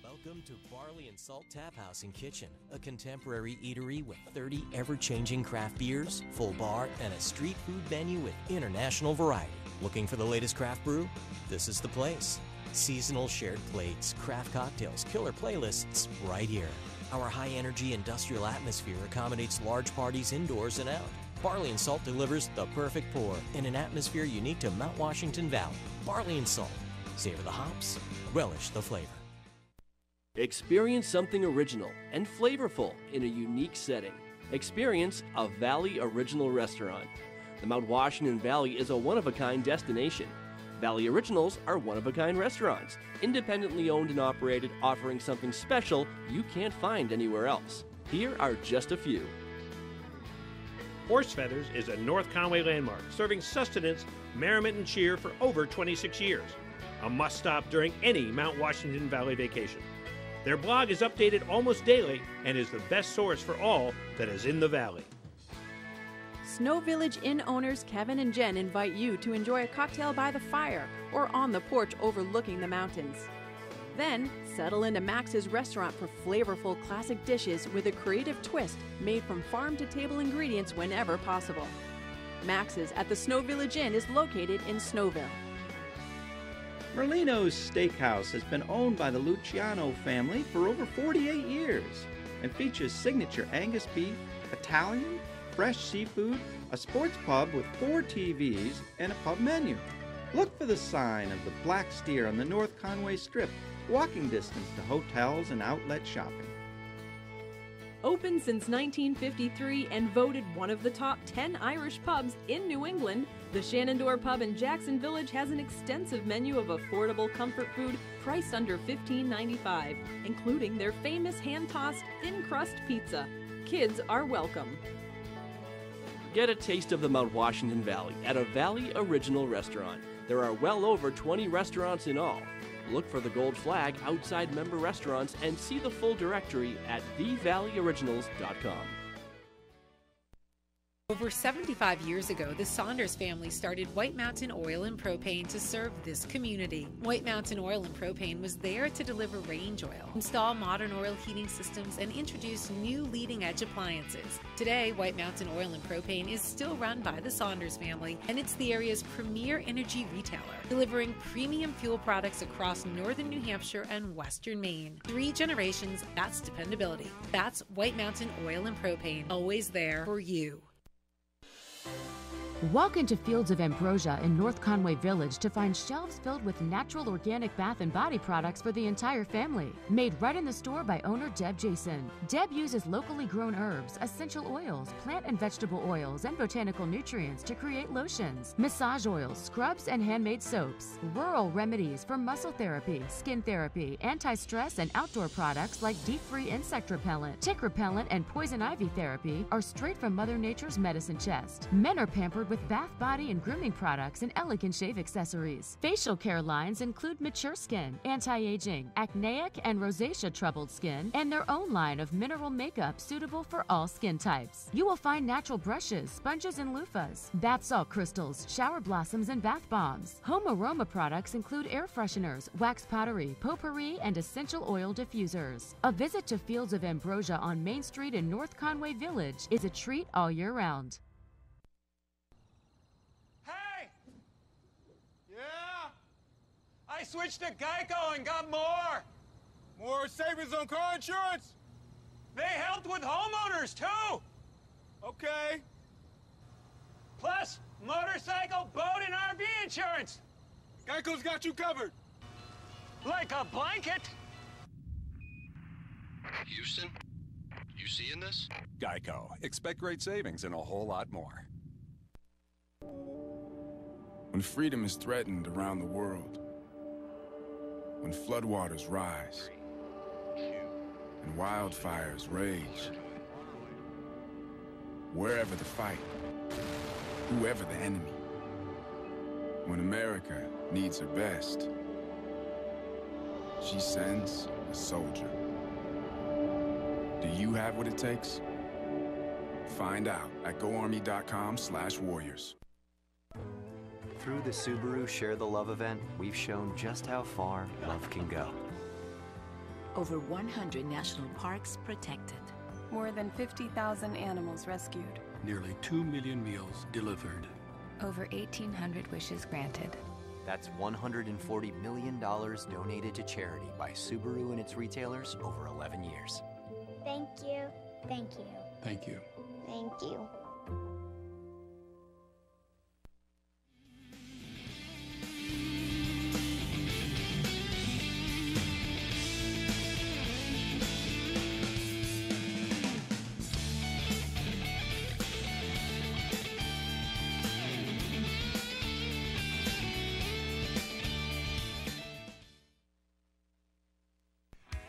Welcome to Barley and Salt Tap House and Kitchen, a contemporary eatery with 30 ever-changing craft beers, full bar, and a street food menu with international variety. Looking for the latest craft brew? This is the place. Seasonal shared plates, craft cocktails, killer playlists, right here. Our high-energy industrial atmosphere accommodates large parties indoors and out. Barley and Salt delivers the perfect pour in an atmosphere unique to Mount Washington Valley. Barley and Salt. Savor the hops, relish the flavor. Experience something original and flavorful in a unique setting. Experience a Valley Original restaurant. The Mount Washington Valley is a one-of-a-kind destination. Valley Originals are one-of-a-kind restaurants, independently owned and operated, offering something special you can't find anywhere else. Here are just a few. Horse Feathers is a North Conway landmark, serving sustenance, merriment, and cheer for over 26 years. A must-stop during any Mount Washington Valley vacation. Their blog is updated almost daily and is the best source for all that is in the valley. Snow Village Inn owners Kevin and Jen invite you to enjoy a cocktail by the fire or on the porch overlooking the mountains. Then, settle into Max's restaurant for flavorful classic dishes with a creative twist made from farm-to-table ingredients whenever possible. Max's at the Snow Village Inn is located in Snowville. Merlino's Steakhouse has been owned by the Luciano family for over 48 years and features signature Angus beef, Italian, fresh seafood, a sports pub with 4 TVs, and a pub menu. Look for the sign of the Black Steer on the North Conway Strip, walking distance to hotels and outlet shopping. Open since 1953 and voted one of the top 10 Irish pubs in New England, the Shenandoah Pub in Jackson Village has an extensive menu of affordable comfort food priced under $15.95, including their famous hand-tossed thin-crust pizza. Kids are welcome. Get a taste of the Mount Washington Valley at a Valley Original restaurant. There are well over 20 restaurants in all. Look for the gold flag outside member restaurants and see the full directory at thevalleyoriginals.com. Over 75 years ago, the Saunders family started White Mountain Oil and Propane to serve this community. White Mountain Oil and Propane was there to deliver range oil, install modern oil heating systems, and introduce new leading-edge appliances. Today, White Mountain Oil and Propane is still run by the Saunders family, and it's the area's premier energy retailer, delivering premium fuel products across northern New Hampshire and western Maine. 3 generations, that's dependability. That's White Mountain Oil and Propane, always there for you. Walk into Fields of Ambrosia in North Conway Village to find shelves filled with natural organic bath and body products for the entire family. Made right in the store by owner Deb Jason. Deb uses locally grown herbs, essential oils, plant and vegetable oils, and botanical nutrients to create lotions, massage oils, scrubs, and handmade soaps. Rural remedies for muscle therapy, skin therapy, anti-stress, and outdoor products like deep-free insect repellent, tick repellent, and poison ivy therapy are straight from Mother Nature's medicine chest. Men are pampered with bath, body, and grooming products and elegant shave accessories. Facial care lines include mature skin, anti-aging, acneic, and rosacea troubled skin, and their own line of mineral makeup suitable for all skin types. You will find natural brushes, sponges, and loofahs, bath salt crystals, shower blossoms, and bath bombs. Home aroma products include air fresheners, wax pottery, potpourri, and essential oil diffusers. A visit to Fields of Ambrosia on Main Street in North Conway Village is a treat all year round. I switched to Geico and got more. More savings on car insurance. They helped with homeowners, too. Okay. Plus, motorcycle, boat, and RV insurance. Geico's got you covered. Like a blanket. Houston, you seeing this? Geico. Expect great savings and a whole lot more. When freedom is threatened around the world, when floodwaters rise and wildfires rage, wherever the fight, whoever the enemy, when America needs her best, she sends a soldier. Do you have what it takes? Find out at GoArmy.com/warriors. Through the Subaru Share the Love event, we've shown just how far love can go. Over 100 national parks protected. More than 50,000 animals rescued. Nearly 2 million meals delivered. Over 1,800 wishes granted. That's $140 million donated to charity by Subaru and its retailers over 11 years. Thank you. Thank you. Thank you. Thank you.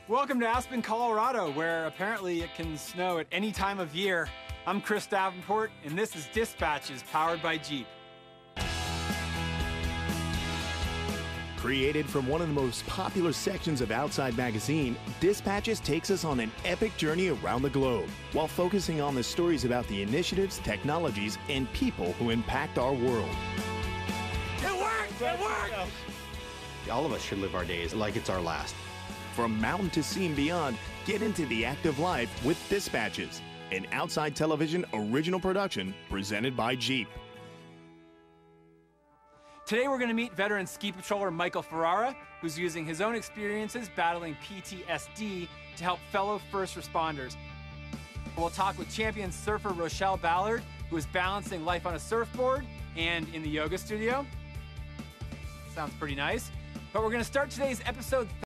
Welcome to Aspen, Colorado, where apparently it can snow at any time of year. I'm Chris Davenport, and this is Dispatches, powered by Jeep. Created from one of the most popular sections of Outside Magazine, Dispatches takes us on an epic journey around the globe, while focusing on the stories about the initiatives, technologies, and people who impact our world. It worked! It worked! All of us should live our days like it's our last. From mountain to sea and beyond, get into the active life with Dispatches, an Outside Television original production presented by Jeep. Today we're going to meet veteran ski patroller Michael Ferrara, who's using his own experiences battling PTSD to help fellow first responders. We'll talk with champion surfer Rochelle Ballard, who is balancing life on a surfboard and in the yoga studio. Sounds pretty nice. But we're going to start today's episode